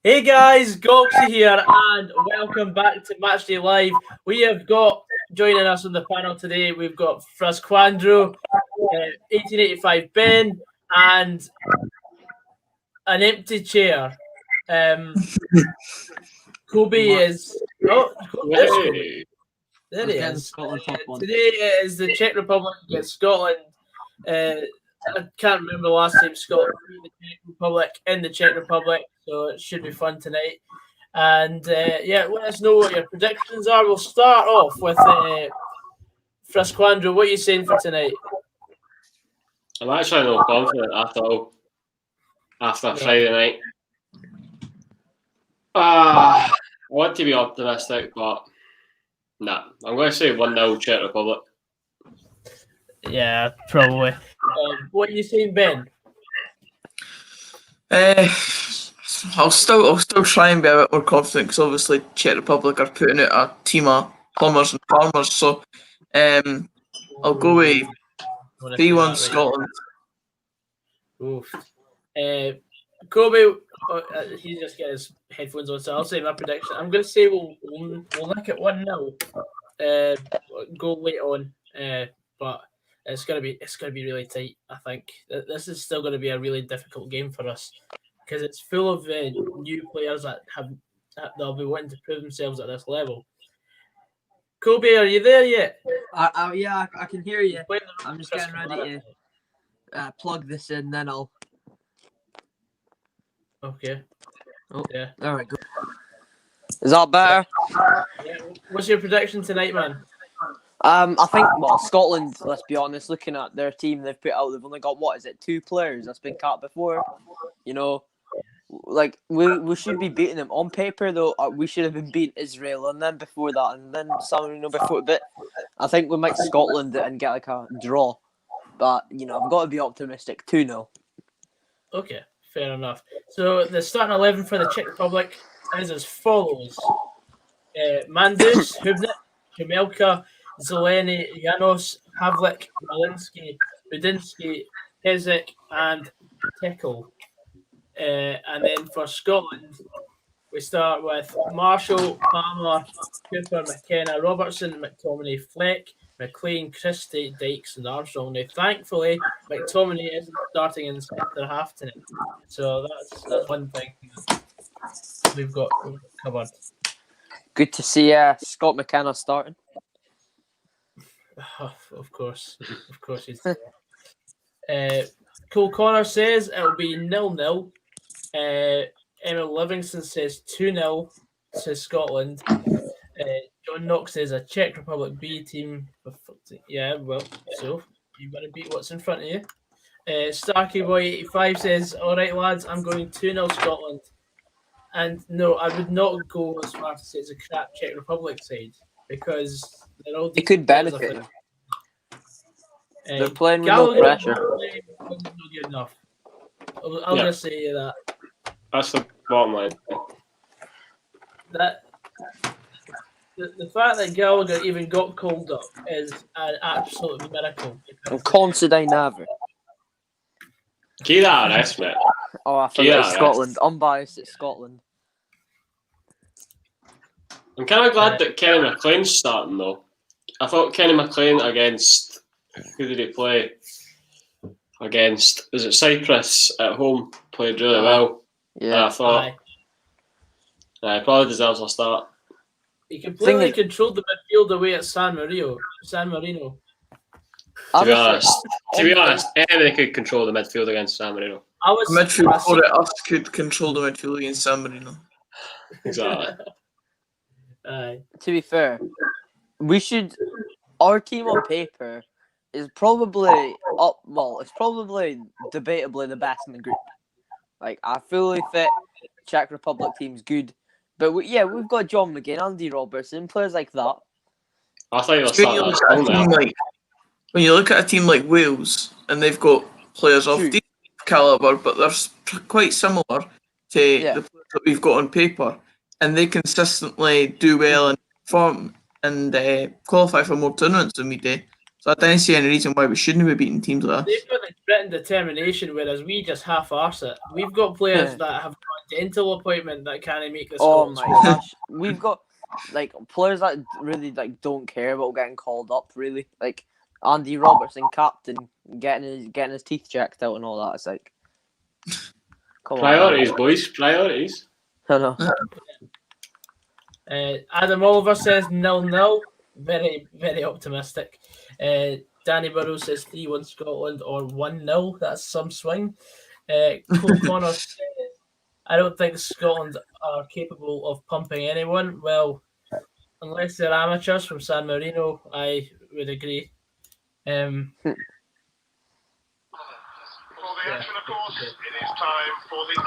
Hey guys, Goxie here, and welcome back to Matchday Live. We have got joining us on the panel today. We've got Frasquandro, 1885 Ben, and an empty chair. Kobe is. Oh, there's Kobe. There he is. Today it is the Czech Republic against Scotland. I can't remember the last time Scotland beat the Czech Republic in the Czech Republic, so it should be fun tonight. And let us know what your predictions are. We'll start off with Frasquandro. What are you saying for tonight? I'm actually not confident at all after Friday night. I want to be optimistic, but nah. I'm going to say 1-0 Czech Republic. Yeah, probably. What are you saying, Ben? I'll still try and be a bit more confident because obviously Czech Republic are putting out a team of plumbers and farmers. So I'll go with 3-1 Scotland. Oof. Kobe, he's just getting his headphones on, so I'll say my prediction. I'm going to say we'll nick it 1-0. Go late on, but it's gonna be really tight. I think this is still going to be a really difficult game for us because it's full of new players that'll be wanting to prove themselves at this level. Kobe, are you there yet? Yeah, I can hear you. I'm just getting ready to plug this in, then I'll. Okay. Oh, yeah. All right, good. Is that better? Yeah. What's your prediction tonight, man? I think, Scotland, let's be honest, looking at their team they've put out, they've only got, 2 players that's been cut before. You know, like, we should be beating them. On paper, though, we should have been beating Israel, and then before that, and then San Marino before. But I think we might Scotland and get, like, a draw. But, I've got to be optimistic. 2-0. Okay, fair enough. So, the starting 11 for the Czech Republic is as follows. Mandus, Hubnik, Humelka, Zeleny, Janos, Havlik, Malinsky, Budinsky, Hezek, and Tickle. And then for Scotland, we start with Marshall, Palmer, Cooper, McKenna, Robertson, McTominay, Fleck, McLean, Christie, Dykes, and Armstrong. Now, thankfully, McTominay isn't starting in centre half tonight, so that's one thing we've got covered. Good to see Scott McKenna starting. Of course he's there. Cole Connor says it'll be 0-0. Emil Livingston says 2-0 to Scotland. John Knox says a Czech Republic B team. Yeah, well, so you better beat what's in front of you. Starkey Boy 85 says, all right, lads, I'm going 2-0 Scotland. And no, I would not go as far to say it's a crap Czech Republic side because they're all. It could benefit them. They're playing with no pressure. Not good enough. I'm going to say that. That's the bottom line. That the fact that Gallagher even got called up is an absolute miracle. And Considine never. Keep that on us, mate. Oh, I forgot it's Scotland. Unbiased, it's Scotland. I'm kind of glad that Kenny McLean's starting, though. I thought Kenny McLean against... Who did he play? Against... Was it Cyprus at home? Played really well. Yeah. And I thought... he probably deserves a start. He completely controlled the midfield away at San Marino. To be honest, anybody could control the midfield against San Marino. Midfield for us could control the midfield against San Marino. Exactly. To be fair, our team on paper is probably it's probably debatably the best in the group. Like, a fully fit Czech Republic team's good. But we've got John McGinn, Andy Robertson, players like that. I thought you were starting when you look at a team like Wales, and they've got players of deep calibre, but they're quite similar to the players that we've got on paper, and they consistently do well and perform and qualify for more tournaments than we do. So I don't see any reason why we shouldn't be beating teams like They've this. got the grit and determination, whereas we just half-arse it. We've got players that have got a dental appointment that can't make the Oh squad. my gosh, we've got like players that really like don't care about getting called up. Really, like Andy Robertson, captain, getting his teeth checked out and all that. It's like, come Priorities, boys. Priorities. on. I know. Adam Oliver says 0-0. Very, very optimistic. Danny Burrow says 3-1 Scotland or 1-0. That's some swing. Cole Connor says, I don't think Scotland are capable of pumping anyone. Well, unless they're amateurs from San Marino, I would agree.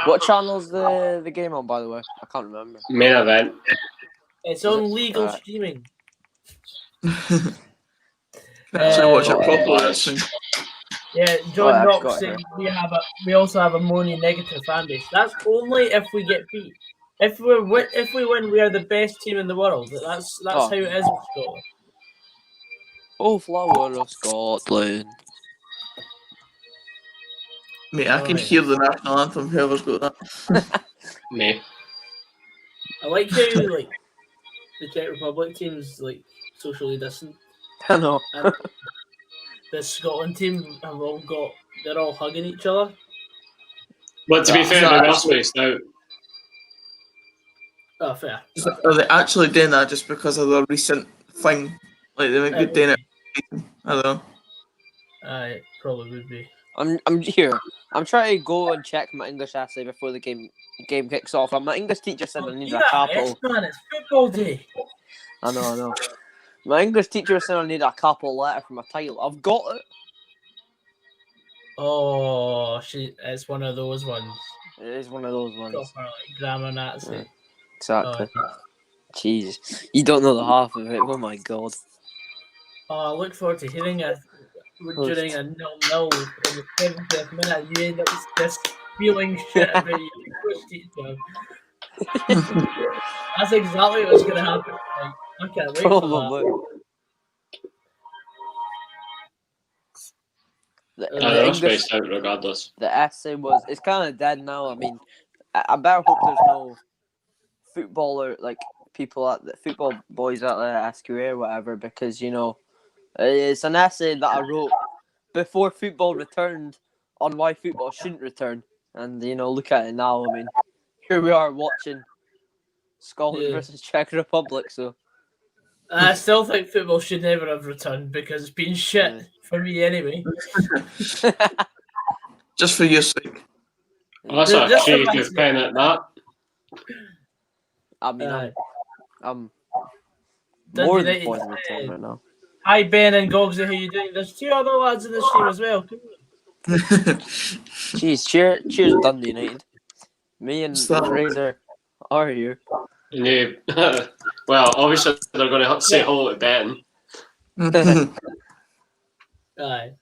What channel's the game on, by the way? I can't remember. Main event. It's on legal streaming. Actually, watch it properly. Soon. Yeah, John I've Knox got said her. we also have a Moni negative fan base. That's only if we get beat. If we win, we are the best team in the world. That's how it is with Scotland. Oh, flower of Scotland. Mate, I can hear the national anthem. Whoever's got that. Me. I like how like the Czech Republic team's like socially distant. I know. And the Scotland team they're all hugging each other. But to be fair, that they're actually- spaced out. Oh, fair. Are they actually doing that just because of the recent thing? Like they might be doing it. I don't know. It probably would be. I'm here. I'm trying to go and check my English essay before the game kicks off. And my English teacher said I need a capital. Man, it's football day. I know. My English teacher said I need a capital letter for my title. I've got it. Oh, it's one of those ones. It is one of those ones. Proper like grammar Nazi. Yeah. Exactly. Oh. Jesus, you don't know the half of it. Oh my god. I look forward to hearing it during a 0-0 in the 70th minute. You end up just feeling shit about your English teacher. That's exactly what's going to happen. Like, I can't wait for Probably. The They're all English, spaced out regardless. the essay was. It's kind of dead now. I mean, I better hope there's no footballer like people at the football boys at the SQA or whatever, because you know it's an essay that I wrote before football returned on why football shouldn't return, and you know look at it now. I mean, here we are watching Scotland versus Czech Republic. So I still think football should never have returned because it's been shit for me anyway. Just for your sake. Well, that's a creative pen at that. I mean, I'm Dundee more than United pointing the said, time right now. Hi Ben and Gogsy, how you doing? There's two other lads in the stream as well. Jeez, cheers Dundee United. Me and Fraser are here. Yeah. Well, obviously they're going to say hello to Ben. Aye.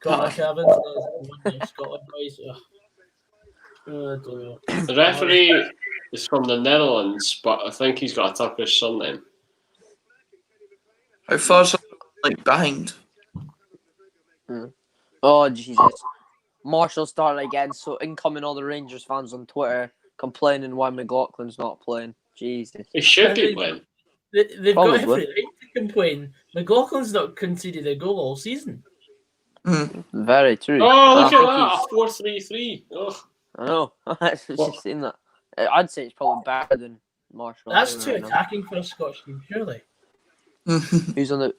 Connor Cavan says Scotland boys. The referee is from the Netherlands, but I think he's got a Turkish surname. How far's like behind? Oh Jesus! Marshall started again. So incoming all the Rangers fans on Twitter complaining why McLaughlin's not playing. Jesus. He should be playing. They've Probably. got every right to complain. McLaughlin's not conceded a goal all season. Very true. Oh, look I at think that! 4-3-3. Oh. I know. I've just seen that. I'd say it's probably better than Marshall. That's too right now. attacking for a Scottish team, surely. Who's on the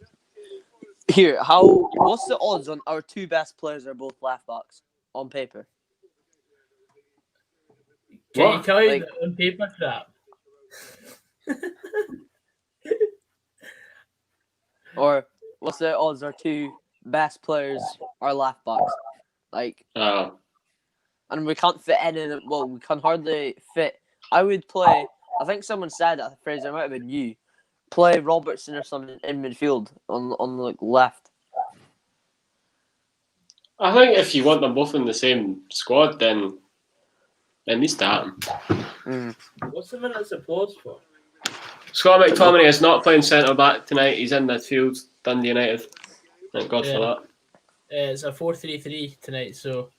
here? What's the odds on our two best players are both left backs on paper? Can you tell you Like- that on paper crap? Or what's the odds our two best players are left backs? Like, Oh. and we can't fit any of them. Well, we can hardly fit. I would play. I think someone said that. Fraser, it might have been you. Play Robertson or something in midfield on like left. I think if you want them both in the same squad, then it needs to happen. What's the minutes applause for? Scott McTominay is not playing centre back tonight. He's in midfield, Dundee United. Thank God Yeah. for that. It's a 4-3-3 tonight, so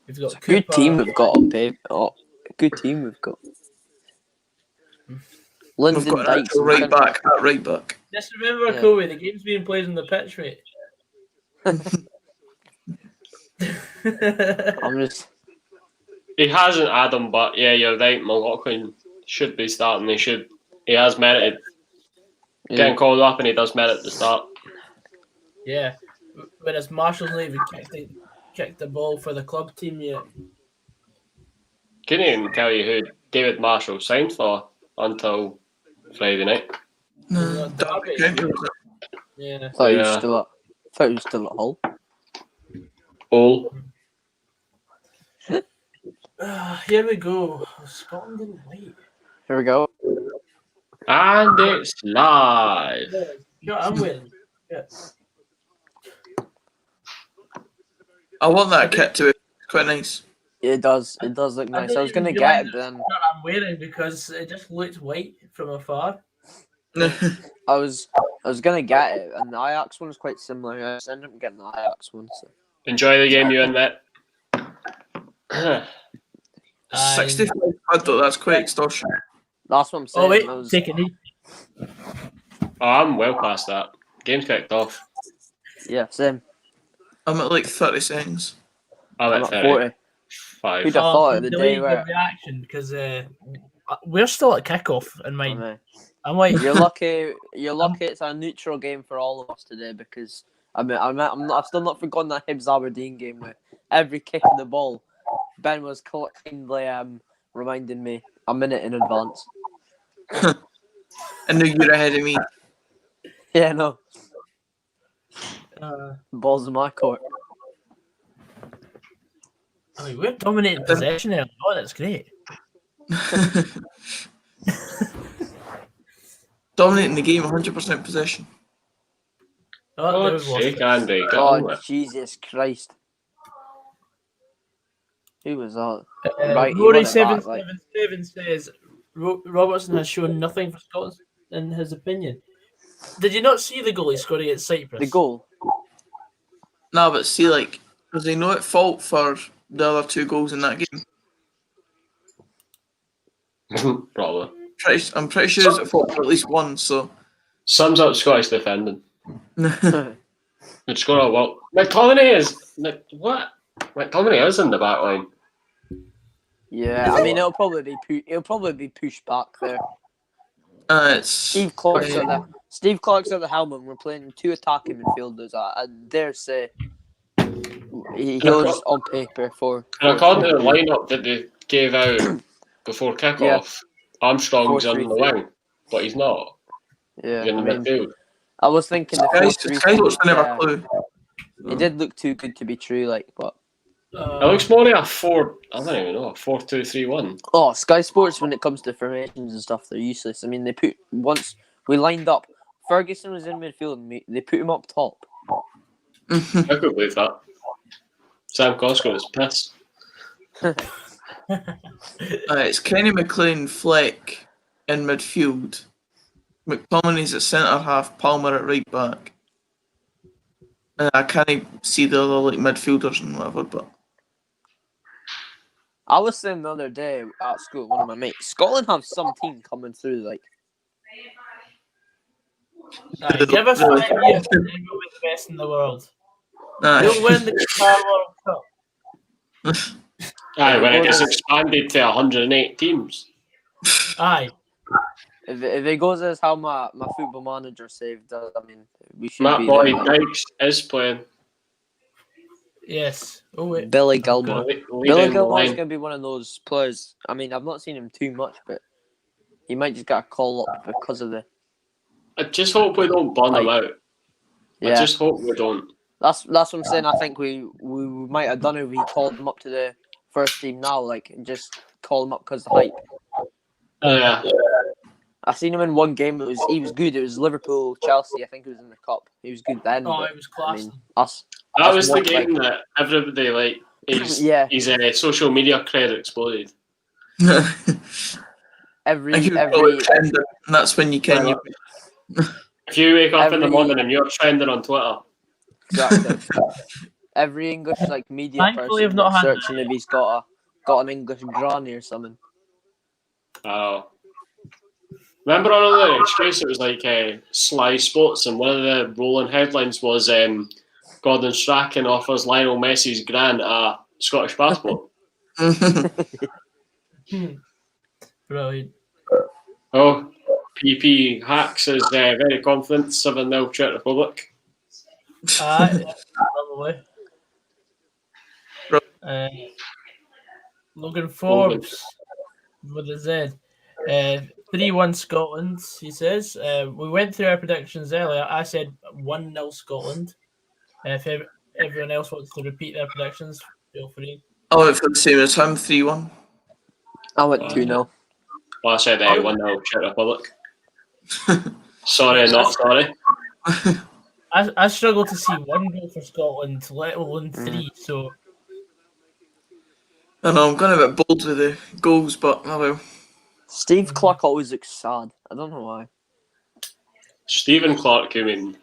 we've got Good Cooper. team we've got on paper. Oh, good team we've got. We've Lyndon got an Dykes. actual right back at right back. Just remember, Yeah. Kobe, the game's being played on the pitch, mate. I'm just. He hasn't, Adam, but yeah, you're right. McLaughlin should be starting. He has merited getting called up, and he does merit the start. Yeah. Whereas Marshall's not even kicked the ball for the club team yet. Couldn't even tell you who David Marshall signed for until Friday night. No, Derby. County was it? Yeah. Thought he was Yeah. still at. Thought he was still at Hull. All. Here we go. Scotland didn't wait. Here we go. And it's live. Yeah, I'm waiting. Yeah. I want that kit to be quite nice. It does. It does look nice. I was gonna didn't get realise it, but then What I'm wearing because it just looked white from afar. I was gonna get it, and the Ajax one is quite similar. I just ended up getting the Ajax one. So. Enjoy the game, you and that. 65 quid though, that's quite extortion. That's what I'm saying. Oh wait, I was, take a knee. I'm well past that. Game's kicked off. yeah, same. I'm at like 30 seconds. I'm I'm at at 40. 35. Who'd have thought of the the day way where reaction because we're still at kickoff in I mine. mean, I'm like, you're lucky. You're lucky. It's a neutral game for all of us today because I've still not forgotten that Hibs Aberdeen game where every kick of the ball, Ben was kindly reminding me a minute in advance. I knew you were ahead of me. Yeah, no, uh, balls in my court. I mean, we're dominating possession early on. That's great. Dominating the game, 100% possession. Oh, there God's was lost. sake, Andy. Get on Oh with it. Jesus Christ! Who was that? Rory Right, he won it back, 777 says Robertson has shown nothing for Scotland in his opinion. Did you not see the goal he scored against Cyprus? The goal. Nah, but see, like, was he not at fault for the other 2 goals in that game? Probably. I'm pretty sure he's at fault for at least one, so. Sums up Scottish defending. It's going to work. McTominay is. What? McTominay is in the back line. Yeah, I mean it'll probably be pushed back there. It's. Steve Clark's at the helm, and we're playing 2 attacking midfielders. I dare say he was on paper for. And according to the lineup that they gave out before kickoff, Armstrong's on the 4-3-3. wing, but he's not. Yeah, He's in the midfield. I was thinking the Sky 4-3-3. Sports never a clue. It did look too good to be true, like, but It looks more like a 4-2-3-1. oh, Sky Sports when it comes to formations and stuff, they're useless. I mean, once we lined up, Ferguson was in midfield, and they put him up top. I could believe that. Sam Cosgrove is pissed. It's Kenny McLean, Fleck in midfield. McTominay's at centre half, Palmer at right back. I can't see the other like midfielders and whatever, but I was saying the other day at school, one of my mates, Scotland have some team coming through, like. Give us 5 years and we'll be the best in the world. We'll win the Qatar World Cup. Aye, when it gets expanded to 108 teams. Aye. If it goes as how my football manager saved us, I mean, we should Matt be Boy there, like. Dykes is playing. Yes. Oh wait. Billy Gilmore. Leading Billy the Gilmore's line. going to be one of those players. I mean, I've not seen him too much, but he might just get a call up because of the. I just hope we don't burn him out. I Yeah, just hope we don't. that's what I'm saying. I think we might have done it if we called him up to the first team now, like, and just call him up because of the hype. Yeah. I seen him in one game. He was good. It was Liverpool Chelsea. I think it was in the cup. He was good then. Oh, but, it was I class. mean, us. That was the what, game like- that everybody, like, his Yeah. social media credit exploded. Every I think it was probably trending, and that's when you can. If you wake up in the Every- morning and you're trending on Twitter, Exactly. Every English media Thankfully, I've person not had searching if he's got an English granny or something. Oh. Remember on the excuse it was Sly Sports, and one of the rolling headlines was Gordon Strachan offers Lionel Messi's gran a Scottish passport. Brilliant. Oh, PP Hacks is very confident, 7-0 Czech Republic. Yeah, probably. Logan Forbes with a Z. 3-1 Scotland, he says. We went through our predictions earlier. I said 1-0 Scotland. If everyone else wants to repeat their predictions, feel free. I went for the same as him, 3-1. I went 2-0. Well, I said 1-0 Czech Republic. Sorry, not sorry. I struggle to see 1 goal for Scotland, let alone 3, so... I know, I'm going a bit bold with the goals, but I will. Steve Clark always looks sad. I don't know why. Stephen Clark, you mean?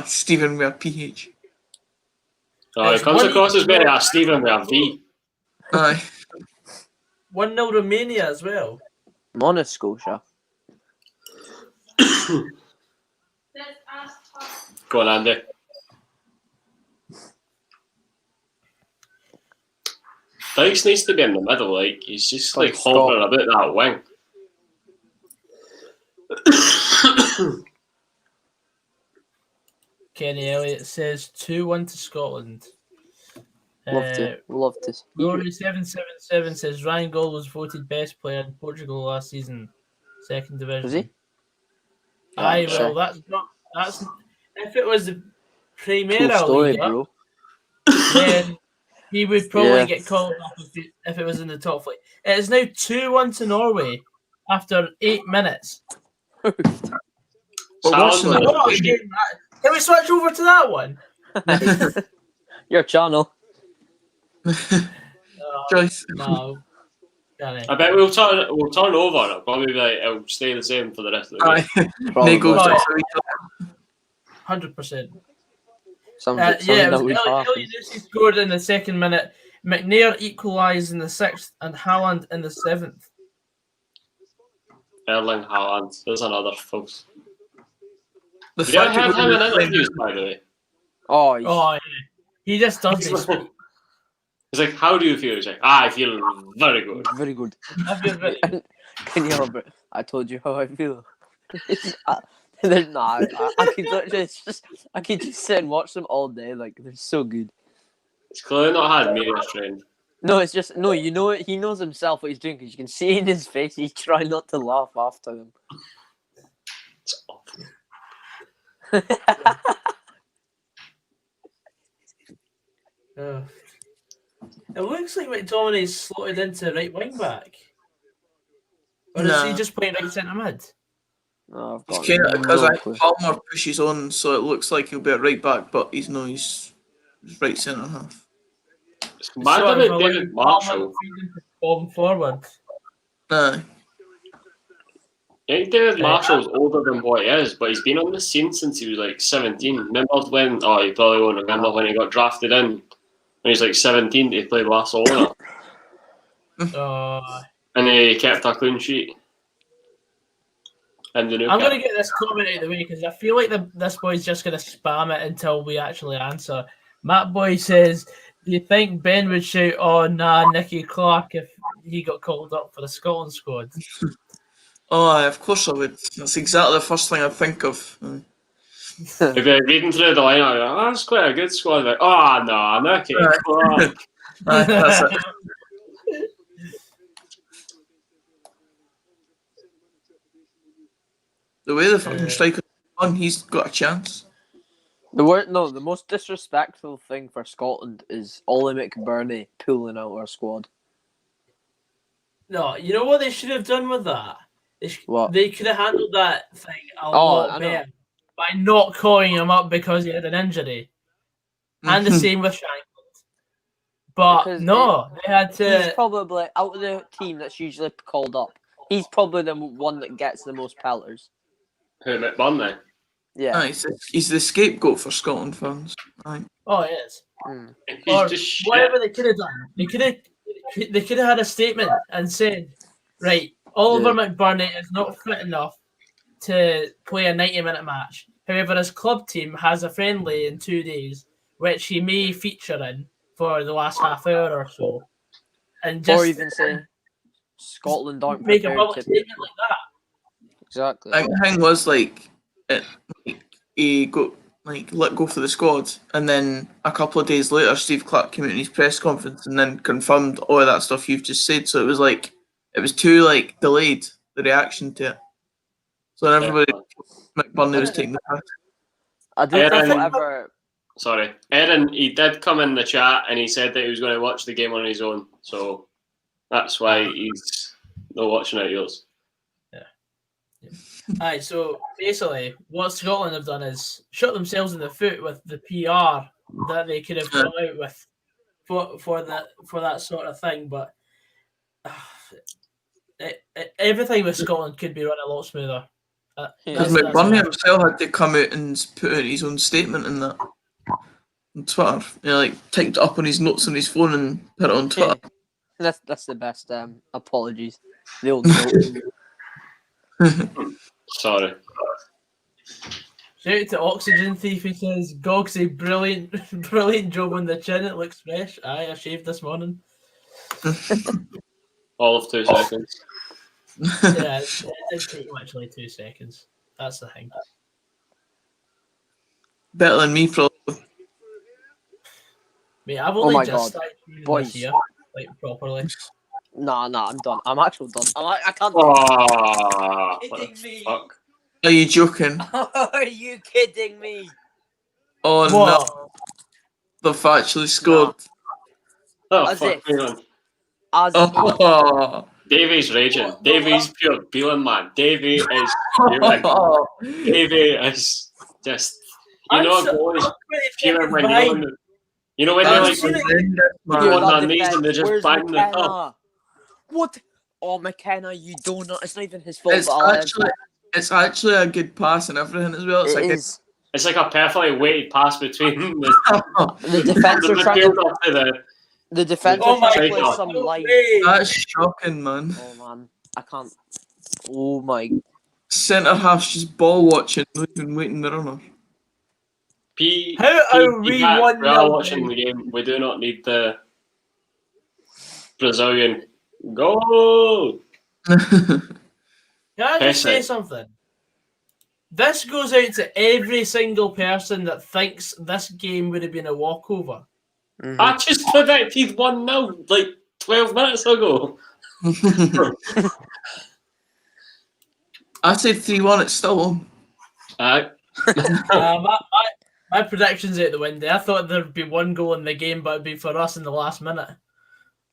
Stephen with a PH. Oh, it comes across as being a Stephen with a V. Aye. 1-0 Romania as well. Monoscotia. Go on, Andy. Dykes needs to be in the middle, he's just hovering about that wing. Kenny Elliott says 2-1 to Scotland. Love to. Rory 777 says Ryan Gold was voted best player in Portugal last season, second division. Was he? Aye, well, that's if it was the Primera Cool story, Liga, bro. then he would probably get called up if it was in the top flight. It is now 2-1 to Norway after 8 minutes. Can we switch over to that one? Your channel. Joyce. No. I bet we'll turn over and it'll probably be it'll stay the same for the rest of the game. Aye. Goals Right. for each other. 100%. Something that would happen. Elyounoussi scored in the 2nd minute. McNair equalised in the 6th, and Haaland in the 7th. Erling Haaland. There's another folks. The Did you fact have that him in we're playing- interviews, by the way? Oh, Yeah. He just does this. He's like, how do you feel? He's like, I feel very good. very good. I feel very- Can you remember? I told you how I feel. I could literally I could just sit and watch them all day. They're so good. It's clearly not had media trained. No, it's just you know it. He knows himself what he's doing because you can see in his face. He's trying not to laugh after him. It's awful. It looks like McTominay's slotted into right wing back. Or is he just playing right centre mid? No, I've He's got kind of because no clue. Palmer pushes on, so it looks like he'll be at right back, but he's right centre half. It's mad about David Marshall. Bomb forward. Aye. I think David Marshall's older than what he is, but he's been on the scene since he was 17. Remember when? Oh, you probably won't remember when he got drafted in when he was 17 to play Barcelona, and he kept a clean sheet. I'm going to get this comment out of the way because I feel like this boy's just going to spam it until we actually answer. Matt Boy says, do you think Ben would shout, oh, nah, Nicky Clark if he got called up for the Scotland squad? Oh, aye, of course I would. That's exactly the first thing I think of. If you're reading through the line, I'm like, oh, that's quite a good squad. Like, oh, no, Nicky Clark. Aye, that's it. The way the fucking striker's on, he's got a chance. The most disrespectful thing for Scotland is Ollie McBurney pulling out our squad. No, you know what they should have done with that? What? They could have handled that thing a lot better by not calling him up because he had an injury. And the same with Shankland. But Because they had to... He's probably, out of the team that's usually called up, he's probably the one that gets the most pelters. Who, McBurney? Yeah. He's the scapegoat for Scotland fans. Aye. Oh, it is. Mm. He's Or just shit. whatever they could have done. They could have had a statement and said, right, Oliver McBurney is not fit enough to play a 90-minute match. However, his club team has a friendly in 2 days, which he may feature in for the last half hour or so. And just Or even say Scotland aren't make a prepared public to. statement like that. Exactly. The thing was he got let go for the squad, and then a couple of days later, Steve Clark came out in his press conference and then confirmed all of that stuff you've just said. So it was too delayed, the reaction to it. So everybody, McBurney was taking the piss. I don't think Aaron- whatever. Sorry, Aaron. He did come in the chat and he said that he was going to watch the game on his own. So that's why he's not watching it yours. Aye, so basically, what Scotland have done is shot themselves in the foot with the PR that they could have come out with for that sort of thing. But everything with Scotland could be run a lot smoother. Because That's McBurney what- himself had to come out and put out his own statement in that on Twitter. Typed it up on his notes on his phone and put it on Twitter. That's the best. Apologies. The old note. Sorry. Shout out to Oxygen Thief, who says, Gogsy, brilliant job on the chin, it looks fresh. Aye, I shaved this morning. All of 2 seconds. Yeah, it did take literally 2 seconds. That's the thing. Better than me, probably. Mate, I've only my just God. started using Boys. this year, properly. Nah, I'm done. I'm actually done. I can't. Oh, what Kidding the me. fuck? Are you joking? Are you kidding me? Oh What? no. They've actually scored. Oh, As fuck if- me, man. As Oh. Davey's raging. Davey's pure Beelan, man. Davey is fuming. Davey is just... You know, goalies fuming when you know when they're That's like horrendous, go man. on their knees and they're just Where's banging the McKenna? top. What? Oh, McKenna, you don't know. It's not even his fault. It's actually a good pass and everything as well. It's It like is. It's like a perfectly weighted pass between the The defense are trying to. midfielder to the... The defense Oh are trying to my play God. some No line. way. that's shocking, man. Oh man, I can't. Oh my. Centre half's just ball watching, not even waiting the runner. How are we 1-0 We are watching down? the game. We do not need the Brazilian goal. Can I just say Pessic. something? This goes out to every single person that thinks this game would have been a walkover. Mhm. I just predicted 1-0 like 12 minutes ago. I said 3-1, it's still on. My prediction's out the window. I thought there'd be one goal in the game, but it'd be for us in the last minute.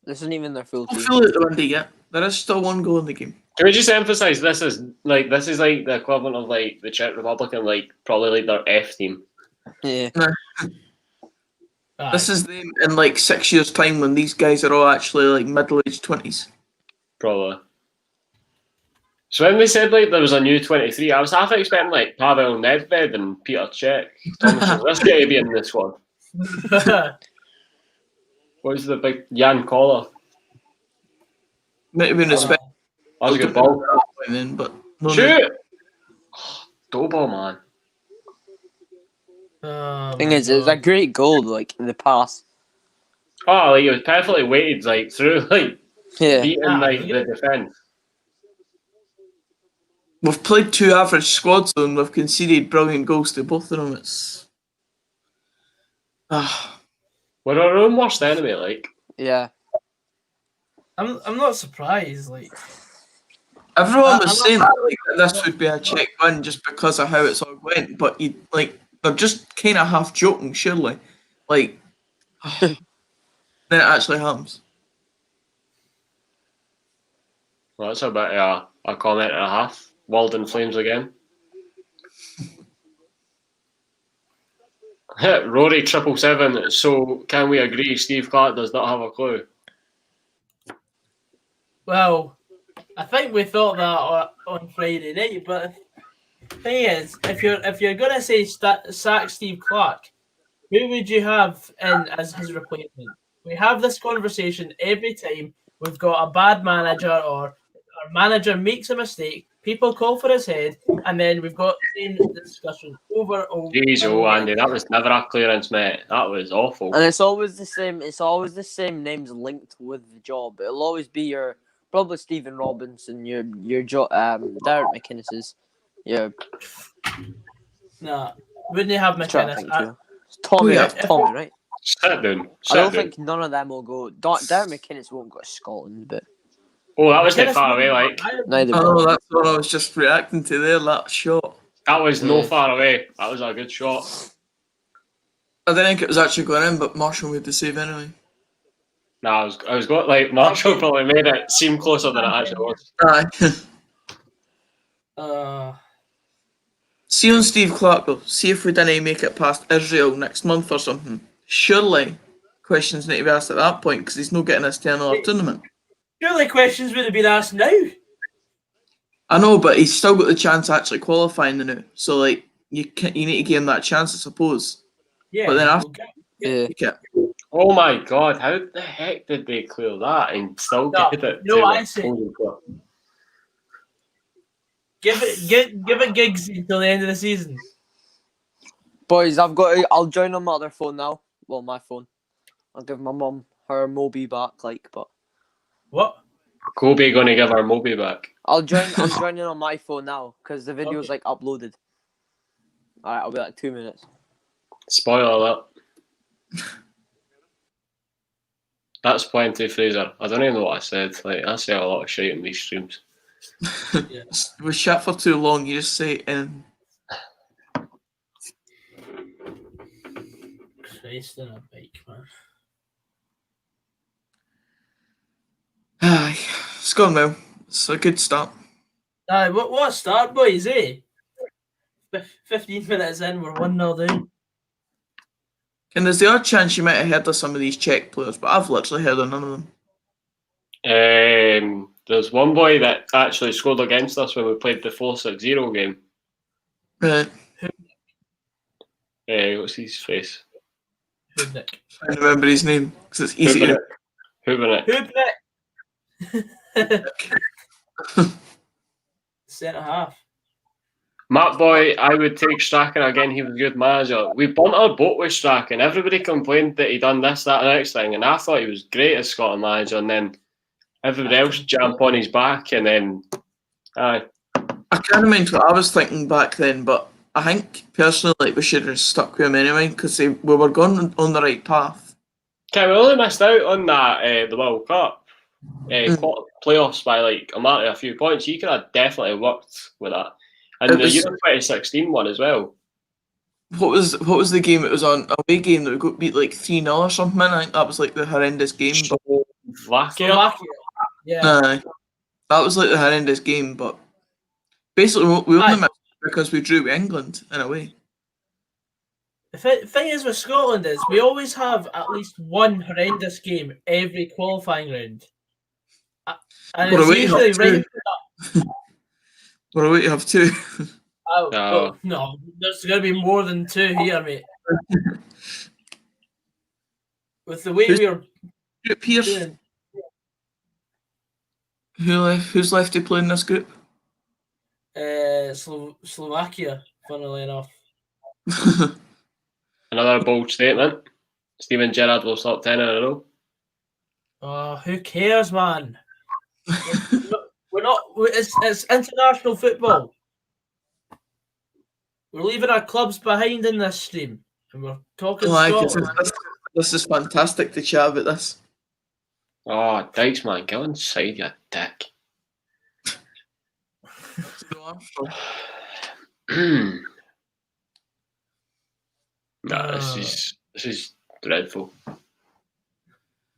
This isn't even their full I'll team. fill out the window yet. There is still one goal in the game. Can we just emphasise this is like the equivalent of like the Czech Republic and like probably like their F team. Yeah. Aye. This is them in like 6 years' time when these guys are all actually like middle-aged 20s. Probably. So when they said like there was a new 23, I was half expecting like Pavel Nedved and Peter Cech. This guy to be in this one. What's the big Jan Koller? Might have been respect That was a good ball. then, but no, Shoot! Go ball, man. Thing is, it's a great goal. Like the pass. Oh, like it was perfectly weighted like through like Yeah. beating like the defence. We've played two average squads though, and we've conceded brilliant goals to both of them. It's We're our own worst enemy, like. Yeah. I'm not surprised. Like everyone I'm was not- saying that this would be a Czech win just because of how it's all went, but they're just kind of half joking, surely. Like then it actually happens. Well, that's about a comment and a half. Walden Flames again. Rory 777. So can we agree Steve Clark does not have a clue? well, I think we thought that on Friday night, but Thing is, if you're gonna say sack Steve Clark, who would you have in as his replacement? We have this conversation every time we've got a bad manager or our manager makes a mistake. People call for his head, and then we've got the same discussion over. Jeez, Andy, that was never a clearance, mate. That was awful. And it's always the same. It's always the same names linked with the job. It'll always be your probably Stephen Robinson, your Derek McInnes's. Yeah. Nah, wouldn't you have McInnes? Tommy, Tommy, right? Sit down. I don't think none of them will go. Derek McInnes won't go to Scotland, but. Oh, that was not far away, like. Neither. Oh, that's what I was just reacting to there, that shot. That was no far away. That was a good shot. I didn't think it was actually going in, but Marshall made the save anyway. Nah, I was going like Marshall probably made it seem closer than it actually was. Aye. See on Steve Clark though, see if we didn't make it past Israel next month or something. Surely questions need to be asked at that point because he's not getting us to another tournament. Surely questions would have been asked now. I know, but he's still got the chance of actually qualifying the now. So like you need to give him that chance, I suppose. Yeah. But then after Oh my god, how the heck did they clear that and still get it? No, I see. Give it gigs until the end of the season. Boys, I'll join on my other phone now. Well, my phone. I'll give my mum her Moby back, but. What? Kobe gonna give our Moby back. I'm joining on my phone now because the video's uploaded. Alright, I'll be like 2 minutes. Spoiler alert. That's plenty, Fraser. I don't even know what I said. Like I say a lot of shit in these streams. Yeah. We chat for too long, you just say Christ on a bike, man. Aye, it's gone well. It's a good start. Aye, what a start, boys, eh? 15 minutes in, we're 1-0 down. And there's the odd chance you might have heard of some of these Czech players, but I've literally heard of none of them. There's one boy that actually scored against us when we played the 4-6-0 game. Right. What's his face? Hubnik. I remember his name because it's easy to. Hubnik. Centre half. Matt Boy, I would take Strachan again. He was a good manager. We burnt our boat with Strachan. Everybody complained that he done this, that, and the next thing, and I thought he was great as Scotland manager. And then everybody else jump on his back, and then I can't remember what I was thinking back then, but I think personally we should have stuck with him anyway because we were going on the right path. Okay, we only missed out on that the World Cup playoffs by like a matter of a few points. He could have definitely worked with that. And the Euro 2016 one as well. What was the game it was on? A away game that we got beat like 3-0 or something. I think that was like the horrendous game. Slovakia. Yeah. That was like the horrendous game, but basically we only missed because we drew with England in a way. The thing is with Scotland is we always have at least one horrendous game every qualifying round. And it's usually right up. We're away to have two. No, there's going to be more than two here, mate. With the way we're group here. doing. Who's left to play in this group? Slovakia, funnily enough. Another bold statement. Steven Gerrard will stop 10 in a row. Oh, who cares, man? We're not. It's international football. We're leaving our clubs behind in this stream, and we're talking Scotland. This is fantastic to chat about this. Oh, Dykes, man, go inside, you dick. This is dreadful.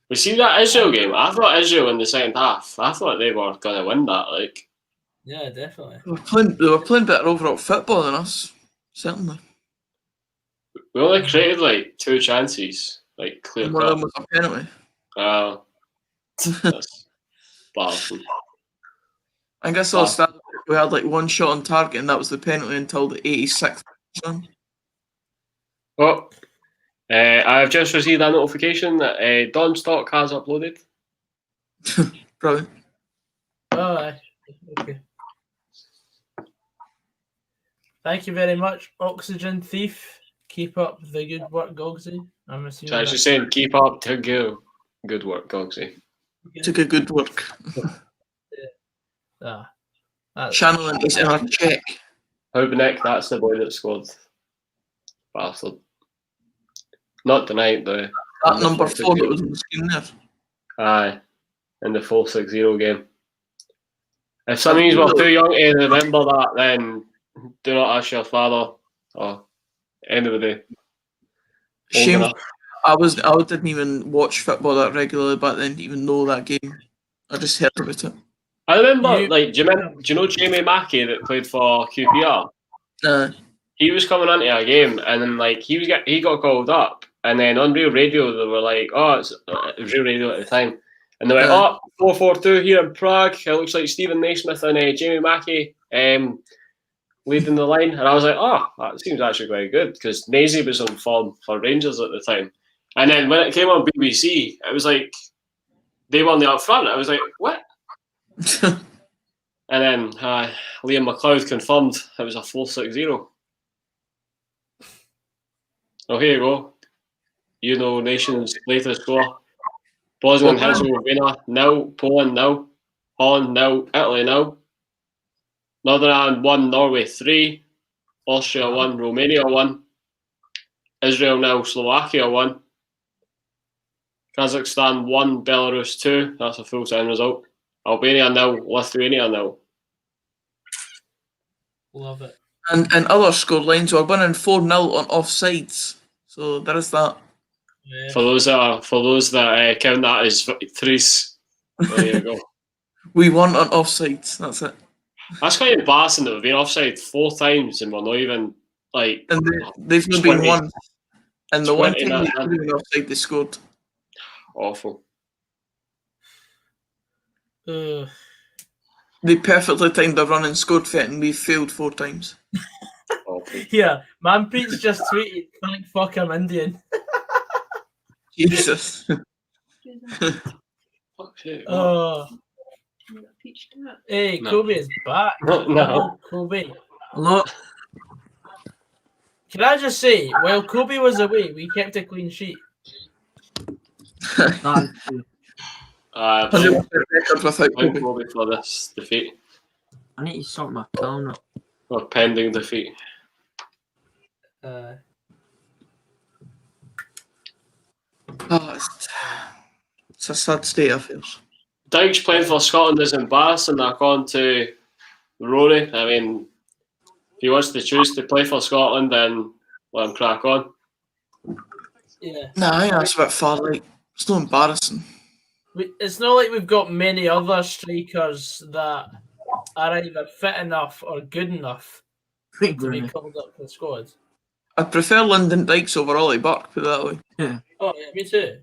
We see that Israel game. I thought Israel in the second half. I thought they were going to win that. Like, yeah, definitely. They were playing better overall football than us, certainly. We only created like 2 chances, like clear cut. One of them was a penalty. That's bad. I guess I'll start we had like one shot on target, and that was the penalty until the 86th. Oh, I've just received a notification that Don Stock has uploaded. Brilliant. Oh, aye. Okay. Thank you very much, Oxygen Thief. Keep up the good work, Gogsy. I'm assuming. So I was just saying, keep up to go. Good work, Gogsy. Took a good work. Channeling is in our check. Hubnik, that's the boy that scored. Bastard. Not tonight, though. That number 4 that was on the screen there. Aye, in the 4-6-0 game. If some of you were too young to remember that, then do not ask your father or anybody. Shame. I didn't even watch football that regularly back then. Didn't even know that game. I just heard about it. I remember, do you know Jamie Mackey that played for QPR? He was coming into a game, and then he got called up, and then on Real Radio they were like, "Oh, it was Real Radio at the time," and they were like, "Oh, 4-4-2 here in Prague. It looks like Stephen Naismith and Jamie Mackey leading the line." And I was like, "Oh, that seems actually very good," because Naisy was on form for Rangers at the time. And then when it came on BBC, it was like they won the up front. I was like, "What?" And then Liam McLeod confirmed it was a 4-6-0. Oh, here you go. You know, nation's latest score. Bosnia and Herzegovina 0, Poland 0, Holland 0, Italy 0, Northern Ireland 1, Norway 3, Austria 1, Romania 1, Israel 0, Slovakia 1, Kazakhstan 1, Belarus 2. That's a full-time result. Albania 0, Lithuania 0. Love it. And other score lines were winning 4-0 on offsides. So there is that. Yeah. For those that count that as threes, there you go. We won on offsides. That's it. That's quite embarrassing that we've been offside 4 times and we're not even like. And they've not been one. And the one time they been offside, they scored. Awful. They perfectly timed their run and scored for it, and we failed 4 times. Yeah, Manpreet's just tweeted, "Thank fuck I'm Indian." Jesus. Hey, Kobe is back. No. Kobe. Hello. Can I just say, while Kobe was away, we kept a clean sheet. I'm Kobe for this defeat. I need to sort my camera. Or pending defeat. It's a sad state of affairs. Dykes playing for Scotland is embarrassing, according to Rory. I mean, if he wants to choose to play for Scotland, then let him crack on. Yeah. Nah, that's a bit far. Like, it's not embarrassing. It's not like we've got many other strikers that are either fit enough or good enough to be called up for the squad. I prefer Lyndon Dykes over Ollie Burke, put it that way. Yeah. Oh yeah, me too.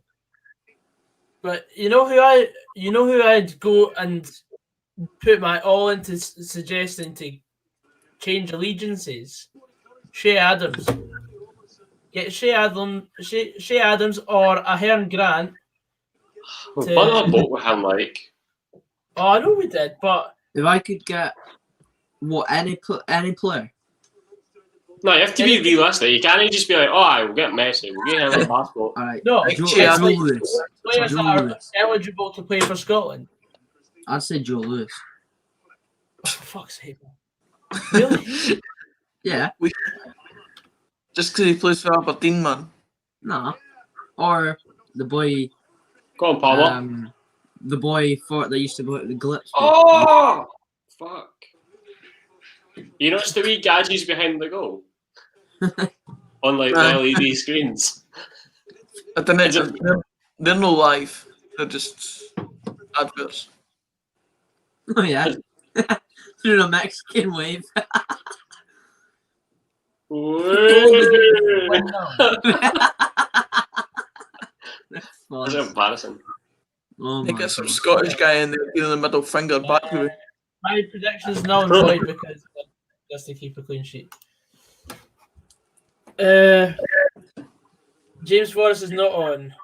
But you know who I'd go and put my all into suggesting to change allegiances? Shea Adams. Get Shea Adams or a Hearn Grant. We've done a boat with him, like. Oh, I know we did, but if I could get any player. No, you have to be realistic. You can't just be like, "Oh, I will get Messi. We'll get him a passport." All right. No, Joe like Lewis. players Joe that are Lewis. eligible to play for Scotland. I'd say Joe Lewis. Oh, for fuck's sake! Really? Yeah. Just because he plays for Aberdeen, man. Nah. Or the boy. Go on, Palmer. The boy that used to go to the Glips. Oh, fuck! You notice the wee gadgets behind the goal, on like the LED screens. I don't know. They're no live. They're just adverts. Oh yeah. Through the Mexican wave. That's embarrassing. Oh, they get some Scottish guy in there giving the middle finger back to me. My prediction is null and void because just to keep a clean sheet. James Forrest is not on.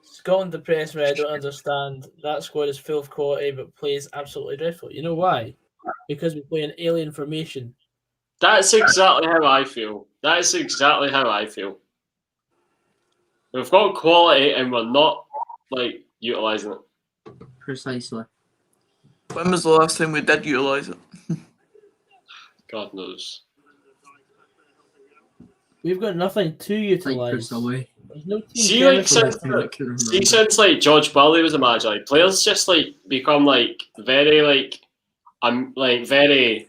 Scotland depressed me. I don't understand. That squad is full of quality, but plays absolutely dreadful. You know why? Because we play an alien formation. That's exactly how I feel. We've got quality and we're not utilising it. Precisely. When was the last time we did utilise it? God knows. We've got nothing to utilise. Away. There's no team See, chemistry. since George Burley was a manager, players just become very very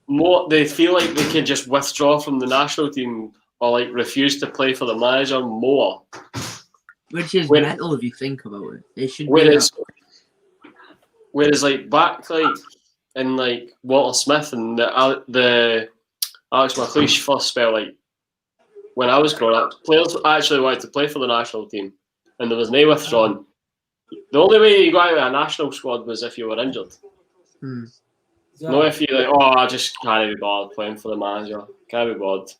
more. They feel like they can just withdraw from the national team or refuse to play for the manager more. Which is mental if you think about it. It should whereas back in Walter Smith and the Alex McLeish first spell, when I was growing up, players actually wanted to play for the national team, and there was no withdrawn. The only way you got out of a national squad was if you were injured. No, if you I just can't be bothered playing for the manager. Can't be bothered.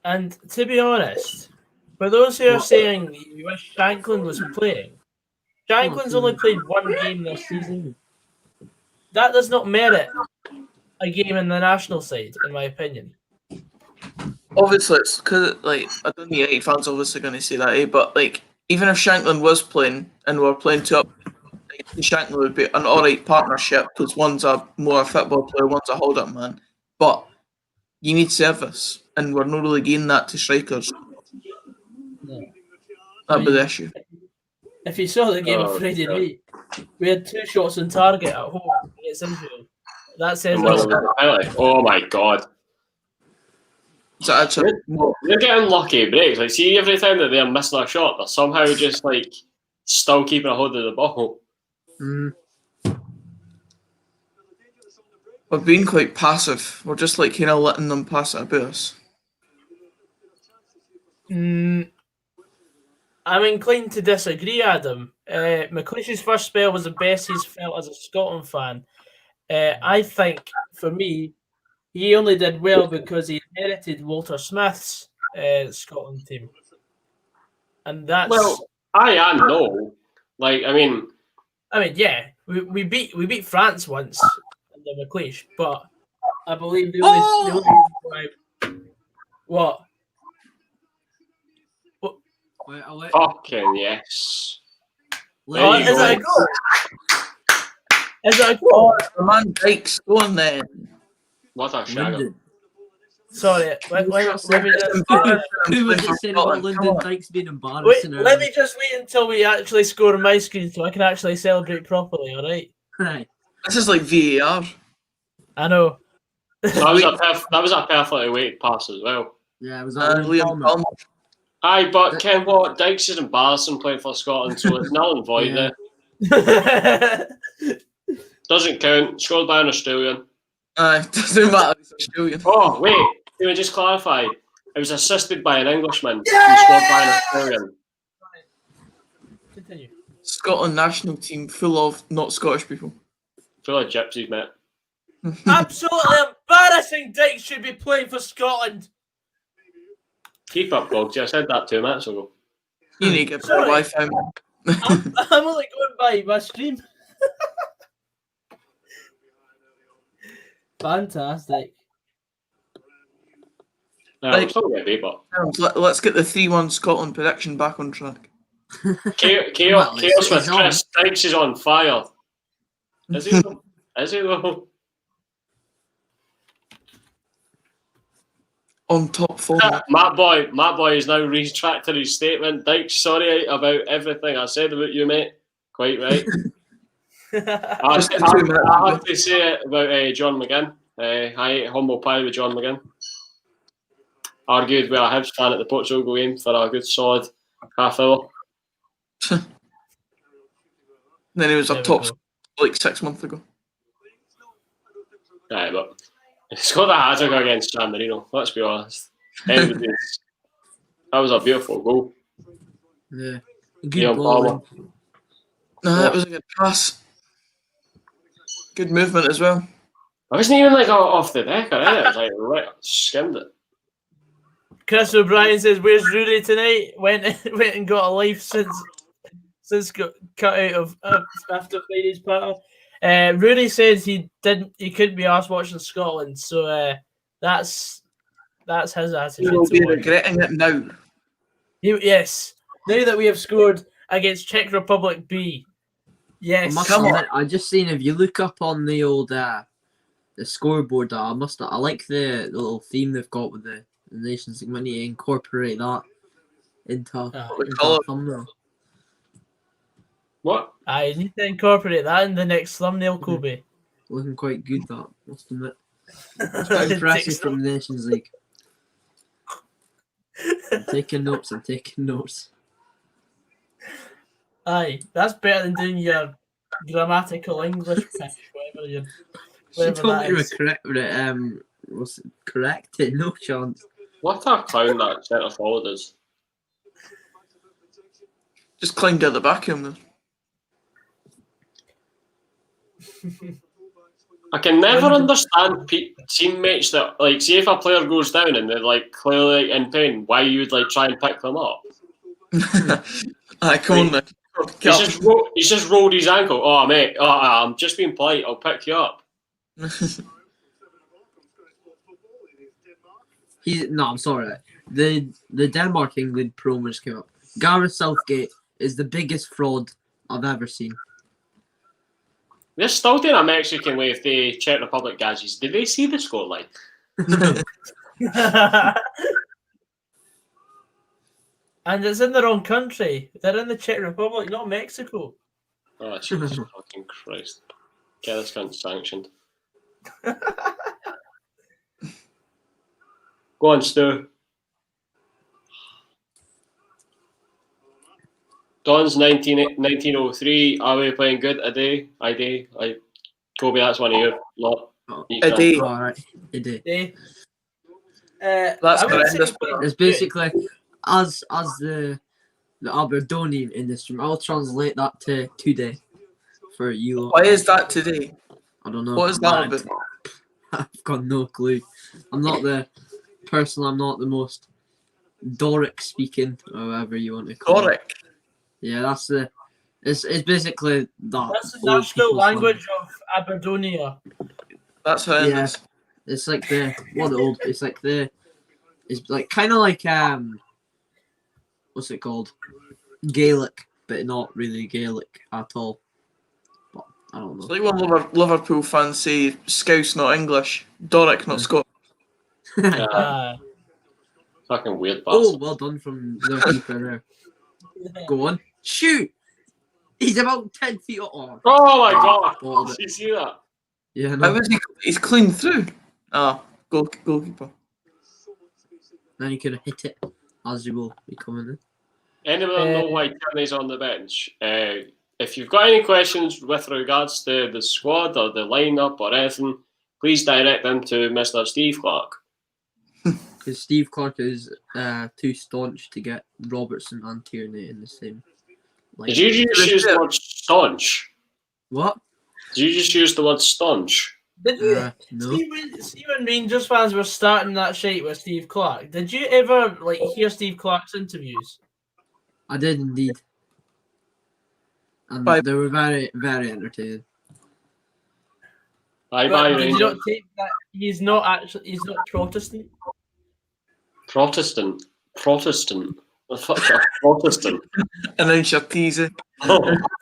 And to be honest, for those who are saying you wish Shanklin was playing, Shanklin's only played one game this season. That does not merit a game in the national side, in my opinion. Obviously, it's because I don't think United fans obviously going to say that, but even if Shanklin was playing and we're playing two up, Shanklin would be an alright partnership because one's a more football player, one's a hold-up man. But you need service, and we're not really getting that to strikers. No. That'd be the issue. If you saw the game on Friday night, we had 2 shots on target at home against Israel. That says oh my God. So actually, They're getting lucky breaks. See, every time that they're missing a shot, they're somehow just still keeping a hold of the ball. we've been quite passive. We're just kind of letting them pass it about us. I'm inclined to disagree, Adam. McLeish's first spell was the best he's felt as a Scotland fan. I think, for me, he only did well because he inherited Walter Smith's Scotland team. And that's... Well, no. yeah, we beat France once under McLeish, but I believe the only what? Fucking yes. Oh, is that a goal? Is that a goal? The man Dykes going then. What a shagger. Sorry, let me just... Who was it saying about Lyndon Dykes being embarrassing? Let me just wait until we actually score on my screen so I can actually celebrate properly, alright? Right. This is like VAR. I know. That was a perfectly weighted pass as well. Yeah, it was Liam Palmer. Aye, but Ken, what? Dykes is embarrassing playing for Scotland, so it's null and void there. Doesn't count. Scored by an Australian. Aye, doesn't matter. He's Australian. Oh, wait. Can we just clarify? It was assisted by an Englishman and scored by an Australian. Continue. Scotland national team full of not Scottish people. Full of gypsies, mate. Absolutely embarrassing. Dykes should be playing for Scotland. Keep up, Bogsy. I said that 2 minutes ago. You need to get better Wi-Fi. I'm only going by my screen. Fantastic. Let's get the 3-1 Scotland prediction back on track. Chaos with Chris. Dykes is on fire. Is he though? Is he though? On top form. Matt Boy is now retracted his statement. Dykes, sorry about everything I said about you, mate. Quite right. I have to say it about John McGinn. Hi, humble pie with John McGinn. Argued with a Hibs fan at the Portugal game for a good solid half hour. Then he was a top 6 months ago. Aye, but he's got the hat-trick against San Marino, let's be honest. That was a beautiful goal. Yeah. Good ball. No, that was a good pass. Good movement as well. I wasn't even like off the deck or anything. It was like right, skimmed it. Chris O'Brien says, "Where's Rooney tonight?" Went and got a life since got cut out of after Friday's battle. Rooney says he couldn't be asked watching Scotland, so that's his attitude. He will be towards it. regretting it now. Yes, now that we have scored against Czech Republic B. Yes, I must Come on. admit, I just seen if you look up on the old the scoreboard, I like the little theme they've got with the Nations League. Might need to incorporate that into colour. a thumbnail. What? I need to incorporate that in the next thumbnail, Kobe. Looking quite good, that must admit. It's quite impressive from the Nations League. I'm taking notes. Aye, that's better than doing your grammatical English pitch, whatever you. She Whatever told that me is. to correct it. Was it corrected? No chance. What a clown that centre forward is. Just climbed out the back of him. I can never understand teammates that like see if a player goes down and they're like clearly in pain, why you would like try and pick them up. Aye, come on then. He's just rolled his ankle. Oh mate, I'm just being polite. I'll pick you up. I'm sorry. The Denmark England promo just came up. Gareth Southgate is the biggest fraud I've ever seen. They're still doing a Mexican way if the Czech Republic guys. Did they see the scoreline? And it's in the wrong country. They're in the Czech Republic, not Mexico. Oh Jesus fucking Christ! Get this cunt sanctioned. Go on, Stu. Don's 1903. Are we playing good? A day? Kobe, that's one of your lot. A day. Alright, a day. That's I would say- horrendous. It's basically as the Aberdonian industry. I'll translate that to today for you lot. Why is that today? I don't know. What is that about? I've got no clue. I'm not the most Doric speaking, or however you want to call it. Doric. Yeah, that's the. It's basically that. That's the old national people's language of Aberdonia. That's horrendous. It's like it's like kind of like what's it called? Gaelic, but not really Gaelic at all. But I don't know. It's like when Liverpool fans say Scouse not English, Doric not Scottish. Fucking weird Oh, bastard. well done from the keeper there. Go on, shoot! He's about 10 feet up. Oh my god! Bottled Did it. you see that? Yeah, How no. was he's clean through? Goalkeeper. Then he could have hit it, as you will be coming in. Anyone know why Tierney's on the bench? If you've got any questions with regards to the squad or the lineup or anything, please direct them to Mr. Steve Clark. Because Steve Clark is too staunch to get Robertson and Tierney in the same. Did you just use the word staunch? What? Did you just use the word staunch? Did you No. see when Rangers fans were starting that shite with Steve Clark? Did you ever hear Steve Clark's interviews? I did indeed. And they were very, very entertaining. Bye But bye, did you Rangers. not take that he's not Protestant? Protestant. What the fuck is a Protestant? Announce your teaser.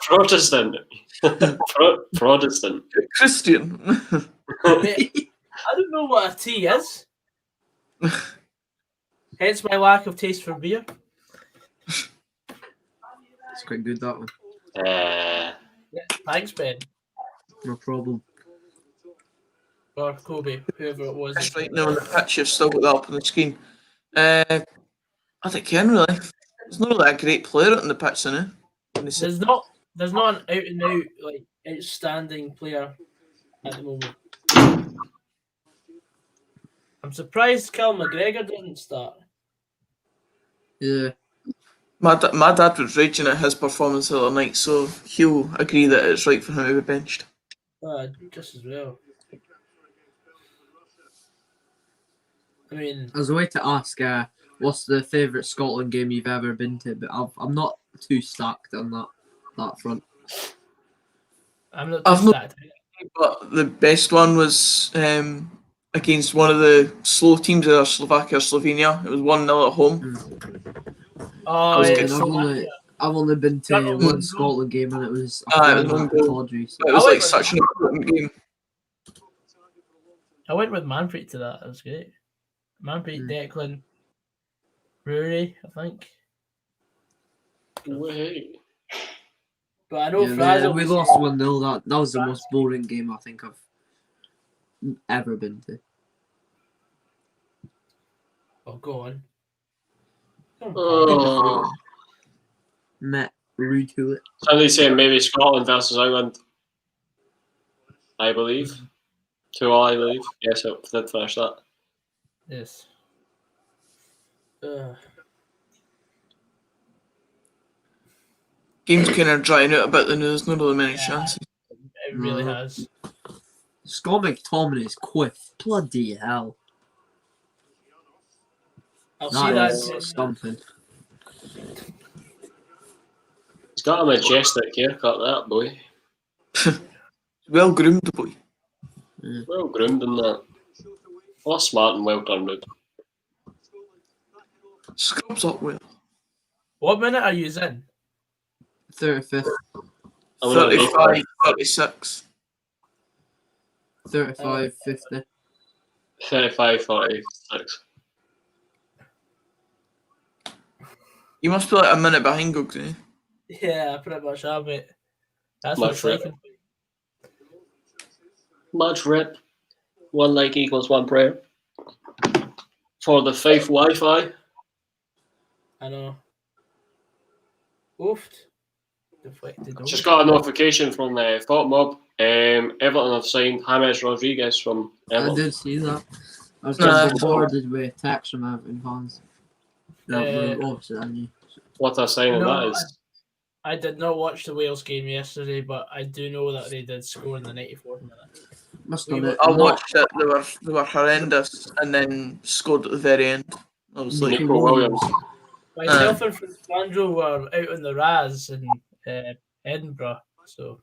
Protestant. Protestant. Christian. Mate, I don't know what a tea is. Hence my lack of taste for beer. It's quite good, that one. Yeah, thanks, Ben. No problem. Or Kobe, whoever it was. That's right now on the pitch, you've still got that up on the screen. I think Ken really. There's not really a great player on the pitch, isn't it? There's not an out and out outstanding player at the moment. I'm surprised Cal McGregor didn't start. Yeah. My dad was raging at his performance the other night, so he'll agree that it's right for him to be benched. Just as well. I mean, As a way to ask, what's the favourite Scotland game you've ever been to? But I'm not too stacked on that front. I'm not I've too not- sad. But the best one was against one of the slow teams in Slovakia or Slovenia. It was 1-0 at home. Oh, was yeah, good. I've only been to That one was- Scotland game, and it was it was one goal. Tawdry, so. It was I like went with- such an important game. I went with Manfred to that. That was great. Manfred, Declan, Rory, I think. Wait. But I know Yeah, Fraser. we lost 1-0. That was the most boring game I think I've ever been to. Oh, go on. Oh. Met rude to it. Somebody saying maybe Scotland versus England. I believe. 2-2, I believe. Yes, I did finish that. Yes. Game's kind of drying out a bit, and there's not really many chances. It really has. Scott McTominay's quiff. Bloody hell. I'll see That that. is something. He's got a majestic haircut, that boy. Well groomed, the boy. Well groomed in that. All smart and well done, dude. Scrubs up well. What minute are you in? 35th, I'm gonna 35, 36. 35, 50. 35, 46. You must be like a minute behind Gogs, eh? Yeah, I pretty much have it. That's My what it's friend. like. Much rip. One like equals one prayer. For the faith Wi-Fi. I know. Oofed. Deflected. Just got a notification from Thought Mob. Everton have signed James Rodriguez from I Everton. did see that. I was Nah. getting bombarded with texts from Everton fans. Obviously, I knew. What a signing No, that is. I did not watch the Wales game yesterday, but I do know that they did score in the 94th minute. Must We have were- been. I watched it. They were horrendous, and then scored at the very end. I was like, Nico Williams. Myself and Sandro were out on the Raz in Edinburgh, so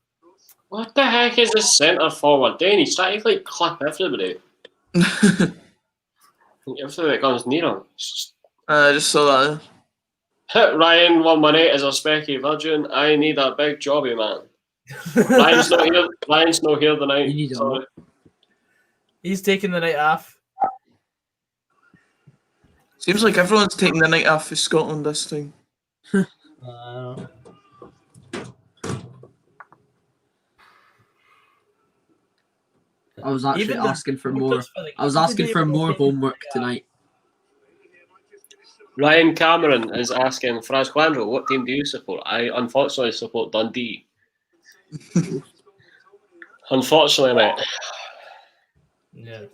What the heck is this centre forward doing? He's trying to like clip everybody. Everything that comes near him. I just saw that. Hit Ryan 118 is a specky virgin. I need a big jobby man. Ryan's not here. Ryan's not here tonight. You need a Sorry. he's taking the night off. Seems like everyone's taking the night off for Scotland this time. I was actually Even the asking for more. supporters the I was game asking today for were more taking- homework tonight. Ryan Cameron is asking, Fraz Quandro, what team do you support? I unfortunately support Dundee. Unfortunately, mate. Yeah.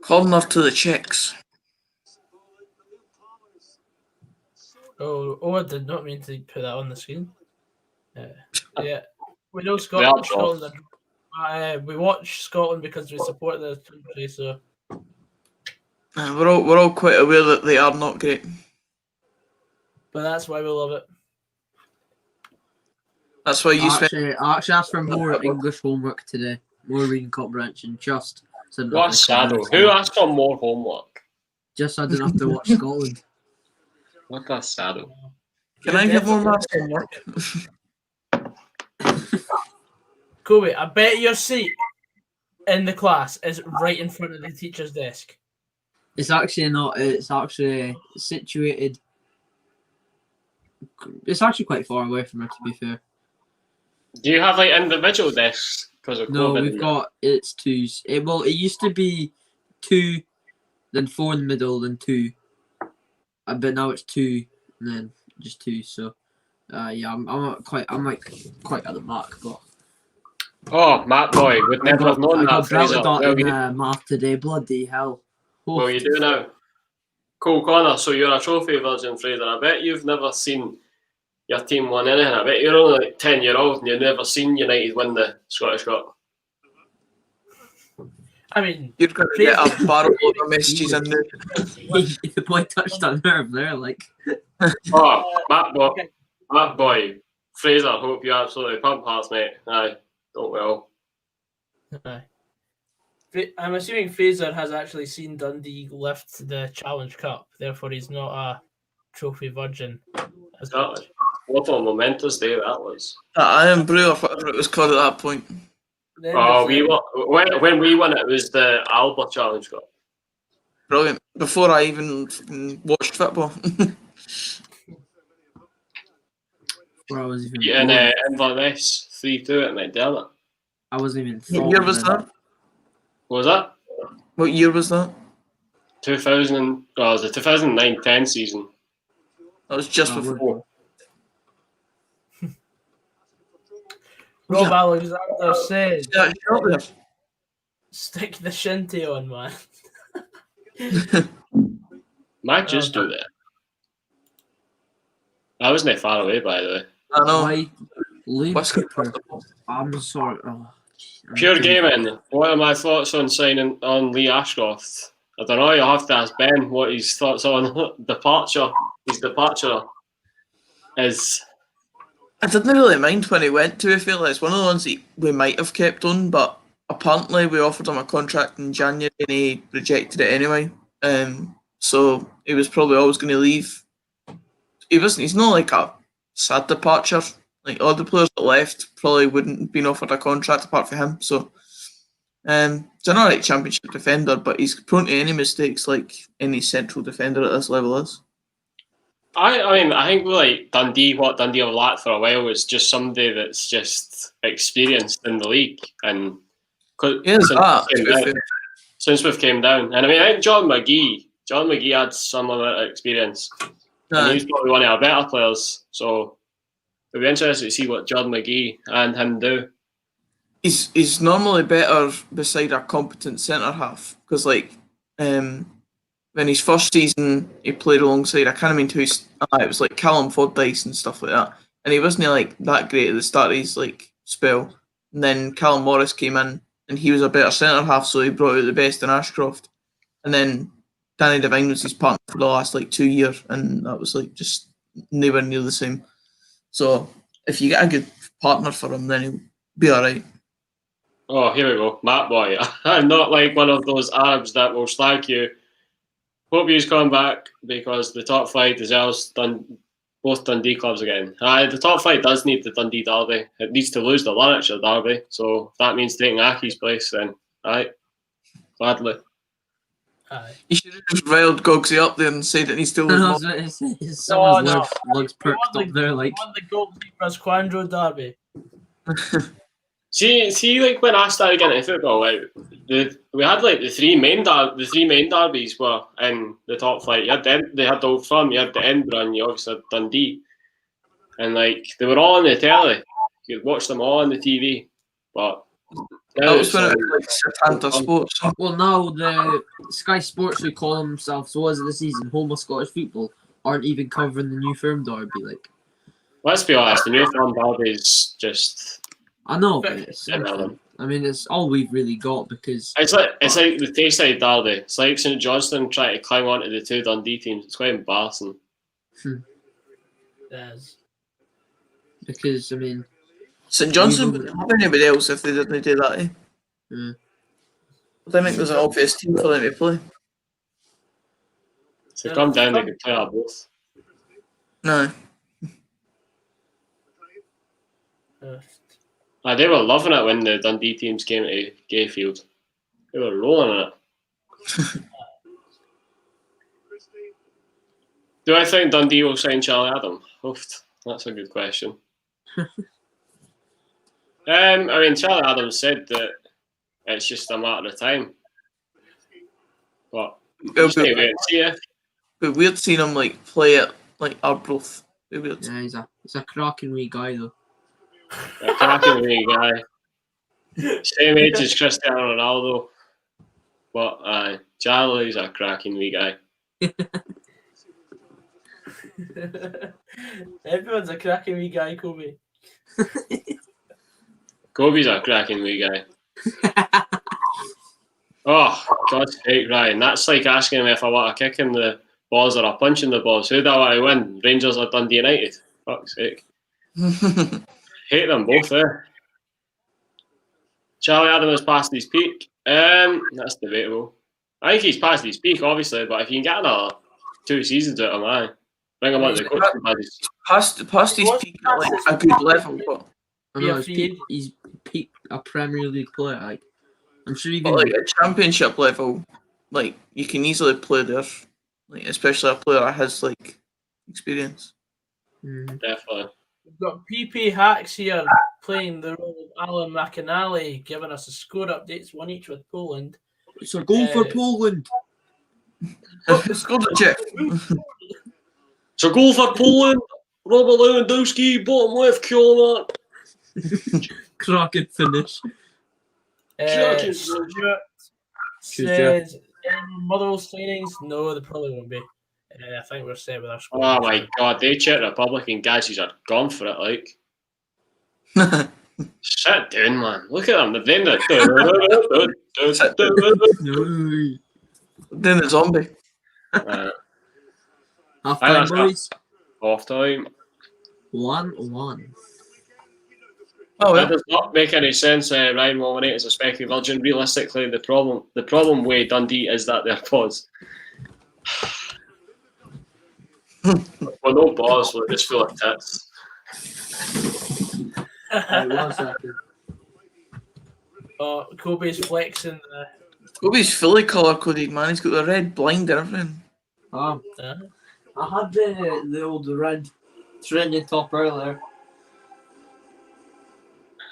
Corner to the Czechs. Oh, I did not mean to put that on the screen. Yeah, we know are Scotland. draw. Scotland. We watch Scotland because we support the country. So We're all quite aware that they are not great. but that's why we love it. That's why you spent. I actually asked for more English homework today. More reading comprehension. Just so I didn't What have to shadow? cover Who stuff. asked for more homework? Just so I didn't have to watch Scotland. What a shadow. Can I get more maths homework? Kobe, I bet your seat in the class is right in front of the teacher's desk. It's actually not. It's actually situated. It's actually quite far away from her, to be fair. Do you have like individual desks because of No, COVID? we've got it's twos. It used to be 2, then 4 in the middle, then 2. But now it's 2, and then just 2. So, yeah, I'm quite at the back, but Oh, Matt Boy would never have known I that, got Fraser. belted out Well, in you, math today. Bloody hell! Oh, well, you do now. Cole Connor, so you're a trophy virgin, Fraser. I bet you've never seen your team win anything. I bet you're only like 10-year-old and you've never seen United win the Scottish Cup. I mean, You're going to get a barrel of messages in there. The boy touched a nerve there, like. Oh, Matt boy, Fraser, hope you absolutely pump hearts, mate. Aye, don't we all? Aye. I'm assuming Fraser has actually seen Dundee lift the Challenge Cup, therefore he's not a trophy virgin. Exactly. What a momentous day that was. I am Brew, or whatever it was called at that point. Oh, when we won it, it was the Alba Challenge Cup. Brilliant. Before I even watched football. Where I was even Yeah, in Inverness, 3-2 at McDermott. I wasn't even. What year was that? What was that? What year was that? 2000. Well, it was the 2009-10 season. That was just before. Rob Alexander says, Yeah, you're up stick the shinty on, man. Might just do that. I wasn't far away, by the way. I know. Why? Liam What's Cooper. I'm sorry. Oh, Pure gaming. What are my thoughts on signing on Lee Ashcroft? I don't know. You'll have to ask Ben what his thoughts on departure. His departure is. I didn't really mind when he went, to be fair. It's one of the ones that we might have kept on, but apparently we offered him a contract in January and he rejected it anyway. So he was probably always going to leave. He's not like a sad departure. Like all the players that left probably wouldn't have been offered a contract apart from him. So he's an alright championship defender, but he's prone to any mistakes like any central defender at this level is. I mean, I think like Dundee, what Dundee have lacked for a while is just somebody that's just experienced in the league, and since we've came down, and I mean, I think John McGee had some of that experience, and he's probably one of our better players. So it'll be interesting to see what John McGee and him do. He's normally better beside a competent centre half because when his first season, he played alongside, I can't remember who, it was like Callum Fordyce and stuff like that. And he wasn't like that great at the start of his spell. And then Callum Morris came in and he was a better centre half, so he brought out the best in Ashcroft. And then Danny Devine was his partner for the last 2 years, and that was just nowhere near the same. So if you get a good partner for him, then he'll be alright. Oh, here we go. Matt boy. I'm not like one of those Arabs that will slag you. Hope he's coming back because the top flight deserves both Dundee clubs again. The top flight does need the Dundee derby. It needs to lose the Lanarkshire derby. So if that means taking Aki's place, then gladly. You should have just riled Gogsy up there and said it needs to lose. Someone's legs perked up there like. Won the goalkeeper's Quandro derby. See, like when I started getting into football, we had the three main derbies were in the top flight. You had they had the Old Firm, you had the Edinburgh, and you obviously had Dundee, and they were all on the telly. You could watch them all on the TV, but that was when it was Santa Sports. Well, now the Sky Sports, who call themselves, so was it this season, Home of Scottish Football, aren't even covering the New Firm derby. Let's be honest, the New Firm derby is just. I know, but it's all we've really got because it's like the Tayside derby. It's like St Johnstone trying to climb onto the two Dundee teams. It's quite embarrassing. Yes. Because St Johnstone wouldn't have anybody else if they didn't do that. Yeah. I don't think there's an obvious team for them to play. So they come down, they could play our both. No. They were loving it when the Dundee teams came to Gayfield. They were rolling in it. Do I think Dundee will sign Charlie Adam? Oof, that's a good question. Charlie Adams said that it's just a matter of time. But It'd be weird seeing him play at Arbroath. yeah, he's a cracking wee guy though. A cracking wee guy. Same age as Cristiano Ronaldo. But Charlie's a cracking wee guy. Everyone's a cracking wee guy, Kobe. Kobe's a cracking wee guy. Oh, God's sake, Ryan. That's like asking me if I want a kick in the balls or a punch in the balls. Who do I want to win? Rangers or Dundee United? Fuck's sake. Hate them both there. Charlie Adam has passed his peak. That's debatable. I think he's passed his peak, obviously, but if you can get another 2 seasons out of him, bring him on the coaching buddies. Past his peak at like a good level, but I know he's peak a Premier League player. Like, I'm sure he can. like a championship level, like you can easily play there, like especially a player that has like experience. Definitely. We've got PP Hacks here playing the role of Alan McAnally, giving us the score updates, one each with Poland. It's a goal for Poland. Scored a Czech. It's a goal for Poland. Robert Lewandowski, bottom left corner. Cracking finish. Stuart says, Motherwell's signings? No, they probably won't be. I think we're set with our squad. Oh my God, they Czech Republic and Gazis are gone for it, like. Sit down, man. Look at them. Then Then the zombie. Half time, that's boys. Off time. 1-1. Oh That well. does not make any sense. Ryan Wallenate is a specky virgin. Realistically, the problem with Dundee is that they're pods. Well, no balls, we're just full of tits. Oh, Kobe's flexing. Kobe's fully colour coded, man. He's got the red blind and everything. I had the old red training top earlier.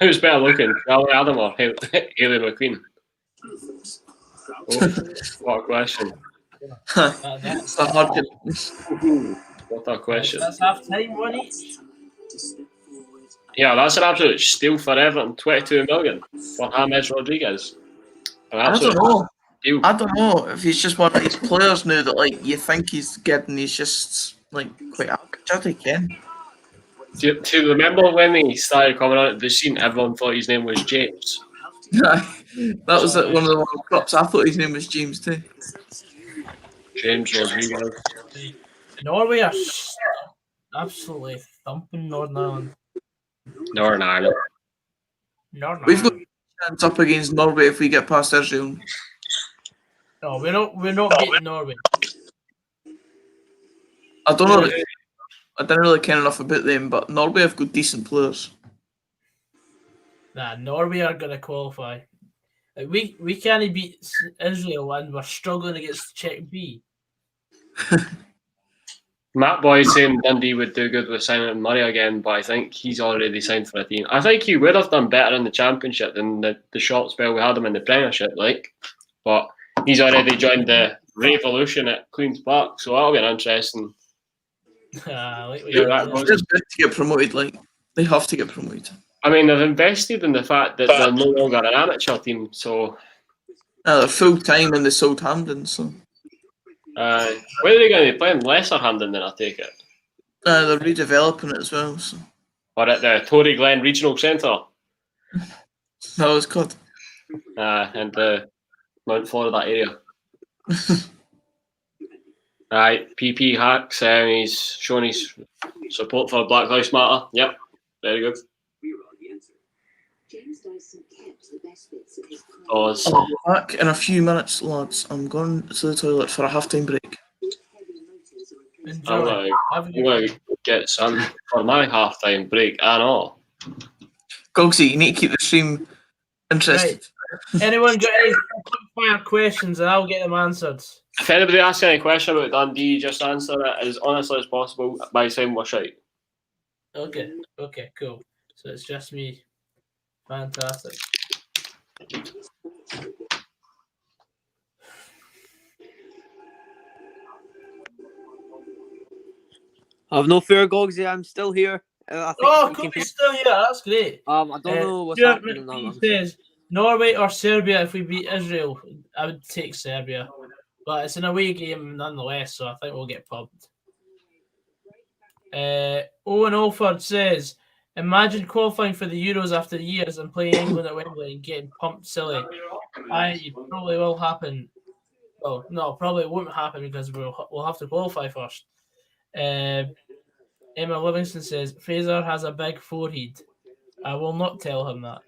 Who's better looking, Charlie Adam or Hayley McQueen? Oh, what a question. It's a hard to... What a question. That's half time, one each. Yeah, that's an absolute steal for Everton. 22 million for James Rodriguez. I don't know. Steal. I don't know if he's just one of these players now that like you think he's good and he's just like quite athletic, Ken. Do you remember when he started coming on at the scene, everyone thought his name was James? That was at one of the World Cups. I thought his name was James too. James Rodriguez. Norway are absolutely thumping Northern Ireland. Northern Ireland. We've got a chance up against Norway if we get past Israel. No, we're not beating Norway. I don't know. I didn't really care enough about them, but Norway have got decent players. Nah, Norway are going to qualify. Like, we can't beat Israel and we're struggling against Czech B. Matt Boyd saying Dundee would do good with Simon Murray again, but I think he's already signed for a team. I think he would have done better in the Championship than the short spell we had him in the Premiership, like. But he's already joined the Revolution at Queen's Park, so that'll be an interesting. It's good to get promoted. Like they have to get promoted. I mean, they've invested in the fact that they're no longer an amateur team, so. They're full time in the Southampton, so. Where are they going to be playing? Lesser Hampden, then I take it. They're redeveloping it as well. So. Or at the Tory Glen Regional Centre. That was good. And the Mount Florida area. Right, PP Hacks, he's showing his support for Black Lives Matter. Yep, very good. I'll be back in a few minutes, lads. I'm going to the toilet for a half-time break. I'm going to get some for my half-time break. I know. Gogsy, you need to keep the stream interested. Right. Anyone got any fire questions and I'll get them answered. If anybody asks any question about Dundee, just answer it as honestly as possible by saying we're shite. Okay, cool. So it's just me. Fantastic. I've no fear, Gogsy. I'm still here. Kobe's still here. That's great. I don't know what's Stuart happening now. McPhee says Norway or Serbia if we beat Israel. I would take Serbia, but it's an away game nonetheless, so I think we'll get pumped. Owen Alford says, imagine qualifying for the Euros after years and playing England at Wembley and getting pumped silly. It probably will happen. Well, no, probably won't happen because we'll have to qualify first. Emma Livingston says, Fraser has a big forehead. I will not tell him that.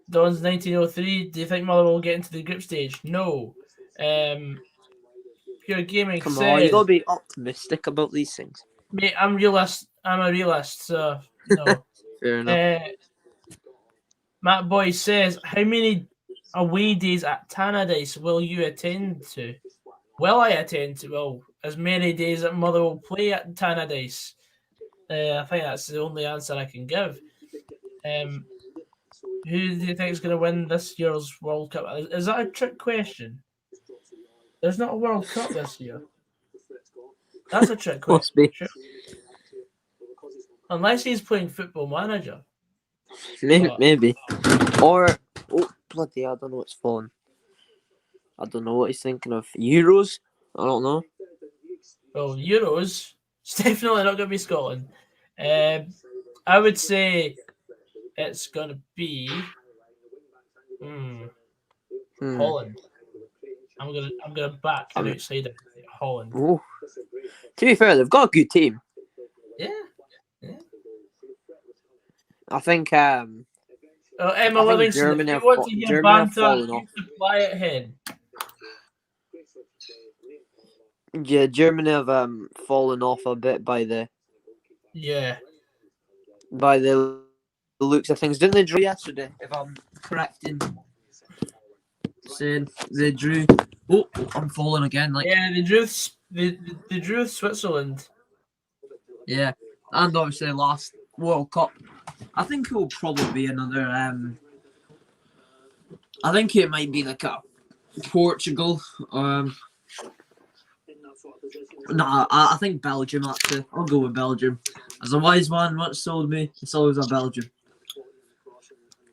Don's 1903, do you think Motherwell will get into the group stage? No. Pure Gaming Come says, on, you gotta be optimistic about these things. mate, I'm a realist, so no. Fair enough. Matt Boy says, how many away days at Tannadice will you attend to? Will I attend to? Well, as many days that Mother will play at Tannadice. I think that's the only answer I can give. Who do you think is going to win this year's World Cup? Is that a trick question? There's not a World Cup this year. That's a trick Must question. be. Unless he's playing Football Manager. Maybe. Or, oh, bloody, I don't know what's falling. I don't know what he's thinking of. Euros? I don't know. Well, Euros, it's definitely not going to be Scotland. I would say it's going to be Holland. I'm gonna back an outsider. Holland. Ooh. To be fair, they've got a good team. Yeah. I think Emma Livingston, Germany if you want to hear Germany have banter, fallen you off. supply it in. Yeah, Germany have fallen off a bit by the looks of things. Didn't they draw yesterday? If I'm correct in saying they drew. Oh, I'm falling again. They drew Switzerland. Yeah, and obviously last World Cup. I think it will probably be another. I think it might be like a Portugal. No, I think Belgium actually. I'll go with Belgium. As a wise man once told me, it's always a Belgium.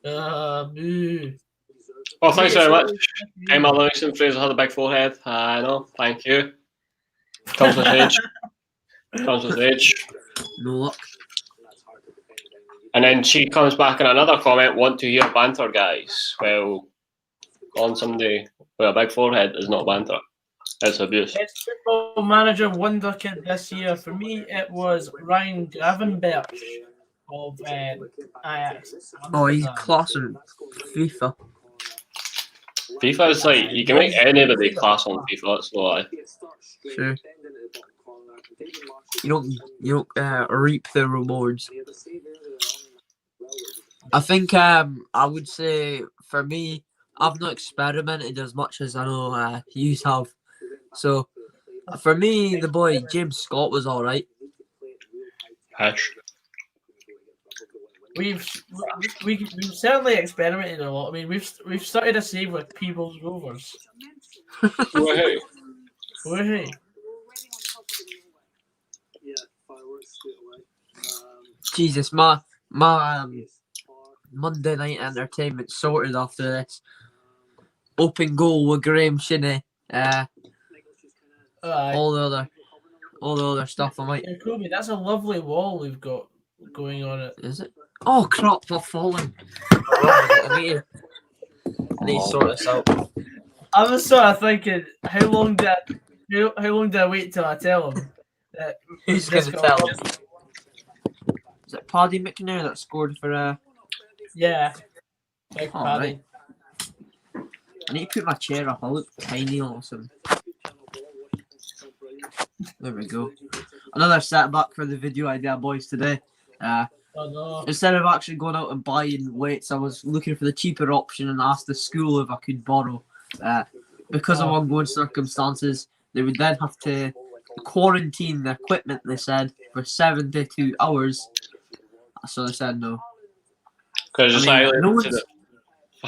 Boo. Well, thanks very much. Emma Livingston, Fraser had a big forehead. I know, thank you. Comes with age. No luck. And then she comes back in another comment, want to hear banter, guys. Well, on somebody with a big forehead is not banter. It's abuse. Best Football Manager Wonderkid this year, for me, it was Ryan Gravenberch of Ajax. Oh, he's class in FIFA. FIFA is like, you can make anybody class on FIFA, that's no lie. Sure. You don't reap the rewards. I think I would say for me, I've not experimented as much as I know you have. So for me, the boy James Scott was all right. Hush. We've certainly experimented a lot. I mean, we've started a save with Peebles Rovers. Woohoo. Woohoo. Jesus, my Monday night entertainment sorted after this. Open goal with Graham Shinney. All the other stuff. I might. Kobe, that's a lovely wall we've got going on it. Is it? Oh crap! I've fallen. I need to sort this out. I was sort of thinking, how long did I wait till I tell him? Who's going to tell him? Is it Paddy McNair that scored for? Yeah. Big Paddy. Right. I need to put my chair up. I look tiny or something. There we go. Another setback for the video idea, boys, today. Instead of actually going out and buying weights, I was looking for the cheaper option and asked the school if I could borrow. Because of ongoing circumstances, they would then have to quarantine the equipment, they said, for 72 hours. So they said no. Because it's the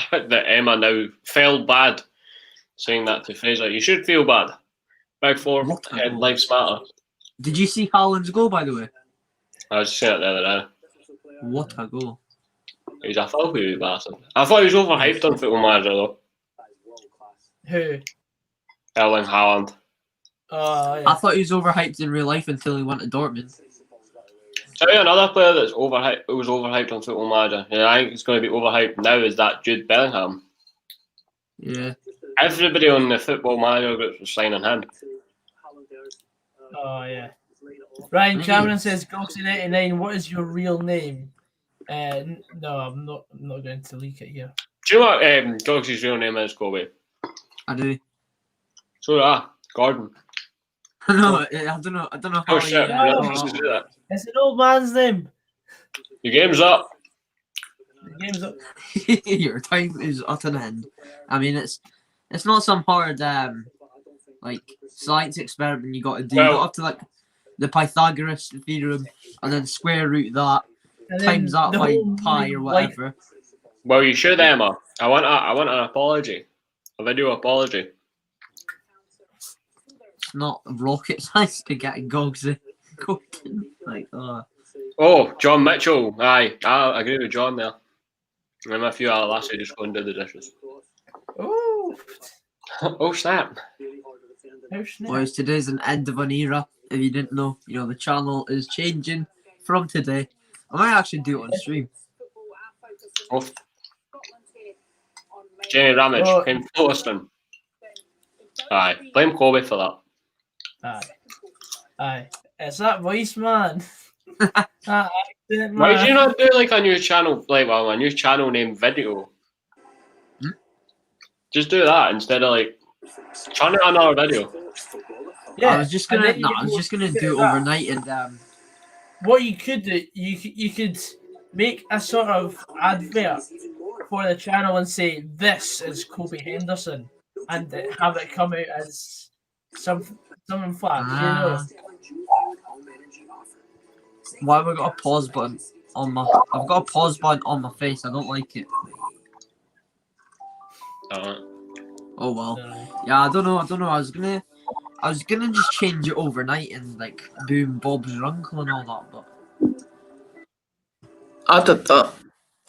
fact that Emma now felt bad saying that to Fraser. You should feel bad. Big four and lives matter. Did you see Haaland's goal, by the way? I was just saying it the other day. What a goal. He's a filthy bastard. I thought he was overhyped on Football Manager though. Who? Erling Haaland. Oh, I yeah. thought he was overhyped in real life until he went to Dortmund. Tell you another player that's overhyped. Who was overhyped on Football Manager. Yeah, I think it's going to be overhyped now. Is that Jude Bellingham? Yeah. Everybody on the Football Manager group was signing him. Oh, yeah. Ryan Cameron says, Goxie99, what is your real name? No, I'm not going to leak it here. Do you know what Goggsy's real name is, Kobe? I do. So Gordon. No, I don't know. I don't know how. Oh shit! yeah. That. It's an old man's name. Your game's up. The game's up. Your time is at an end. I mean, it's not some hard like science experiment you got to do. You got up to like the Pythagoras theorem and then square root that And times then that the by whole pi or like- whatever. Well, you should, Emma. I want an apology, a video apology. It's not rocket science to get Gogsy. Like, Oh, John Mitchell. Aye, I agree with John there. And a few other lads who just go and do the dishes. Oh, Oh snap! oh snap. boys, today's an end of an era. If you didn't know, the channel is changing from today. I might actually do it on stream. Oh. Jamie Ramage Oh. came Fullerton. Aye, blame Kobe for that. Aye. It's that voice, man. That accent, man. Why did you not do like a new channel, a new channel name video? Hmm? Just do that instead of like trying to another video. Yeah, I was just and gonna, then no, you I was go just gonna do do it that. overnight and What you could do, you could make a sort of advert for the channel and say this is Kobe Henderson, and have it come out as something flat. You know? why have I got a pause button on my? I've got a pause button on my face. I don't like it. Oh well. Yeah, I don't know. I was gonna just change it overnight and like boom, Bob's your uncle and all that, but I did that.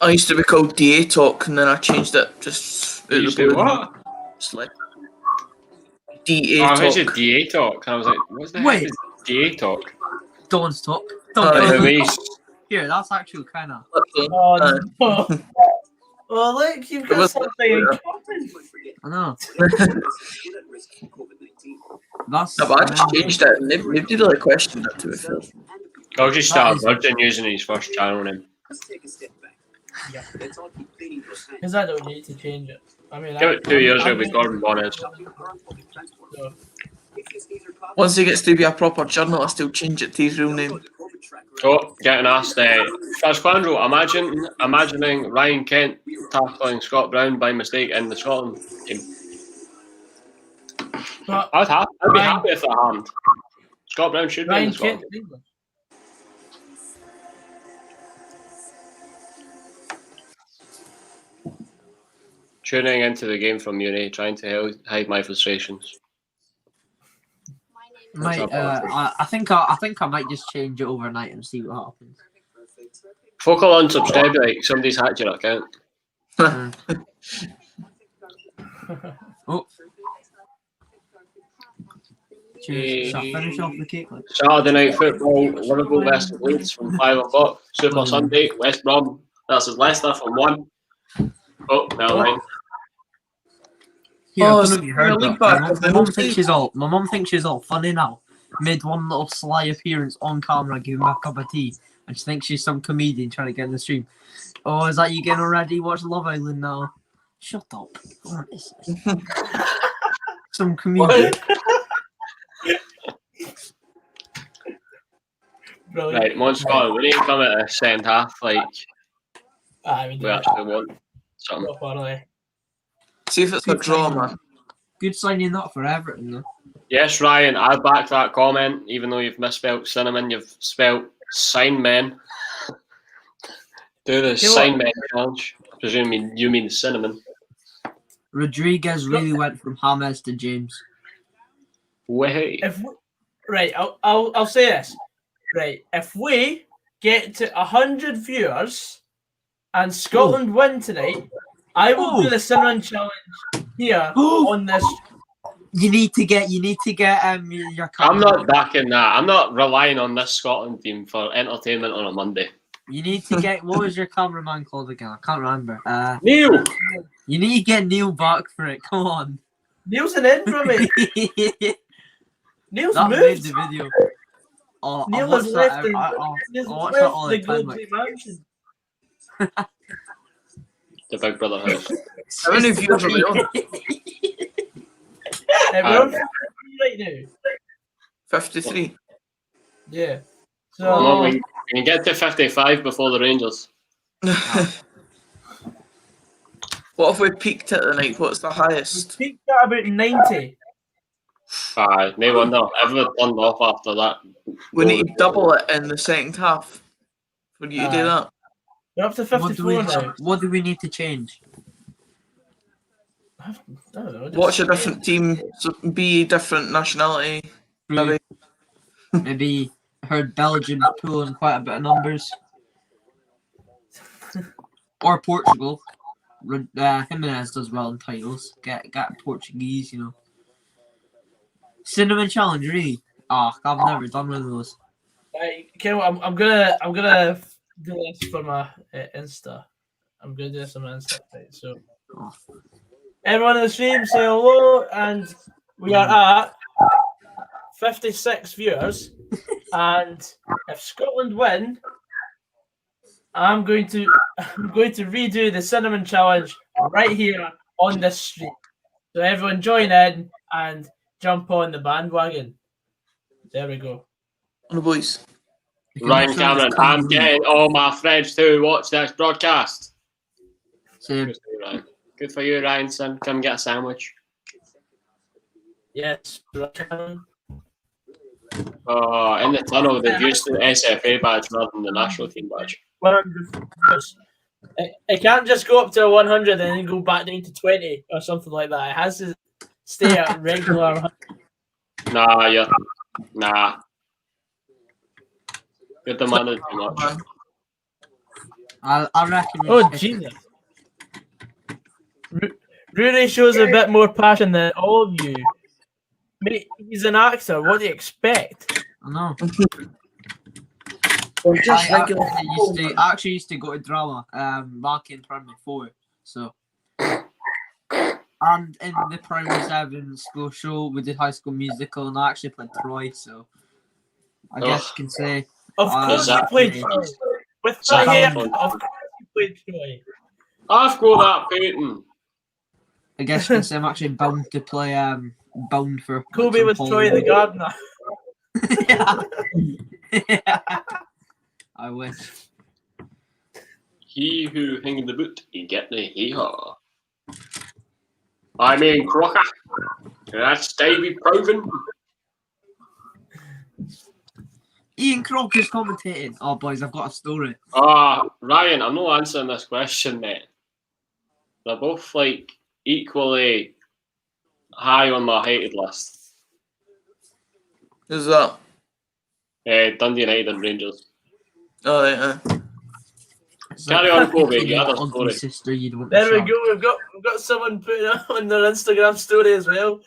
I used to be called DA Talk, and then I changed it just out You the used to blue. what? Just like DA Oh, I Talk. said DA talk, and I was like, "What's the Wait. heck is DA talk?" Dawn's talk. Here, that's actually kind of. Oh no! Well, look, you've got was- something in common. I know. That's. No, but I just changed it, and nobody really questioned it, to be fair. I'll just start is- virgin using his first channel name. Because I don't need to change it. I mean, Give it 2 years, it'll be Gordon Bonnet. So, Once he gets to be a proper journalist, he'll change it to his real name. Oh, getting asked. Frasquandro, imagining Ryan Kent tackling Scott Brown by mistake in the Scotland game. but I'd be Ryan- happy if that happened. Scott Brown should be in Ryan the Scotland Kent, game. England. Tuning into the game from uni, trying to hide my frustrations. I think I might just change it overnight and see what happens. Focal unsubscribe, like somebody's hacked your account. Oh. Cheers. Shall I finish off the cake? Like? Saturday night football, Liverpool versus Leeds from 5 o'clock. Super Sunday, West Brom versus Leicester from 1. Oh, never mind. Here, Oh, I don't so know if you heard really that. bad, My the mum whole thinks she's all funny now. Made one little sly appearance on camera, giving me a cup of tea, and she thinks she's some comedian trying to get in the stream. Oh, is that you getting already? Watch Love Island now. Shut up. Honestly. Some comedian. Brilliant. Right, Mon Scotland, we need to come at a second half, like I mean, we actually want something. properly. See if it's a draw, man. Good signing that for Everton, though. Yes, Ryan, I back that comment, even though you've misspelled cinnamon, you've spelled sign men. Do the sign men challenge. Presuming you mean cinnamon. Rodriguez really went from James to James. Wait. Right, I'll say this. Right, if we get to 100 viewers and Scotland win tonight, I will do the cinnamon challenge here on this. You need to get your I'm cameraman. not backing that. I'm not relying on this Scotland team for entertainment on a Monday. You need to get what was your cameraman called again? I can't remember. Neil! You need to get Neil back for it. Come on. Neil's an in from it. Neil's That made moved. the video. Oh, I Neil watch has that. left the, I watch that all the the time. Globe Mansion. The Big Brother house. How many viewers are we on? We're on 53 right now. 53. Yeah. So Come on, we can get to 55 before the Rangers. What if we peaked at the night? What's the highest? peaked at about 90. Aye, no wonder. Everyone turned off after that. We need to double it in the second half. For you to do that. We're up to What 54 now. what do we need to change? I don't know. Watch a different team, so be a different nationality. Maybe. Maybe heard Belgium pulling quite a bit of numbers. Or Portugal. Jimenez does well in titles. Get Portuguese, you know. Cinnamon challenge, really? I've never done one of those. Right, okay, well, I'm gonna do this for my Insta. I'm gonna do this on my Insta. Right, so everyone in the stream, say hello, and we are at 56 viewers. And if Scotland win, I'm going to redo the cinnamon challenge right here on this stream. So everyone join in and jump on the bandwagon. There we go. On the boys. Ryan Cameron, I'm getting all my friends to watch this broadcast. Same. Good for you, Ryan, son. Come get a sandwich. Yes, Cameron. Oh, in the tunnel, they've used the SFA badge rather than the national team badge. 100. It can't just go up to 100 and then go back down to 20 or something like that. It has to stay at regular. Nah. Good demanded too much. I reckon. Oh, Jesus. Rooney shows a bit more passion than all of you. Mate, he's an actor. What do you expect? I know. Just I actually used to go to drama back in primary 4. So, and in the primary 7 school show, we did High School Musical, and I actually played Troy. So, I guess you can say. Of course, you played Troy. With my hair, of course, you played Troy. I've got that, Peyton. I guess you can say I'm actually bound to play bound for Kobe was Troy the gardener. Yeah. I wish. He who hang the boot, he get the hee-haw. I mean, Crocker. That's Davey Proven. Ian Crocker's commentating. Oh, boys, I've got a story. Ryan, I'm not answering this question, mate. They're both, like, equally high on my hated list. Who's that? Dundee United and Rangers. Oh, yeah. Carry on, Kobe. You had a story. Sister, you don't There we go. We've got someone putting it on their Instagram story as well.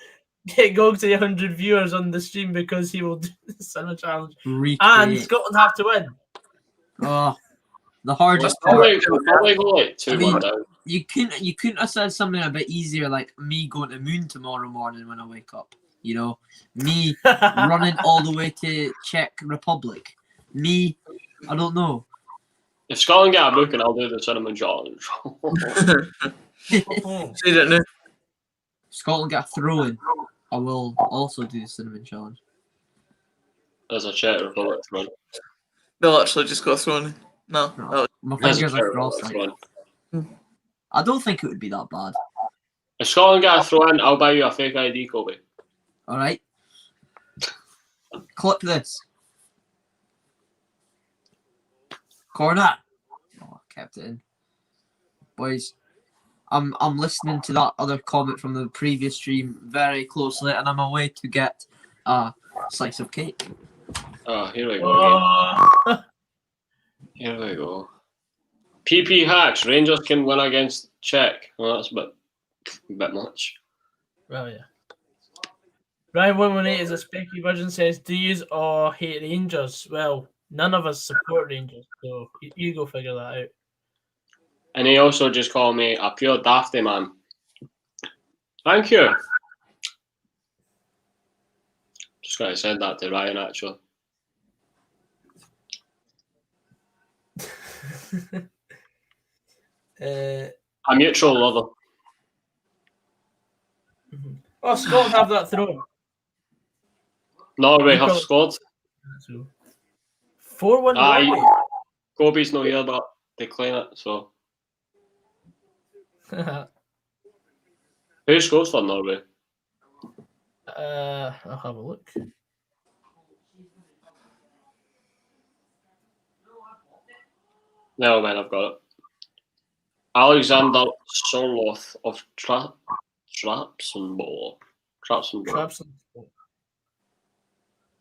Get Gog to 100 viewers on the stream because he will do the Cinema Challenge. And Scotland have to win. Oh, the hardest Probably part. go like 2-1 down. You couldn't have said something a bit easier, like me going to Moon tomorrow morning when I wake up. You know, me running all the way to Czech Republic. Me, I don't know. If Scotland get a booking, I'll do the cinnamon challenge. Say that now. Scotland get a throw-in. I will also do the cinnamon challenge. There's a Czech Republic run. They'll actually just got thrown in. No. No. My There's a fingers Czech are crossed. Republic Like. run. I don't think it would be that bad. If Scotland get a throw in, I'll buy you a fake ID, Kobe. All right. Clip this. Corner. Oh, I kept it in. Boys, I'm listening to that other comment from the previous stream very closely, and I'm away to get a slice of cake. Oh, here we go. Here we go. PP hacks. Rangers can win against Czech. Well, that's a bit much. Well, yeah. Ryan 118 is a specky virgin says, do you all hate Rangers? Well, none of us support Rangers, so you go figure that out. And he also just called me a pure dafty man. Thank you. Just gotta send that to Ryan actually. A mutual lover. Oh, Scotland have that throne. Norway You have probably- scored. 4-1 Aye. Norway. Kobe's not here, but they claim it. So who scores for Norway? I'll have a look. No, man, I've got it. Alexander Soloth of Trabzonspor. Trabzonspor.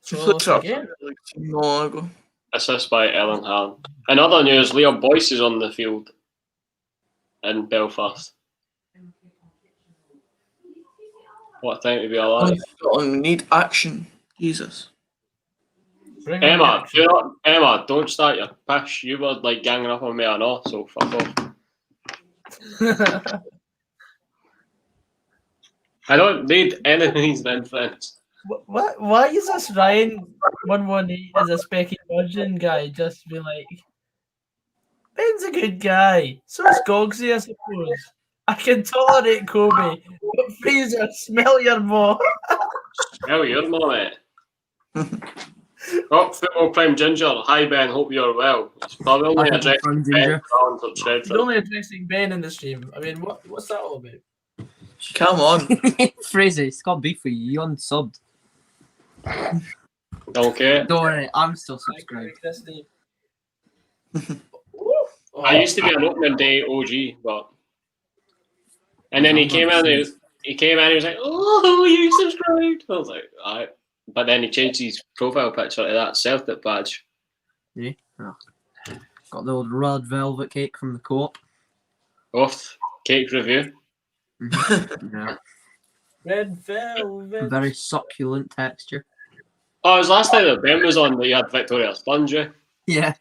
She So, flipped up again, like too long ago. Assist by Ellen Hahn. In other news, Liam Boyce is on the field in Belfast. What a time to be alive. Scotland, we need action. Jesus. bring on the Emma, action. Emma, don't start your pish. You were like ganging up on me and all, so fuck off. I don't need enemies then, friends. What? Why is this Ryan 118 as a specky virgin guy just be like, Ben's a good guy. So's Gogsy, I suppose. I can tolerate Kobe, but Fraser, smell your maw. Hell, you're mate. Oh, Football Prime Ginger. Hi, Ben. Hope you're well. It's probably only Hi, addressing Prime Ben Ginger. Collins of Shred. He's only addressing Ben in the stream. I mean, what's that all about? Come on. Fraser, it's got beef for you. You unsubbed. Okay. Don't worry, I'm still Thank you, subscribed. Christy. I used to be an opening day OG, but and then he came in. He was like, "Oh, you subscribed." I was like, "Alright," but then he changed his profile picture to that Celtic badge. Yeah. Oh. Got the old red velvet cake from the co-op. Off cake review. Yeah. Red velvet. Very succulent texture. Oh, it was last time that Ben was on that you had Victoria Sponge. Yeah.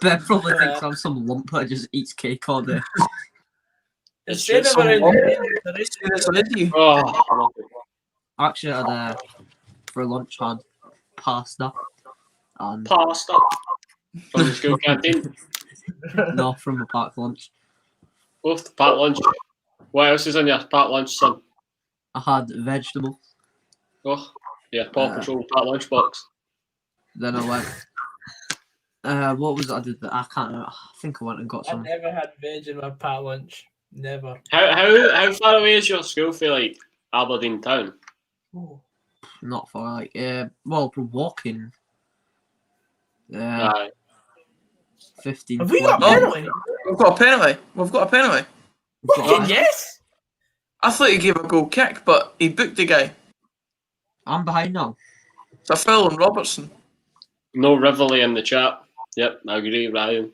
Ben probably Yeah. thinks I'm some lump that just eats cake all day. Instead of Some around lump. the Say this already. Oh, Actually, I had for lunch had pasta and pasta from the school canteen. no from a packed lunch. Off the packed lunch. What else is in your packed lunch, son? I had vegetables. Oh, yeah, Paw Patrol packed lunch box. Then I went. What was it I did? I can't remember. I think I went and got I some. never had veg in my pat lunch. Never. How far away is your school for like Aberdeen town? Ooh. Not far, like well, for walking. Aye. 15. Have we got a 20. penalty? We've got a penalty. We've got a penalty. Fucking yes! I thought he gave a goal kick, but he booked the guy. I'm behind now. It's a foul on Robertson. No Rivoli in the chat. Yep, I agree, Ryan.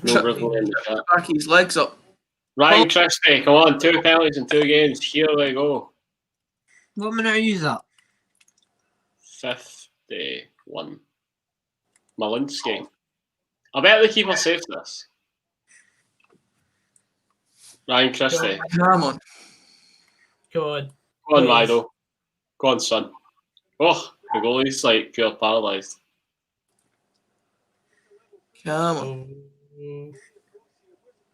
No Rivoli in the chat. Back his legs up. Ryan Christie, come on, 2 penalties in 2 games. Here we go. What minute are you at? 51. Malinsky. I bet the keeper saved this. Ryan Christie. Come on. Come on. Go on, Please. Rido. Go on, son. Oh, the goalie's like pure paralysed. Come on. Oh.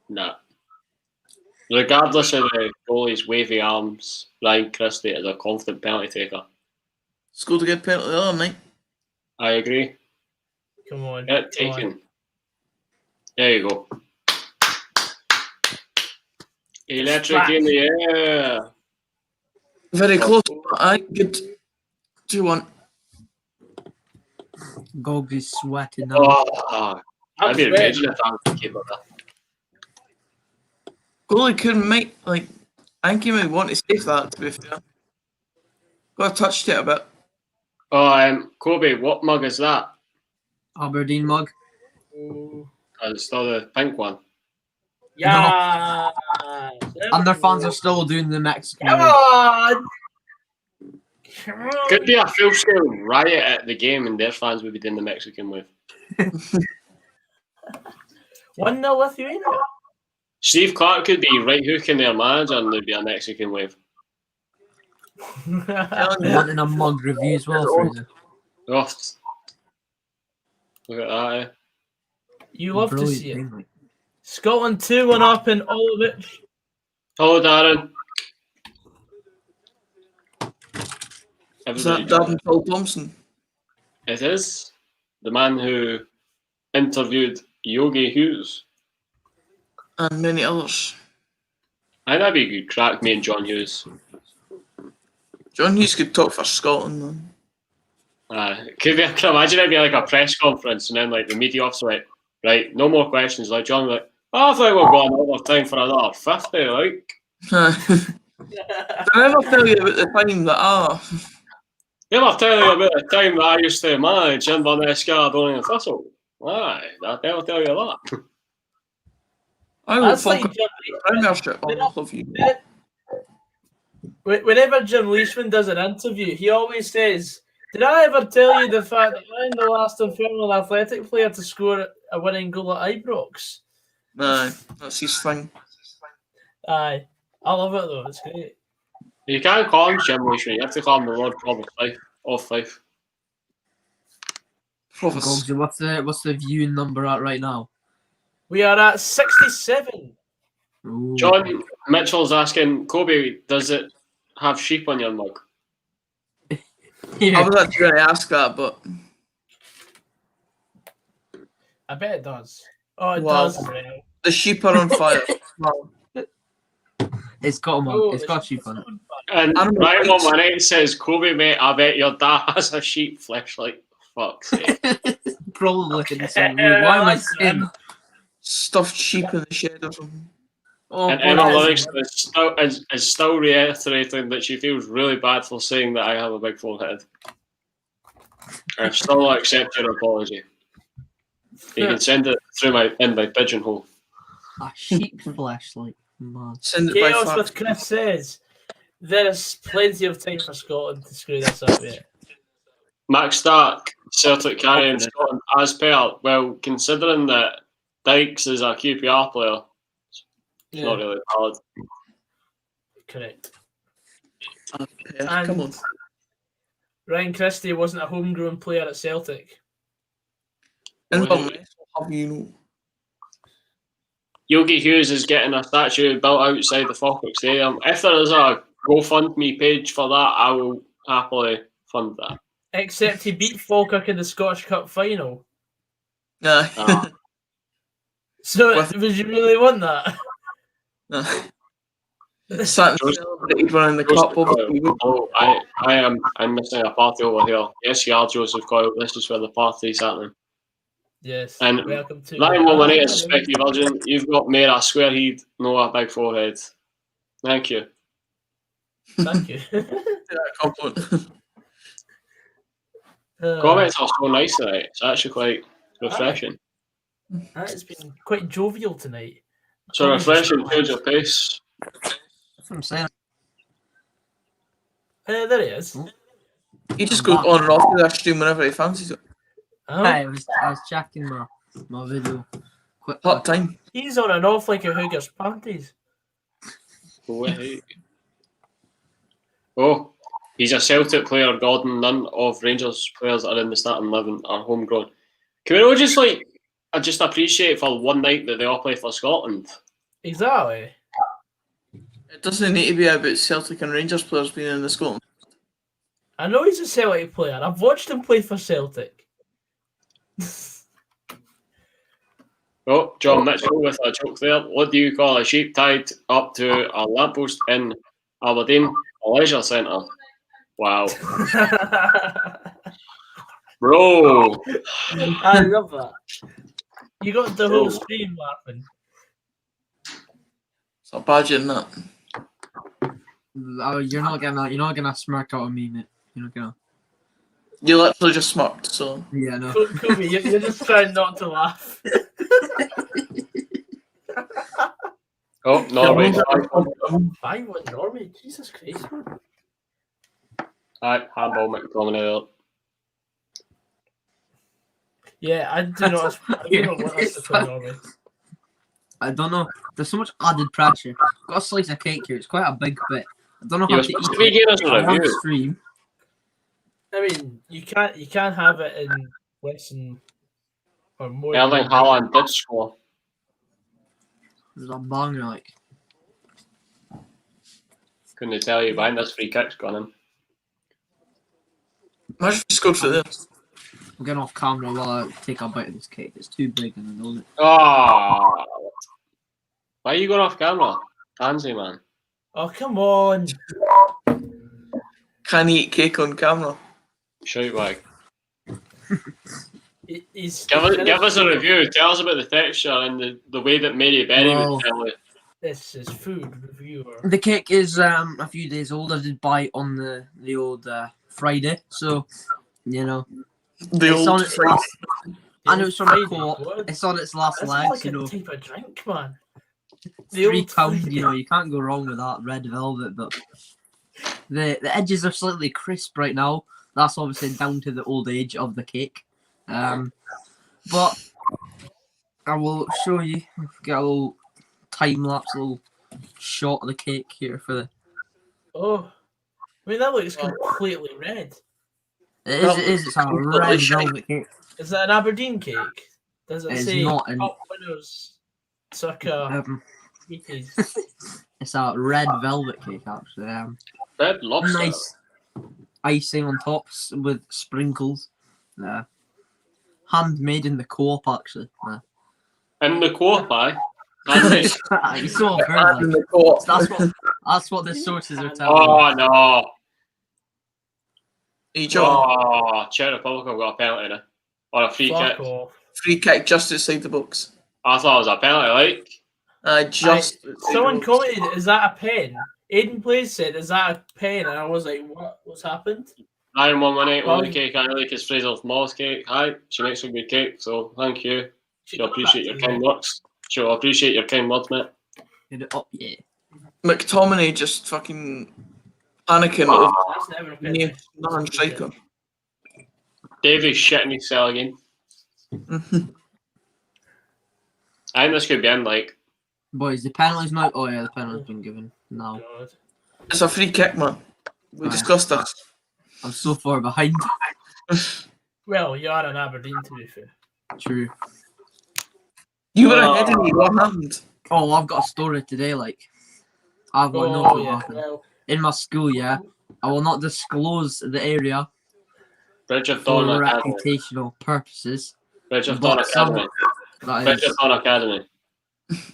Nah. Regardless of the goalie's wavy arms, Ryan Christie is a confident penalty taker. Scored a good penalty the other night. I agree. Come on. Get Come on. taken. There you go. Electric Back. in the air. Very close. Aye, good. 2-1. Gogs is sweating now. Oh, I'm I'd be sweating. raging if I was the keeper there. Goalie couldn't make, like, I think he might want to save that, to be fair. Got touched it a bit. Oh, Kobe, what mug is that? Aberdeen mug. Ooh. It's still the pink one. Yeah. And their fans are still doing the Mexican. Come on. Could be a full-scale riot at the game and their fans would be doing the Mexican wave. 1-0 Lithuania. Steve Clark could be right hooking their manager and there'd be a Mexican wave. Wanting a mug review as well, Fraser. Oh, look at that, eh? You love to Brilliant see it. thing, like. Scotland 2-1 up in Olovich. Hello, Darren. Is that Everybody, Darren Phil Thompson? it is the man who interviewed Yogi Hughes. And many others. I think that'd be a good crack, me and John Hughes. John Hughes could talk for Scotland, man. Could be, I can imagine it'd be like a press conference and then like the media officer like, right, no more questions. Like John like, oh, I think we'll go another time for another 50, like. Did I ever tell you about the time that Did I tell you about the time that I used to manage Inverness, Caledonian Thistle? Aye, I'll tell you that. I will That's like fuck Jim Premiership on all of you. Whenever Jim Leishman does an interview, he always says, did I ever tell you the fact that I'm the last Infernal Athletic player to score a winning goal at Ibrox? Aye, that's his thing. Aye. I love it though, it's great. You can't call him Jim Leishman, you have to call him the Lord Provost Fife, off Fife. Provost. Gogsy, what's the viewing number at right now? We are at 67. Ooh. John Mitchell's asking, Kobe, does it have sheep on your mug? I was actually going to ask that, but I bet it does. Oh, it Wow. does. Right? the sheep are on fire. Wow. It's got them on. Oh, It's got sheep on it. And Animal Ryan rights. on my night says, Kobe, mate, I bet your dad has a sheep fleshlight. Fuck's sake. Probably in some weird. Why am I saying that? Stuffed sheep in the shed or something. Oh, And boy, Emma that's- Livingston is still reiterating that she feels really bad for saying that I have a big forehead. I still accept your apology. You can send it through my pigeonhole. a sheep flashlight. Man. Send it by Chaos fax. with Chris says, there is plenty of time for Scotland to screw this up yet. Max Stark, Celtic carrying Scotland as per. Well, considering that Dykes is a QPR player, it's not really valid. Correct. Yeah, come on. Ryan Christie wasn't a homegrown player at Celtic. Inverness will have you know. Yogi Hughes is getting a statue built outside the Falkirk Stadium. If there is a GoFundMe page for that, I will happily fund that. Except he beat Falkirk in the Scottish Cup final. Nah. Ah. So With- would you really want that? Nah. Sat and celebrated winning the cup. Obviously, we Oh, I'm missing a party over here. Yes, you are, Joseph Coyle. This is where the party's happening. Yes. And welcome to Ryan Molinate is a Specky Virgin. You've got Mayor a square head, no a big forehead. Thank you. Thank you. that compliment. Comments are so nice tonight. It's actually quite refreshing. It's been quite jovial tonight. So refreshing, change of pace. That's what I'm saying. There he is. He just goes on and off with that stream whenever he fancies it. Oh, Hey, I was checking my video. Quick. Part time. he's on and off like a Hooger's panties. Wait. Oh, he's a Celtic player, Gordon. None of Rangers players that are in the starting 11 are homegrown. Can we all just just appreciate for one night that they all play for Scotland? Exactly. It doesn't need to be about Celtic and Rangers players being in the Scotland. I know he's a Celtic player. I've watched him play for Celtic. Oh, John Mitchell with a joke there. What do you call a sheep tied up to a lamppost in Aberdeen? A leisure centre. Wow. Bro. I love that. You got the whole stream laughing. It's a badger in that. Oh, you're not gonna smirk out of me, mate. You're not gonna. You literally just smirked, so. Yeah, no. Kobe, you're just trying not to laugh. Oh, Norway. 5-1 Norway. Jesus Christ. Aye, handball McTominay. Yeah, I do not. I do not want us to play Norway. I don't know. There's so much added pressure. Got a slice of cake here. It's quite a big bit. I don't know You how were to supposed to eat be giving us it a on review. stream. I mean, you can't have it in less than or more. than Erling 1 Haaland did score. There's a banger, like. Couldn't tell you behind this free kick's gone in. Imagine if he scored for this. I'm getting off camera while I take a bite of this cake. It's too big and I know it. Oh, why are you going off camera? Tansy, man. Oh, come on. Can he eat cake on camera? Shout back. He's Give us a review. Tell us about the texture and the way that Mary Berry Well, would tell you. This is food reviewer. The cake is a few days old. I did buy it on the old Friday, so you know. The It's on old its friend. last, I know it's from a Friday, co-op. what? It's on its last That's legs, like you a know. type of drink, man. The £3, old Friday. you know, you can't go wrong with that red velvet. But the edges are slightly crisp right now. That's obviously down to the old age of the cake. But I will show you. Get a little time lapse, little shot of the cake here for the. Oh, I mean that looks completely red. It is. It's a red velvet cake. Is that an Aberdeen cake? Does it It's say not an- top winners circa 80s? It's a red velvet cake actually. Red lobster. Nice icing on top with sprinkles. Handmade in the co-op actually. In the co-op, aye. That's it. You saw a bird, And in like. the co-op. That's what the sources are telling me. Oh, no. Hey, John. Oh, Czech Republic have got a penalty now. Or a free Fuck kick. off. Free kick just outside the box. I thought it was a penalty, like. Just outside Someone the box. commented, "Is that a pen?" Aiden Plays said, "Is that a pen?" And I was like, "What? What's happened?" 9-1-1-8, Well, only cake I like is Fraser's Moss cake. Hi, she makes a good cake, so thank you. She'll appreciate your kind words. She'll appreciate your kind words, mate. Get it up, yeah. McTominay just fucking panicking over That's never a pen. new non-striker. Davy's shitting his cell again. I think this could be in, like. Boys, the penalty's not. Oh yeah, the penalty's been given. No, God. It's a free kick, man. We Aye. discussed this. I'm so far behind. Well, you are an Aberdeen, to be fair. True. You were ahead of me. What happened? Oh, I've got a story today. Like, I've got no Oh clue what yeah. happened. Well, In my school. Yeah, I will not disclose the area Bridgerton for Academy. reputational purposes. Bridgerton But some- Academy. That is Bridgerton Academy.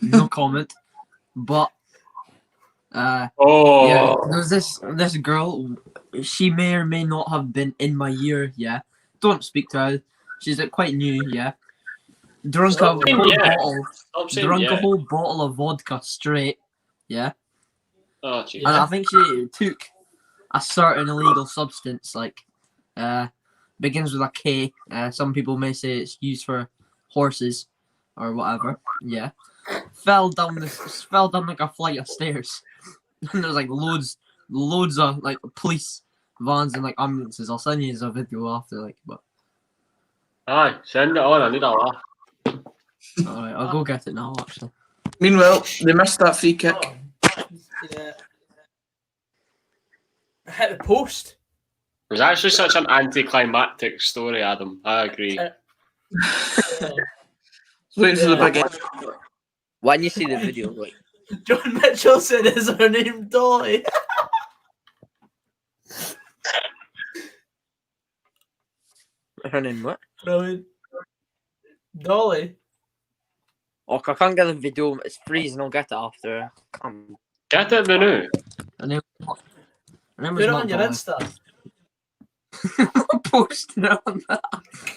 no comment. But Oh. yeah, there's this girl. She may or may not have been in my year. Yeah, don't speak to her. She's quite new. Yeah, drunk a Stop saying whole yeah. bottle. Stop saying Drunk yeah. a whole bottle of vodka straight. Yeah, Oh, jeez. and I think she took a certain illegal substance. Like, begins with a K. Some people may say it's used for horses or whatever. Yeah, fell down like a flight of stairs. And there's like loads of like police vans and like ambulances. I'll send you a video after, like, but Aye, send it on. I need a laugh. alright, I'll go get it now actually. Meanwhile, they missed that free kick. oh, yeah. I hit the post. It was actually such an anticlimactic story, Adam. I agree. Yeah. Waiting for the big end. When you see the video, like, John Mitchell said, "Is her name Dolly?" her name what? Brilliant. Dolly. Oh, I can't get the video. It's freezing. I'll get it after. Get it now. Her name was Put it on your Dolly. Insta. Post it on that.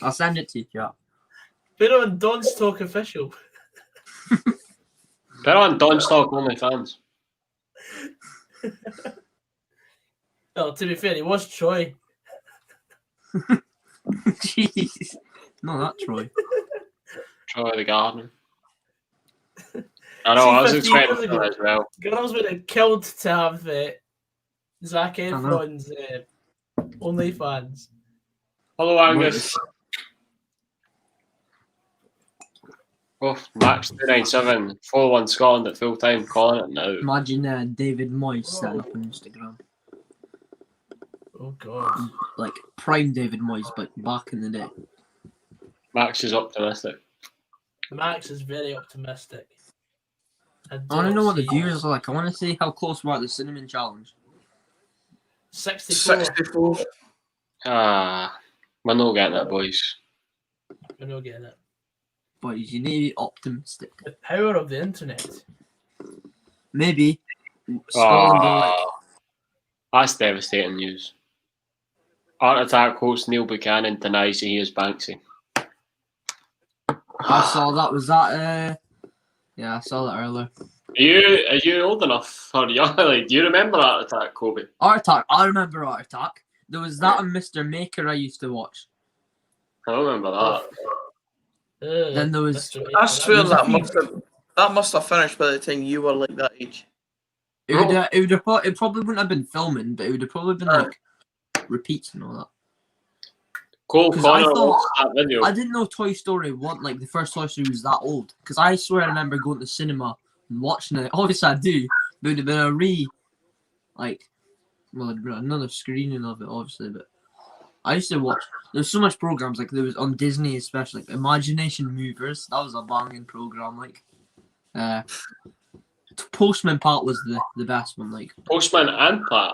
I'll send it to you, yeah. Put it on Don's Talk Official. Put it on Don't Stock OnlyFans. Well, to be fair, he was Troy. Jeez. No, not Troy. Troy the Gardener. I know, I was 15 expecting years ago. that as well. Girls would have killed to have Zac know. Efron's Only fans. Hello, Angus. Oh, Max 297, 4-1 Scotland at full time, calling it now. Imagine David Moyes setting up on Instagram. Oh God. Like prime David Moyes, but back in the day. Max is optimistic. Max is very optimistic. I want to don't know what the see- viewers are like. I want to see how close we are to the cinnamon challenge. 64. 64. We're not getting it, boys. We're not getting it. Boys, you need to be optimistic. The power of the internet. Maybe Scotland are like, That's devastating news. Art Attack host Neil Buchanan denies he is Banksy. I saw that. Was that? Yeah, I saw that earlier. Are you old enough or young? Like, do you remember Art Attack, Kobe? Art Attack. I remember Art Attack. There was that and Mr. Maker I used to watch. I don't remember that. Then there was- Mr. I swear There's a that must have finished by the time you were like that age. It probably wouldn't have been filming, but it would have probably been like repeats and all that. Cole 'Cause I Connor thought- watched that video. I didn't know Toy Story 1, like the first Toy Story was that old. Because I swear I remember going to the cinema and watching it. Obviously I do, but it would have been it'd been another screening of it, obviously. But I used to watch. There's so much programs like there was on Disney, especially like Imagination Movers. That was a banging program. Like, Postman Pat was the best one. Like, Postman and Pat.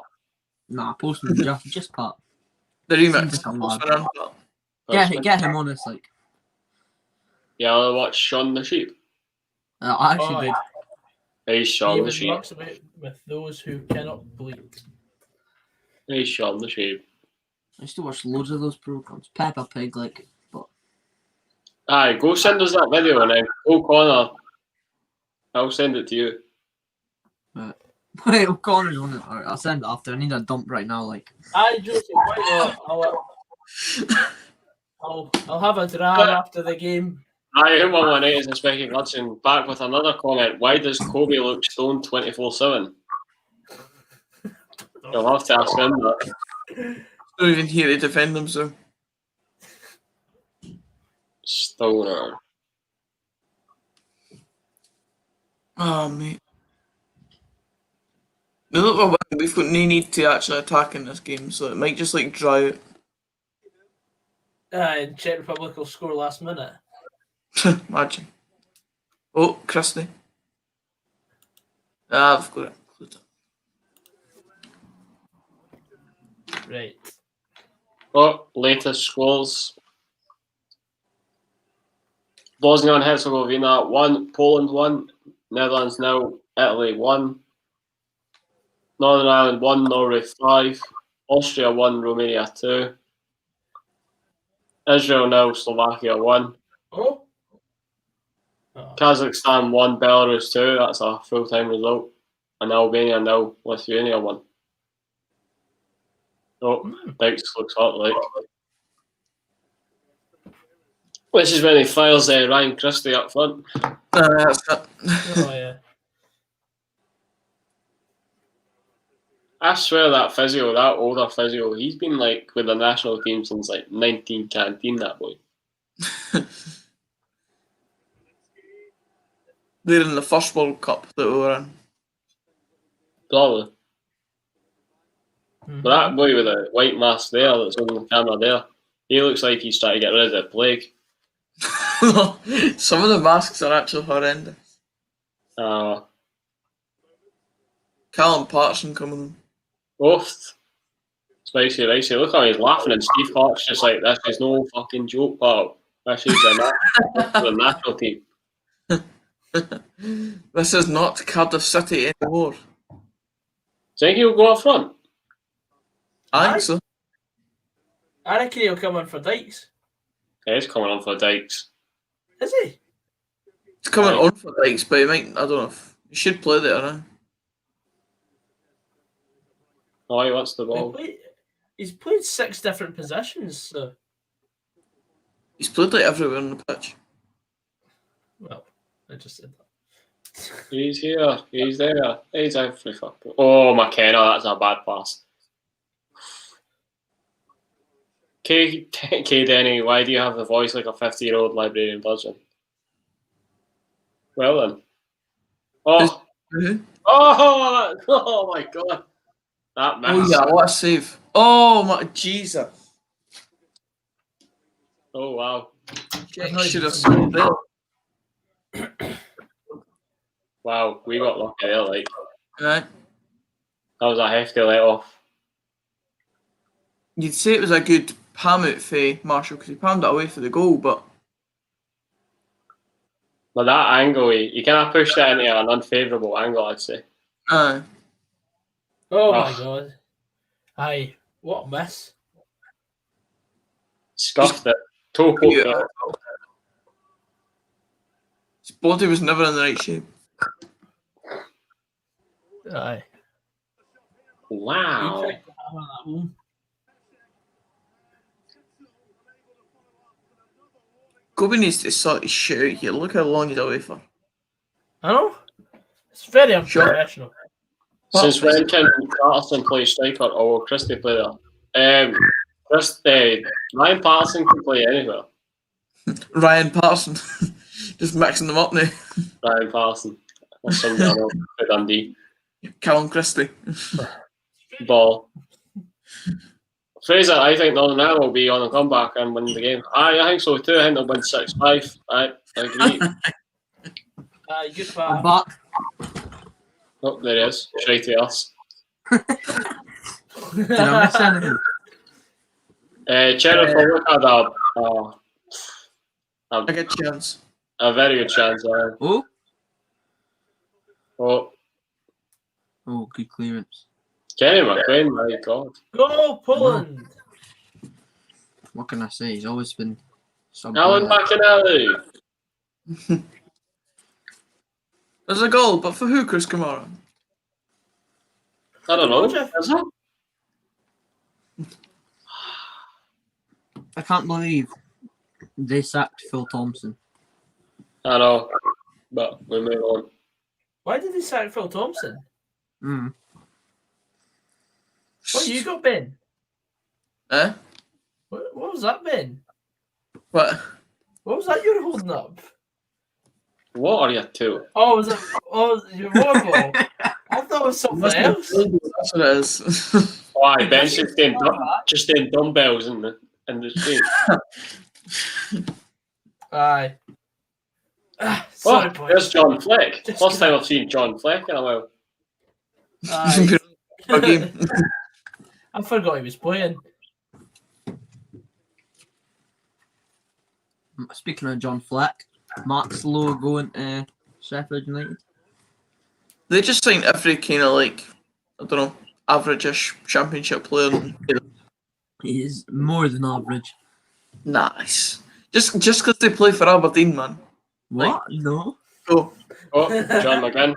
nah, Postman just Pat. The remix. Seems like a lad. Get him on this. Like, Yeah, I watched Shaun the Sheep. I actually did. He's Shaun the David Sheep. works with those who cannot bleed. He's Shaun the Sheep. I used to watch loads of those programs. Peppa Pig, like, but Aye, go send us that video and then Cole Connor. I'll send it to you. wait, O'Connor's on it. Alright, I'll send it after. I need a dump right now. Like, Aye, Joseph, why not? I'll have a dram after the game. Hi, Human180 is Inspecting Hudson back with another comment. Why does Kobe look stoned 24/7? You'll have to ask him that. Don't even hear to defend themselves. Stoner. Oh, mate. Now look, we've got no need to actually attack in this game, so it might just like dry out. And Czech Republic will score last minute. Imagine. Oh, Christie. I've got it. Right. Oh, latest scores. Bosnia and Herzegovina 1, Poland 1, Netherlands 0, Italy 1, Northern Ireland 1, Norway 5, Austria 1, Romania 2, Israel 0, Slovakia 1, Oh. Kazakhstan 1, Belarus 2, that's a full-time result, and Albania 0, Lithuania 1. Oh, Dykes looks hot, like. Which is when he fires Ryan Christie up front. That's it. Oh, yeah. I swear that older physio, he's been like with the national team since like 19 canteen, that boy. They're in the first World Cup that we were in. Probably. Mhm. But that boy with the white mask there that's on the camera there, he looks like he's trying to get rid of the plague. Some of the masks are actually horrendous. Callum Patterson coming. Oath. Spicy ricey. Look how he's laughing and Steve Clark's just like, this is no fucking joke, pal. This is the national team. This is not Cardiff City anymore. Do you think he'll go up front? I think so. I reckon he'll come in for Dykes. Yeah, he's coming on for Dykes. Is he? He's coming Aye. on for Dykes, but he might, I don't know if he should play there now. Oh, he wants the ball. He's played 6 different positions, so. He's played like everywhere on the pitch. Well, I just said that. He's here. He's there. He's every fucking. Oh, McKenna, that's a bad pass. K Denny, why do you have the voice like a 50-year-old librarian virgin? Well then. Oh, oh my god. That Oh miss. yeah, what a save. Oh my Jesus. Oh wow. Should have scored there. Wow, we got lucky there, like. Right. That was a hefty let off. You'd say it was a good palm out for Marshall because he palmed it away for the goal, but But that angle, he kind of pushed that into an unfavourable angle, I'd say. aye. Oh my god. Aye, what a miss. Scuffed it. Toe poked Yeah. it. His body was never in the right shape. Aye. Wow. He tried to hammer that home. Kobe needs to sort his shit out here. Look how long he's away for. I know. It's very Sure. unprofessional. Since when can Patterson play striker or will Christie play there? Ryan Patterson can play anywhere. Ryan Patterson. Just mixing them up now. Ryan Patterson. That's somebody I know for Dundee. Callum Christie. Ball. Fraser, I think Northern Ireland will be on a comeback and win the game. I think so too. I think they'll win 6-5. I agree. Good I'm part. back. Oh, there he is. Straight to us. Did I miss anything? Czech Republic had A good chance. a very good chance. Oh, Oh, good clearance. Kenny McLean, my God. Go Poland! What can I say? He's always been Alan McInally. There's a goal, but for who, Chris Kamara? I don't know. Is it? I can't believe they sacked Phil Thompson. I know. But we move on. Why did they sack Phil Thompson? Mm. What you got, Ben? Eh? What was that, Ben? What? What was that you're holding up? What are you two? Oh, was it? Oh, your water bottle. I thought it was something else. That's what it is. Why? Ben's just doing dumbbells in the stream. Aye. Sorry, Oh, boy. there's John Fleck. Just First time I've seen John Fleck in a while. Aye. A game. I forgot he was playing. Speaking of John Fleck, Mark Slow going to Sheffield United. They just signed every kind of like, I don't know, average-ish championship player. He is more than average. Nice. Just because they play for Aberdeen, man. What? No. Go. Oh, John McGinn.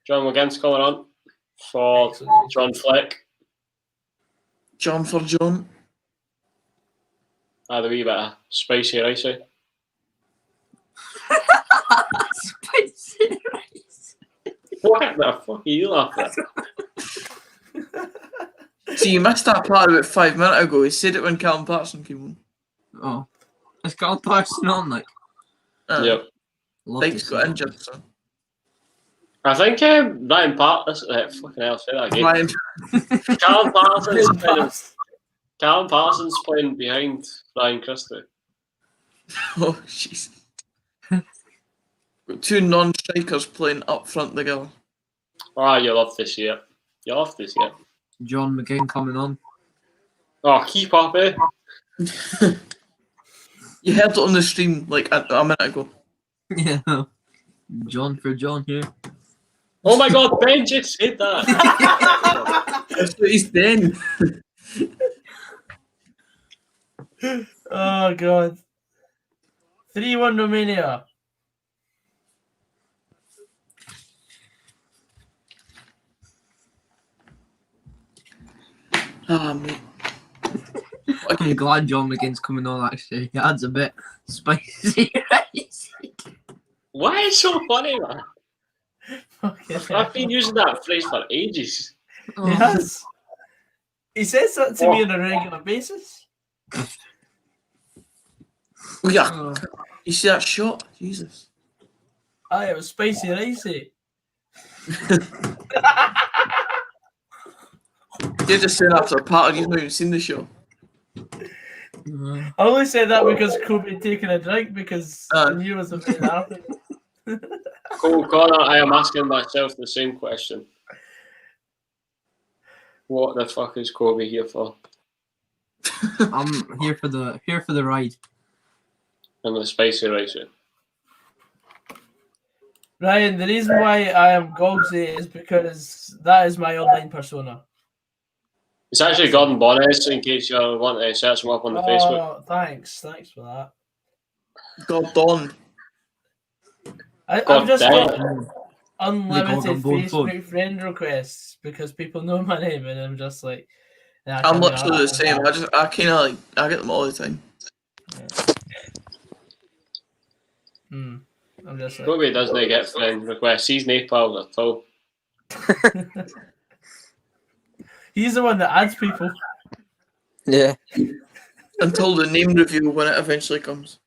John McGinn's coming on for Excellent. John Fleck. John for John. Add a wee bit of spicy ricey. Spicy rice. What the fuck are you laughing at? See, you missed that part about 5 minutes ago. He said it when Callum Patterson came on. Oh. Is Carl Parson on, like? Yep. Love to Dykes see got it. injured, so. I think Ryan Patterson. Fucking hell, say that again. Ryan. Callum Parsons playing behind Ryan Christie. Oh, jeez. Got two non-strikers playing up front together. Ah, you love this year. You love this year. John McGinn coming on. Oh, keep up, eh? You heard it on the stream like a minute ago. Yeah. John for John here. Oh my God, Ben just said that. That's what he's doing. Oh god. 3-1 Romania. Ah, mate. I'm glad John McGinn's coming on, actually. He adds a bit spicy rice. Why is it so funny, man? Fucking I've been using that phrase for ages. He has. He says that to me on a regular basis. Oh, yeah. You see that shot? Jesus. Aye, it was spicy ricey. You're just saying after a party, you've not even seen the show. I only said that because Kobe had taken a drink because I knew it was about to happen. Connor, I am asking myself the same question. What the fuck is Kobe here for? I'm here for the ride. And the spicy rice. Ryan, the reason why I am Gogsy is because that is my online persona. It's actually Gordon Bonnes, in case you want to search him up on the Facebook. Thanks for that. Gordon. I've just got Gordon unlimited Bone Facebook friend requests because people know my name, and I'm just like, nah, I'm literally the same. I kind of like, I get them all the time. I'm just like, Kobe doesn't get friend requests. He's Nepal at all. he's the one that adds people. Yeah. Until the name reveal when it eventually comes.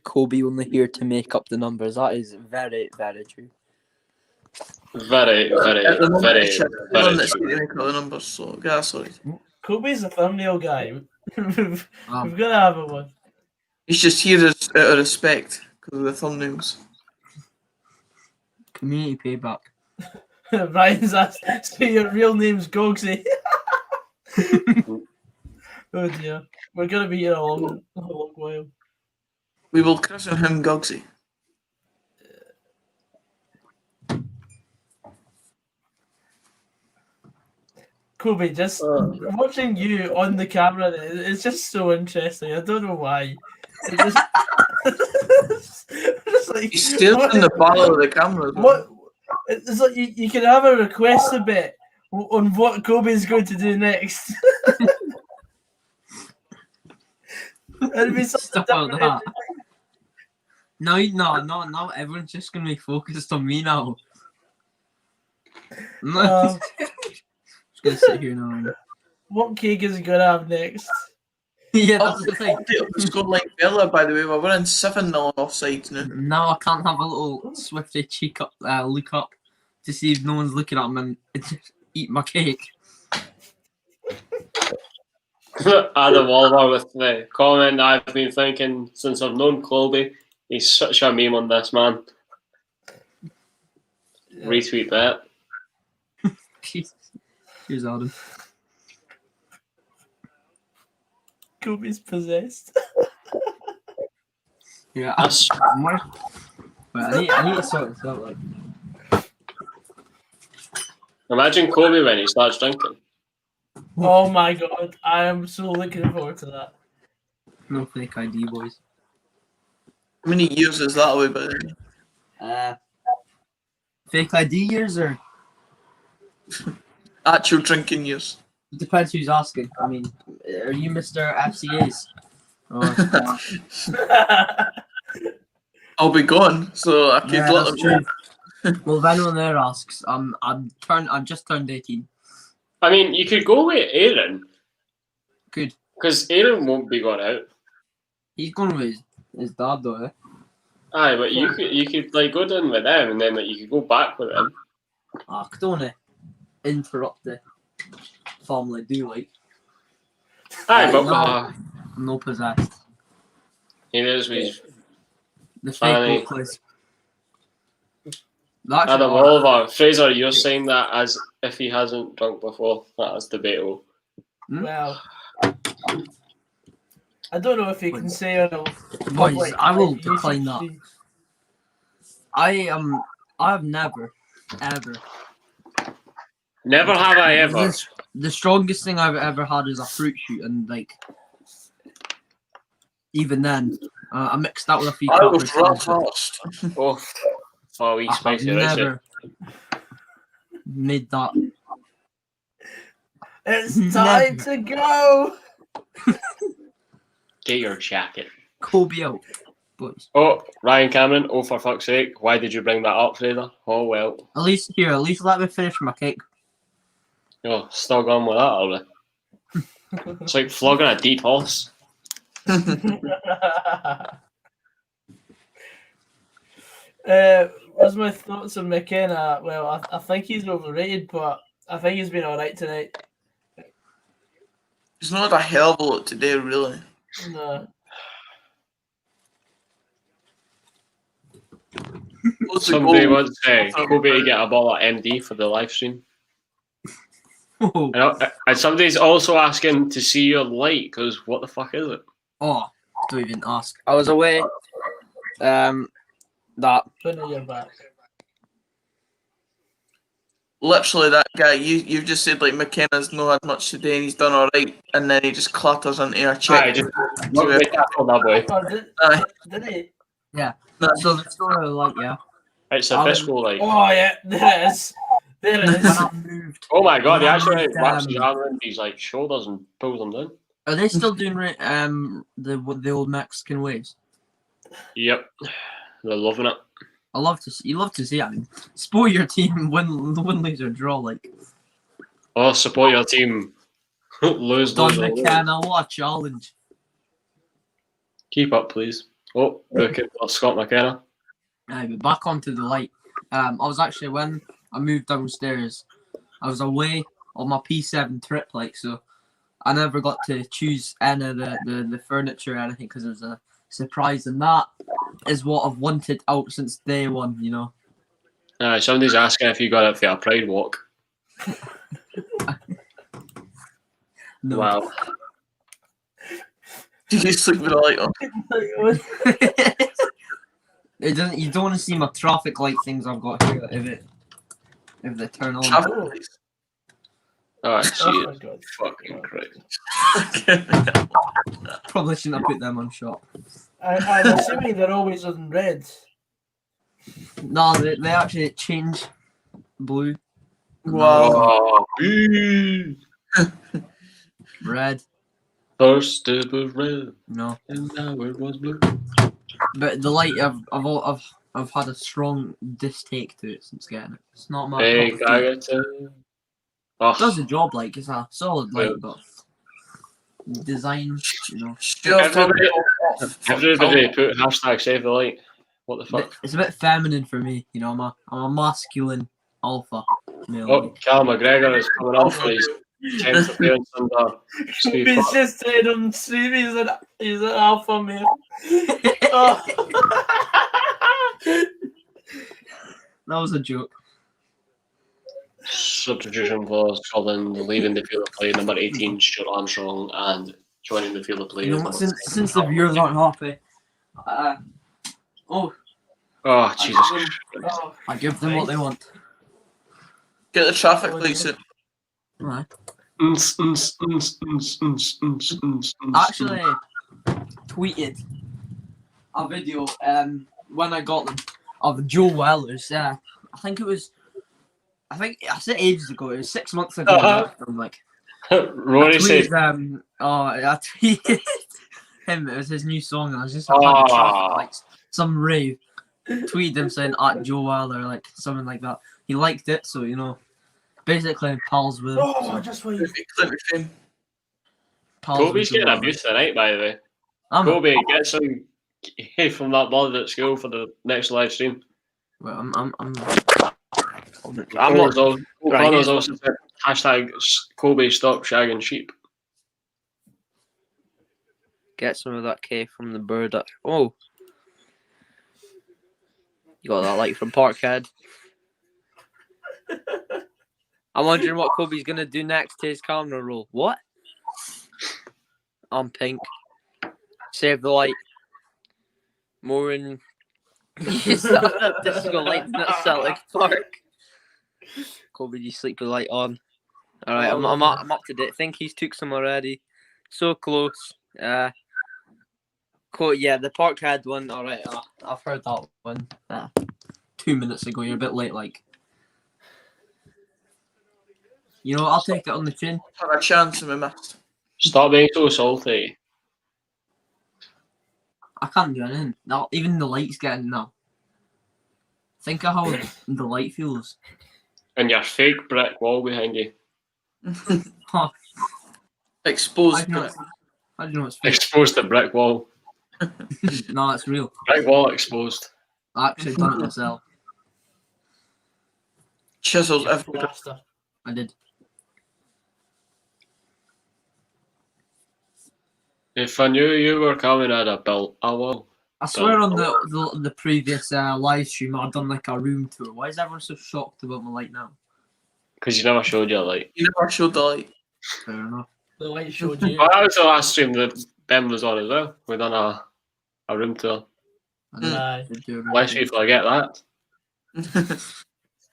Kobe only here to make up the numbers. That is very, very true. Very, very, At the moment, very, it's the very one that's true. going to make all the numbers, so, yeah, sorry. Kobe's a thumbnail guy. We've Um, got to have a one. He's just here as out of respect because of the thumbnails. Community payback. Ryan's asked, so your real name's Gogsy. Oh dear. We're going to be here a long while. We will christen him Gogsy. Kobe, just watching you on the camera, it's just so interesting. I don't know why. It's just like, He's still in the barrel of the camera. Though. What? It's like you can have a request a bit on what Kobe's going to do next. It'd be something Stuff like different. that. No, everyone's just gonna be focused on me now. I'm not just gonna sit here now. What cake is he going to have next? Yeah, that's the thing. Update of the scoreline earlier, by the way. We're running 7-0 offside now. Now I can't have a little swifty cheek up, look up to see if no one's looking at me and just eat my cake. Adam Oliver with the comment, I've been thinking since I've known Colby, he's such a meme on this, man. Retweet that. Jesus. Here's Adam. Kobe's possessed. Yeah, That's Wait, I need to sort this out. Like, imagine Kobe when he starts drinking. Oh my god, I am so looking forward to that. no fake ID, boys. How many years is that away, by the way? Fake ID years or Actual drinking years. it depends who's asking. I mean, are you Mr. FCA's? I'll be gone, so I could Yeah, let that's them true. Well, if anyone there asks, I'm just turned 18. I mean, you could go with Aaron, Good. because Aaron won't be going out. He's going with his dad though. Eh? Aye, but you could like go down with them, and then like, you could go back with them. I could only interrupt the family do like. Aye, but no. No possessed. he knows we. The Funny. fake place. That's Adam Oliver, Fraser, you're saying that as if he hasn't drunk before. That is debatable. Well, I don't know if you can say or no. Boys, I will decline that. I've never, ever. Never have I ever. The strongest thing I've ever had is a fruit shoot, and like, even then, I mixed that with a few. I was Cadbury right Fizz. fast. Oh, wee I have spicy rice. never made that. It's time to go. Get your jacket. Kobe out, boys. Oh, Ryan Cameron, oh for fuck's sake. Why did you bring that up, Fraser? Oh well. At least let me finish my cake. Oh, still going with that, are we? It's like flogging a deep horse. What's my thoughts on McKenna? Well, I think he's overrated, but I think he's been alright tonight. He's not a hell of a lot today, really. No. What's the Somebody goal? wants Kobe to get a ball at MD for the live stream. And somebody's also asking to see your light, because what the fuck is it? Oh, don't even ask. I was away. That When are you back? Literally, that guy, you've just said like McKenna's not had much today and he's done alright, and then he just clatters into our check. Aye, just not make that call that boy. Oh, did he? So the story, like, yeah. It's a disco light. Oh yeah, there it is. There it When is. I moved, Oh my god, he actually Um, wraps his arm around his like shoulders and pulls them down. are they still doing the old Mexican waves? Yep, they're loving it. You love to see it. I mean, spoil your team, win, lose or draw. Like Oh, support your team. lose, Don lose, lose. McKenna, what a challenge! Keep up, please. Oh, book it. Scott McKenna. Aye, but back onto the light. I was actually when I moved downstairs, I was away on my P7 trip, like so. I never got to choose any of the furniture or anything because it was a surprise, and that is what I've wanted out since day one. You know. Somebody's asking if you got it for a pride walk. No. Wow. Did you sleep with a light on? It doesn't. You don't want to see my traffic light things I've got here if they turn on. Traffic lights. Oh, Oh shit. my god. Fucking Christ. Probably shouldn't have put them on shop. I'm assuming they're always on red. No, they actually change blue, Wow. Oh, boo. red. First it was red, No, and now it was blue. but the light I've had a strong distaste to it since getting it. It's not my Big cup of tea. Agatha. It does Oh, the job, like it's a solid light, Yeah. but design, you know, everybody put hashtag save the light. What the fuck? it's a bit feminine for me. You know, I'm a masculine alpha male. Oh, Cal McGregor is coming on for his 10th appearance under Steve He's Clark. just said on stream he's an alpha male. Oh. That was a joke. Substitution for Scotland, leaving the field of play, number 18, Stuart Armstrong, and joining the field of play. You know what? Since the viewers aren't happy, Oh, Jesus Christ. Oh. I give them what they want. Get the traffic lights in. Right. Actually, Actually, tweeted a video when I got them of Joe Weller's. I said ages ago. It was 6 months ago. I'm like, Rory said, I tweeted him. It was his new song, and I was just like some rave. Tweeted him saying at Joe Weller, like something like that. He liked it, so you know, basically I'm pals with him. Oh, just wait. Pals Kobe's with Joe getting Weller. abuse tonight, by the way. I'm Kobe, get some from that blood at school for the next live stream. well, I'm Connor's not- also said hashtag Kobe stop shagging sheep. get some of that K from the bird. Oh, you got that light from Parkhead. I'm wondering what Kobe's gonna do next to his camera roll. What? I'm pink. Save the light. More in. Disco light in Celtic Park. Kobe, you sleep with the light on. All right, I'm up to date. I think he's took some already. So close. Yeah, the Parkhead one. All right, I've heard that one 2 minutes ago. You're a bit late, like. You know, I'll take it on the chin. Had a chance and we missed. Stop being so salty. I can't do anything. Now, even the light's getting now. Think of how the light feels. And your fake brick wall behind you. Exposed. How do you know it's fake? Exposed the brick wall. No, it's real. Brick wall exposed. I actually done it myself. Chisels everywhere. Plaster. I did. If I knew you were coming, I'd have built a wall. I swear on the previous live stream I'd done like a room tour. Why is everyone so shocked about my light now? Because you never showed your light. You never showed the light. Fair enough. The light showed you. Well, that was the last stream that Ben was on as well. We done a room tour. I did, Aye. did do a room Lest tour. you forget that.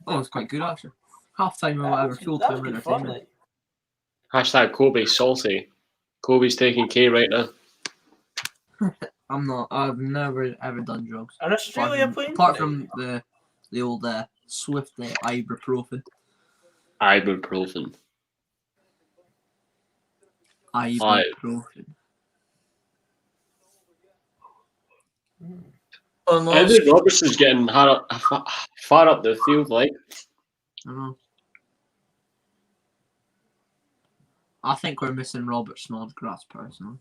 Oh, it's quite good actually. Half time or whatever, full That time was good fun, entertainment. like. Hashtag Kobe salty. Kobe's taking K right now. I'm not. I've never ever done drugs. An Australia plane? Apart from the old Swift ibuprofen. Ibuprofen. Ibuprofen. Oh no. Eddie Robertson's getting far up the field, like. I don't know. I think we're missing Robert Snodgrass personally.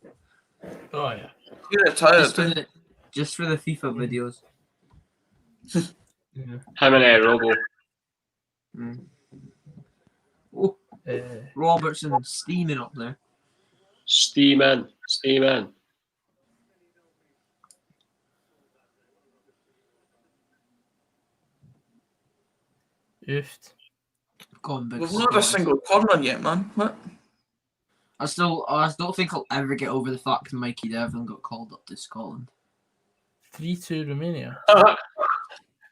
Oh, yeah. You're retired. Just for the FIFA videos. Yeah. Him and Robo. Mm. Oh, Robertson steaming up there. Steam in. Oofed. Gone big. We've not had a single corner yet, man. What? I don't think I'll ever get over the fact that Mikey Devlin got called up to Scotland. 3-2 Romania.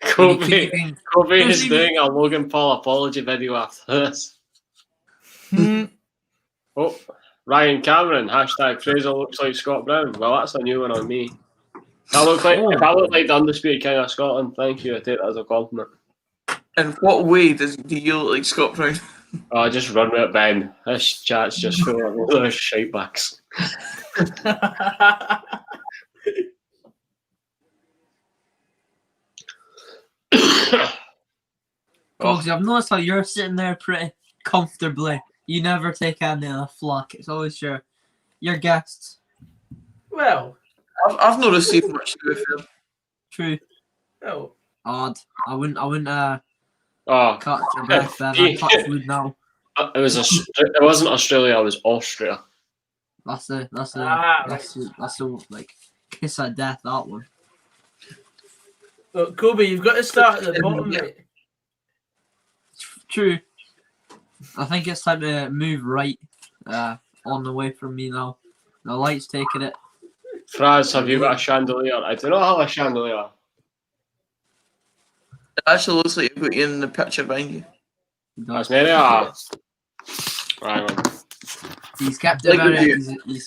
Kobe is Doesn't doing a Logan Paul apology video after this. Oh, Ryan Cameron, hashtag Fraser looks like Scott Brown. Well, that's a new one on me. If I look like the undisputed king of Scotland, thank you. I take that as a compliment. In what way do you look like Scott Brown? Oh, just run with it, Ben. This chat's just full of those shitebacks. Cogsy, I've noticed how you're sitting there pretty comfortably. You never take any of the flack. It's always your guests. Well, I've not received much to be fair. True. oh. Odd. I wouldn't Oh, catch your breath then. I'd touch wood now. it wasn't Australia. It was Austria. That's the like kiss of death, that one. Look, Kobe, you've got to start at the bottom, mate. True. I think it's time to move right on the way from me now. The light's taking it. Fraz, have you got a chandelier? I do not have a chandelier. It actually looks like you've got you in the picture behind you. That's nearly a... Right, man. He's kept it Like very. you.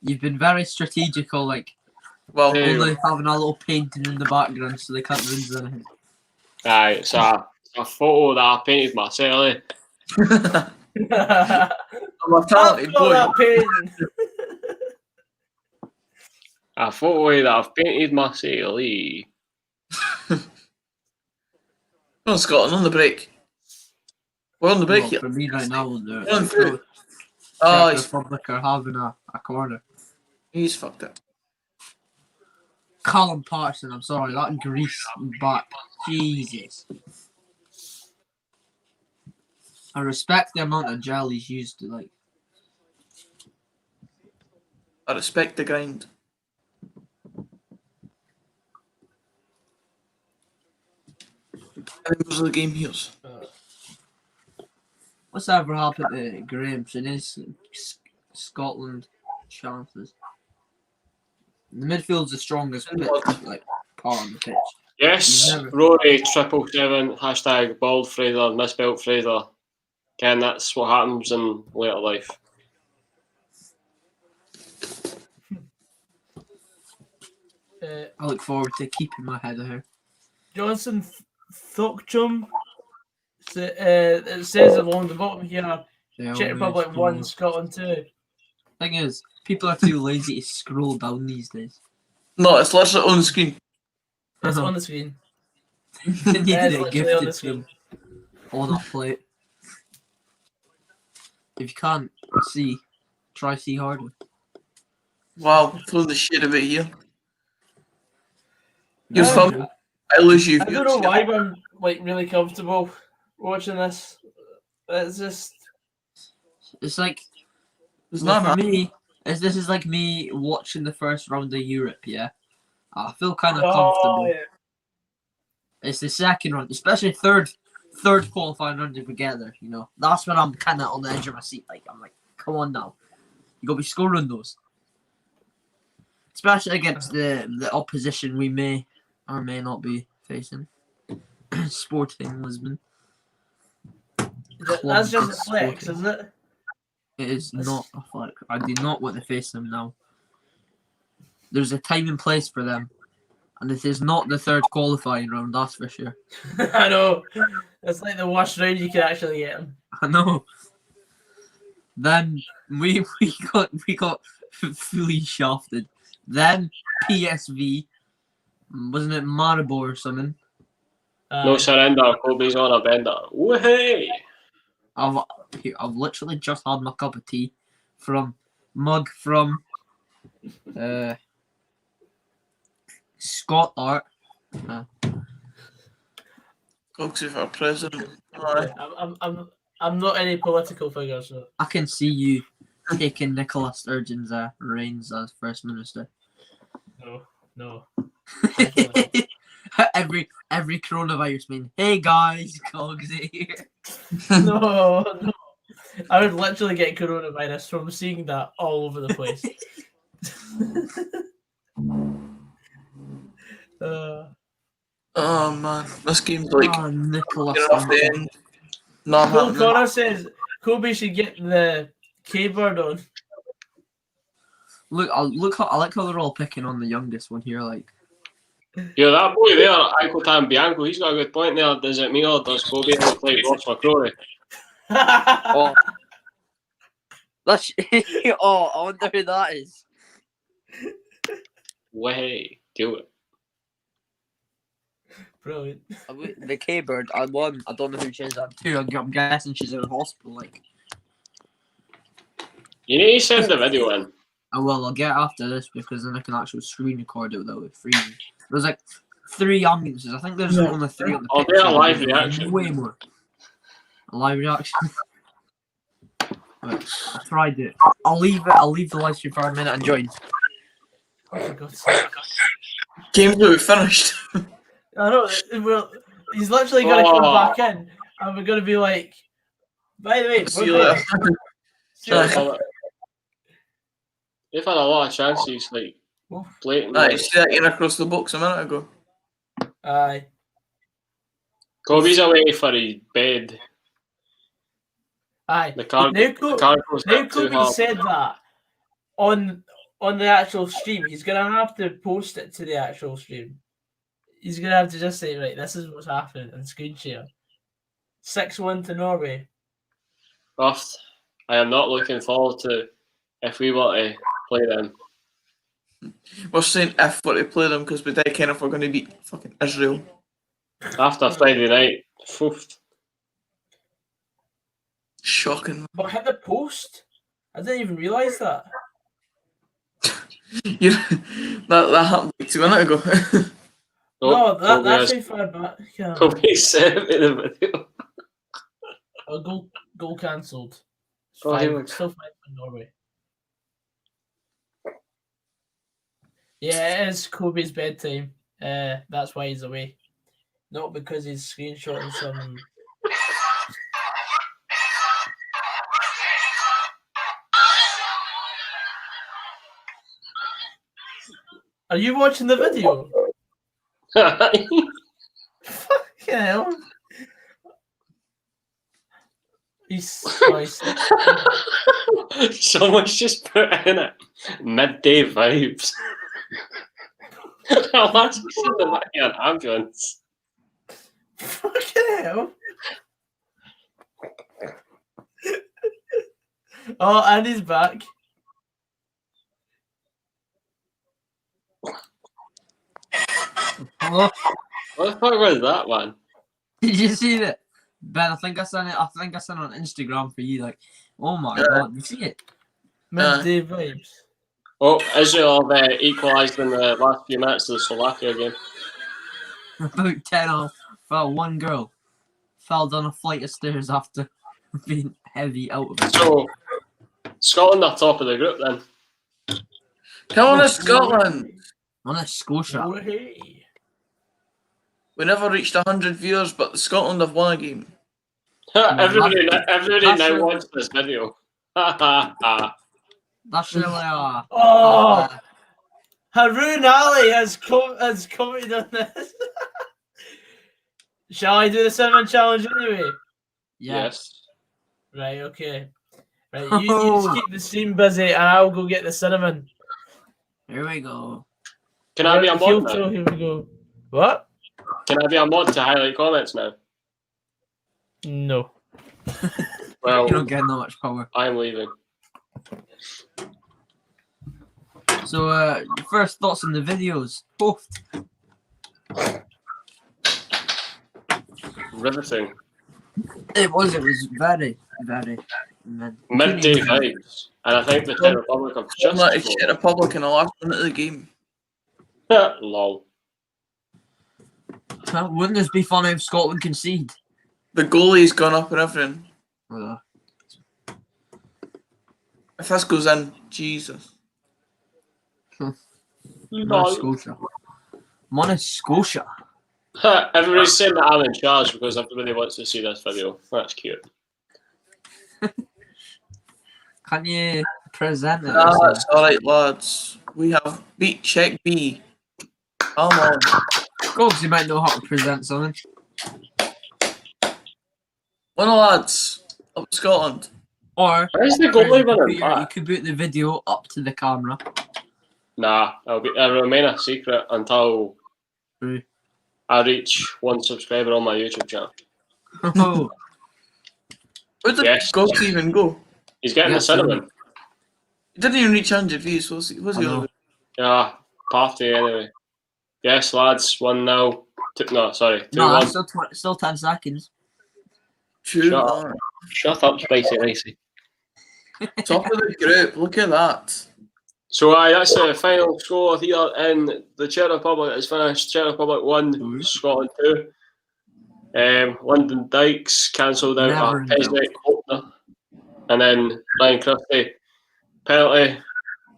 You've been very strategical, like Well, Yeah. only having a little painting in the background so they can't lose anything. Aye, it's a photo that I painted myself. Eh? I'm a talented boy. that pain. A photo that I've painted myself. Eh? Come on, Scotland, on the break. We're on the break Well, here. for me right now, the Run through. Czech Oh, Republic are having a corner. he's fucked it. Callum Patterson, I'm sorry, that Greece back. Jesus. I respect the amount of gel he's used to, like. I respect the grind. Members of the game here's. What's ever happened to Graham's in his Scotland chances? The midfield's the strongest like part on the pitch. Yes, Never. Rory 777, hashtag bald Fraser, misspelt Fraser. Ken, that's what happens in later life. I look forward to keeping my head of her. Johnson Thokchum. It says along the bottom here, Czech Republic 1, Scotland 2. Thing is, people are too lazy to scroll down these days. No, it's literally on the screen. It's on the screen. They need Yeah, to it's get literally on the gifted to screen. them on that plate. If you can't see, Try see harder. Wow, throw the shit of it here. No, You're fun. I lose you. I don't know why, but I'm like really comfortable watching this. It's just It's like It's well, not for me. This is like me watching the first round of Europe. Yeah, I feel kind of comfortable. yeah. It's the second round, especially third qualifying round if we get there. You know, that's when I'm kind of on the edge of my seat. Like I'm like, come on now, you got to be scoring those, especially against the opposition we may or may not be facing. Sporting Lisbon. That's just a flex, isn't it? It is not a flex. I do not want to face them now. There's a time and place for them. And it is not the third qualifying round, that's for sure. I know. It's like the worst round you can actually get them. I know. Then we got fully shafted. Then PSV, wasn't it Maribor or something? No surrender. Kobe's on a bender. Woohoo! I've literally just had my cup of tea from Scott Art. Coxie for president. I'm not any political figure, so I can see you taking Nicola Sturgeon's reigns as First Minister. no. every coronavirus mean, hey guys, Cogsy here. No. I would literally get coronavirus from seeing that all over the place. Oh man, this game's like Nicola get off the Sturgeon. end. Not Phil happening. Connor says Kobe should get the K-bird on. I like how they're all picking on the youngest one here. Like, Yeah, that boy there, Aikotan Bianco, he's got a good point there. Does it mean or does Kobe look like Ross McCrory? Oh, that's oh, I wonder who that is. Way, do it. Brilliant. The K-bird, I won. I don't know who she is. I'm guessing she's in a hospital. Like, You need to send the video in. oh well, I'll get after this because then I can actually screen record it without it freezing. There's like 3 ambulances. I think there's only 3 on the I'll picture. do a live reaction. Way more. A live reaction. Right, I tried it. I'll leave the live stream for a minute and join. Oh, for God's sake. Game's will be finished. I know. He's literally going to come back in, and we're going to be like, by the way, See you later. See you later. They've had a lot of chances, like, blatant. Aye, see that in across the box a minute ago. Aye. Kobe's away for his bed. Aye. The card goes Now up too Kobe hard. said that on the actual stream. He's going to have to post it to the actual stream. He's going to have to just say, right, this is what's happening, and screen share. 6-1 to Norway. Rough. I am not looking forward to if we were to play them. We're saying if we're to play them because we dead kind of we're going to beat fucking Israel. After Friday night. Oof. Shocking. But hit the post? I didn't even realise that. That happened like 2 minutes ago. No, Kobe that's has- too far back. Kobe sent me the video. Goal cancelled. Oh, here we go. Still fine for Norway. Yeah, it is Kobe's bedtime. That's why he's away. Not because he's screenshotting some. Are you watching the video? Fucking hell. Someone's just put in it. Midday vibes. I'll actually see the back of an ambulance. Fucking hell. Oh, and he's back. Hello? What the fuck was that, man? Did you see it? Ben, I think I sent it on Instagram for you. Like, oh my god, you see it? Midday vibes. Oh, Israel have equalised in the last few minutes of the Slovakia game. About 10 off. Fell one girl. Fell down a flight of stairs after being heavy out of it. So, Scotland are top of the group then. Come on, Scotland! On a Scotia. Oh, hey. We never reached 100 viewers, but Scotland have won a game. everybody that's now really- watches this video. Ha ha ha. That's really Oh, Haroon Ali has commented on this. Shall I do the cinnamon challenge anyway? yeah. Yes. Right, okay. Right, you just keep the stream busy and I'll go get the cinnamon. Here we go. Can I be a mod now? Here we go. What? Can I be a mod to highlight comments now? No. Well, You don't get that much power. I'm leaving. So, first thoughts on the videos. Both. Riveting. It was very, very. Midday vibes. And I think the Czech Republic have just Like Czech Republic in the last minute of the game. lol. Wouldn't this be funny if Scotland concede? The goalie's gone up and everything. Uh, If this goes in, Jesus. Monash Scotia. Monash Scotia. Everybody's saying that I'm in charge because everybody wants to see this video. That's cute. Can you present it? That's alright, lads. We have beat Czech B. Come on. Gogs, you might know how to present something. One of the lads. Up Scotland. Or Where's the you goalie could, running you back? could put the video up to the camera. Nah, it'll remain a secret until True. I reach 1 subscriber on my YouTube channel. Oh, Where did Yes. Gogs even go? He's getting Yes, the cinnamon. He didn't even reach 100 views. What's he I know. on? Yeah, party anyway. Yes, lads, 1-0. No, sorry, 2-1. no, that's still 10 seconds. True. Shut up. man. Shut up, Spicy Ricey. Top of the group. Look at that. So that's the final score here in the Czech Republic has finished. Czech Republic 1, Scotland 2. London Dykes cancelled out Never a in Pesnick opener. And then Ryan Christie penalty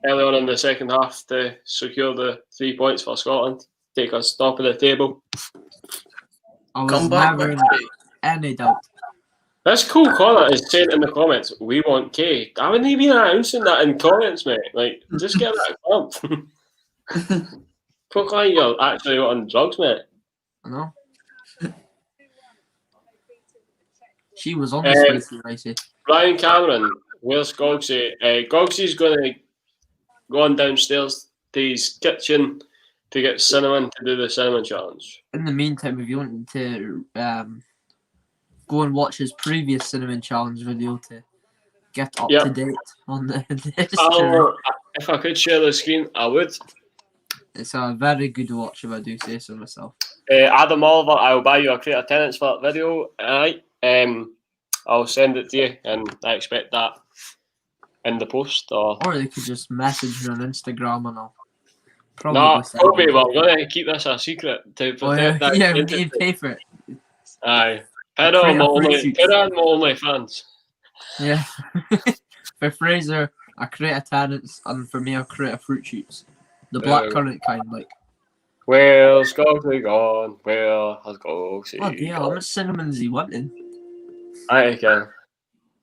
early on in the second half to secure the 3 points for Scotland. Take us top of the table. I was Come back. never in any doubt. This cool Connor is saying in the comments, we want K. I wouldn't even be announcing that in comments, mate. Like, just get that bump. Look like you're actually on drugs, mate. I know. She was on the spicy ricey. Ryan Cameron, where's Gogsy? Gogsy's going to go on downstairs to his kitchen to get cinnamon to do the cinnamon challenge. In the meantime, if you wanted to go and watch his previous cinnamon challenge video to get up to date on the history. If I could share the screen, I would. It's a very good watch if I do say so myself. Adam Oliver, I'll buy you a crate of tenants for that video. Alright. I'll send it to you, and I expect that in the post. Or they could just message me on Instagram and I'll probably no, send probably. it. We're going to keep this a secret to protect that. Yeah, we need to pay for it. Aye. Put on my OnlyFans. Yeah. For Fraser, I create a tenants, and for me, I create a fruit shoots. The black currant kind, like. Where's Gogsy gone? Where has Gogsy Oh dear, how much cinnamon's he wanting? I reckon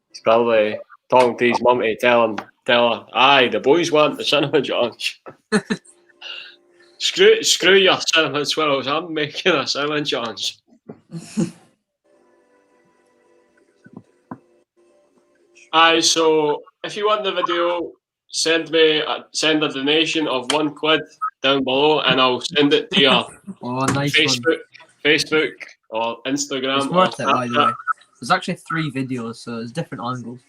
he's probably talking to his mum to tell her, aye, the boys want the cinnamon challenge. Screw your cinnamon swirls, I'm making a cinnamon challenge. Aye, so if you want the video, send a donation of £1 down below, and I'll send it to your Oh, nice one. Facebook or Instagram. It's worth it, by the way. There's actually 3 videos, so there's different angles.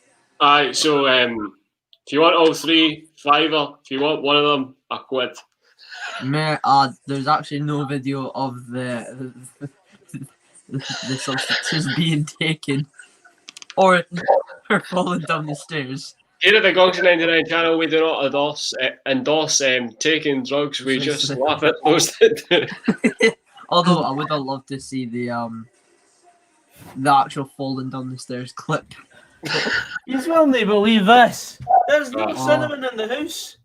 Aye, so if you want all 3, £5. If you want one of them, £1. May I add, there's actually no video of the substances being taken or falling down the stairs. Here at the Gongs 99 channel, we do not endorse taking drugs. We just laugh at those that do. Although I would have loved to see the actual falling down the stairs clip. You will not believe this. There's no cinnamon in the house.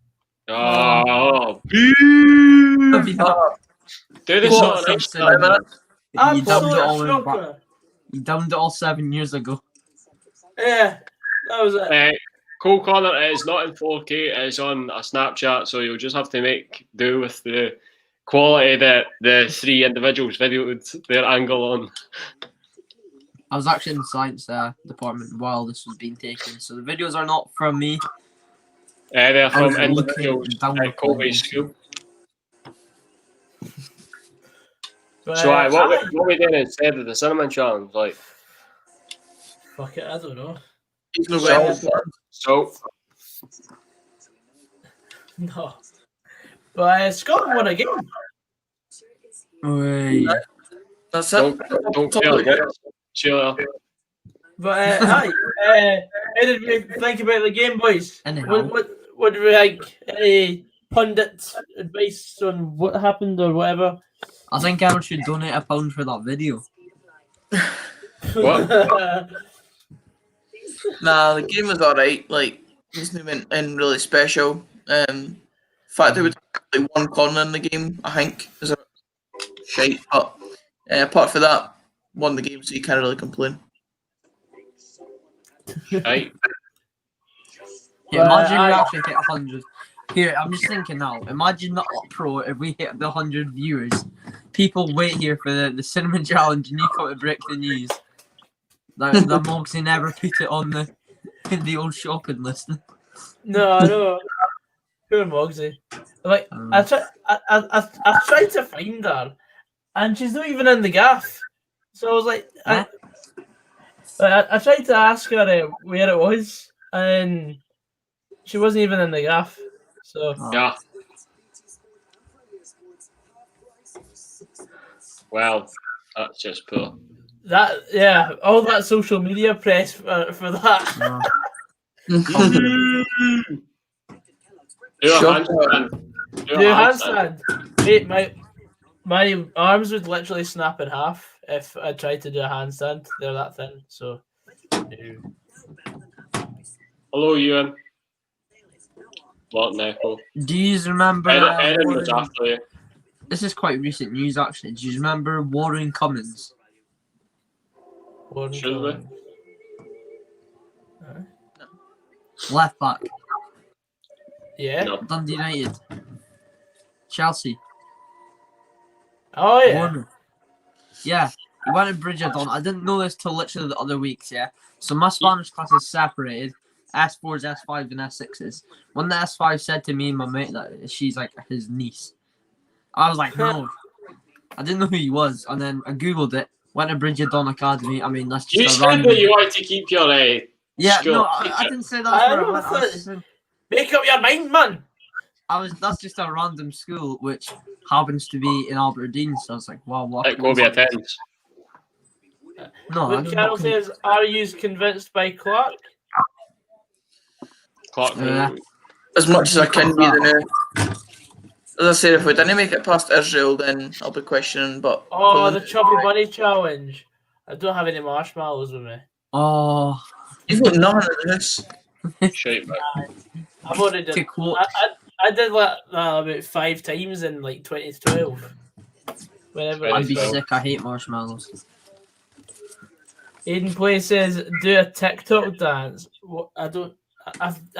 Oh, Have you not? do this What? sort of nice Cinnamon? stuff. You dumped it all Absolute in back. shocker. You dumped it all 7 years ago. Yeah, that was it. Cool Corner is not in 4K, it is on a Snapchat, so you'll just have to make do with the quality that the three individuals videoed their angle on. I was actually in the science department while this was being taken, so the videos are not from me. They're I from was individuals looking down at Colby's school. But, So what we did instead of the cinnamon challenge, like fuck it, I don't know. He's no Salt. way. so No. But Scotland won again. Wait. That's it. don't feel it. Chill. But hi, how did we think about the game, boys? Anyhow. What did we think? Any pundit advice on what happened or whatever? I think Aaron should donate £1 for that video. What? Nah, the game was alright. Like, nothing went in really special. In fact, there was like one corner in the game, I think, is a shite. But apart from that, won the game, so you can't really complain. Right. Yeah, imagine Well, we I- actually hit 100. Here, I'm just thinking now. Imagine the uproar if we hit the 100 viewers. People wait here for the cinnamon challenge, and you come to break the news. That Mogsy never put it on in the old shopping list. No, no. Poor Mogsy. Like I tried to find her, and she's not even in the gaff. So I was like, I tried to ask her where it was, and she wasn't even in the gaff. So Yeah. Well, that's just poor. all that social media press for that. No. Do a Sure. handstand. Do a handstand. Mate, my arms would literally snap in half if I tried to do a handstand. They're that thin. So. No. Hello, Ewan. What, Neko? Do you remember? Erin was after you. This is quite recent news, actually. Do you remember Warren Cummins? Should we? Left back, Yeah. No. Dundee United, Chelsea. Oh yeah. Warner. Yeah, he went to Bridgerton. I didn't know this till literally the other weeks, yeah. So my Spanish class is separated. S4s, S5 and S6s. When the S5 said to me and my mate that she's like his niece, I was like, no. I didn't know who he was. And then I Googled it, went to Bridgerton Academy. I mean, that's You just a said random... that you wanted to keep your Yeah, school. no, I didn't say that. I where know, went. I thought- Make up your mind, man. That's just a random school which happens to be in Aberdeen. So I was like, wow, what? It will be attends. No, I Luke don't Carroll know. says, "Are you convinced by Clark?" Clark. Yeah. As much as I can be the now. As I said, if we didn't make it past Israel, then I'll be questioning. But Oh, the chubby bunny challenge. I don't have any marshmallows with me. Oh, you've got none of this. Shite, man. I've already done. to quote, I did that about 5 times in like 2012. Whenever I'd be Well. sick. I hate marshmallows. Aiden Play says, "Do a TikTok dance." What? I don't.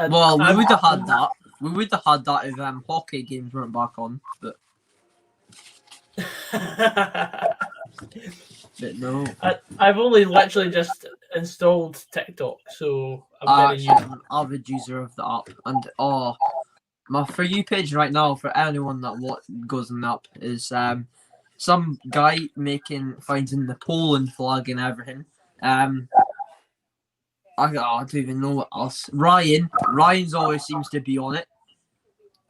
Well, we would have had that. We would have had that if hockey games weren't back on. But no. I've only literally just installed TikTok, so I'm very I'm new. an avid user of the app, and my For You page right now for anyone that goes on the app is some guy finding the Poland flag and everything. I don't even know what else. Ryan's always seems to be on it.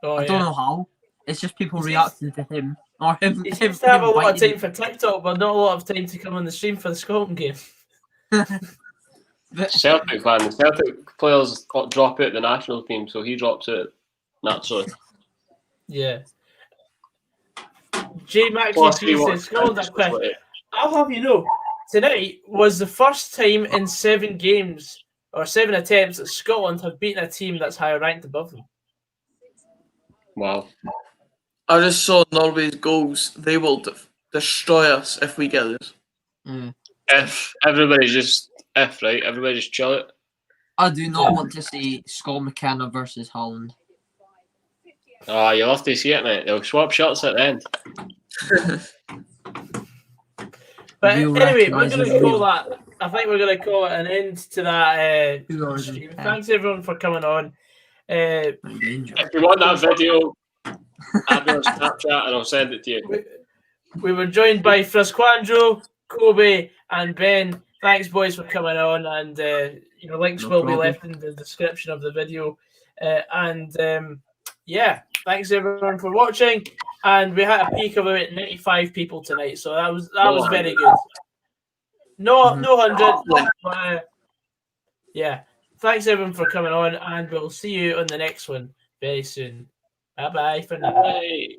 Oh, I yeah. don't know how. It's just people He seems- reacting to him or him. He him, seems to have a him lot of biting time for TikTok, but not a lot of time to come on the stream for the Scotland game. Celtic fan. The Celtic players drop out the national team, so he drops out naturally. Yeah. J Max Plus, he says, wants Scotland are to quick. split it. I'll have you know, tonight was the first time in 7 games or 7 attempts that Scotland have beaten a team that's higher ranked above them. Wow. I just saw Norway's goals. They will destroy us if we get this. If everybody just right, everybody just chill it. I do not want to see Scott McKenna versus Holland. Ah, you'll have to see it, mate. They'll swap shots at the end. But Real anyway, we're recognises going to call real. that. I think we're going to call it an end to that Who are stream. they? Thanks everyone for coming on. Danger. If you want that video, add me on Snapchat and I'll send it to you. We were joined by Frasquandro, Kobe, and Ben. Thanks, boys, for coming on. And links No will problem. be left in the description of the video. Yeah, thanks everyone for watching. And we had a peak of about 95 people tonight, so that was very good. No 100, but yeah. Thanks everyone for coming on, and we'll see you on the next one very soon. Bye bye for now. Bye.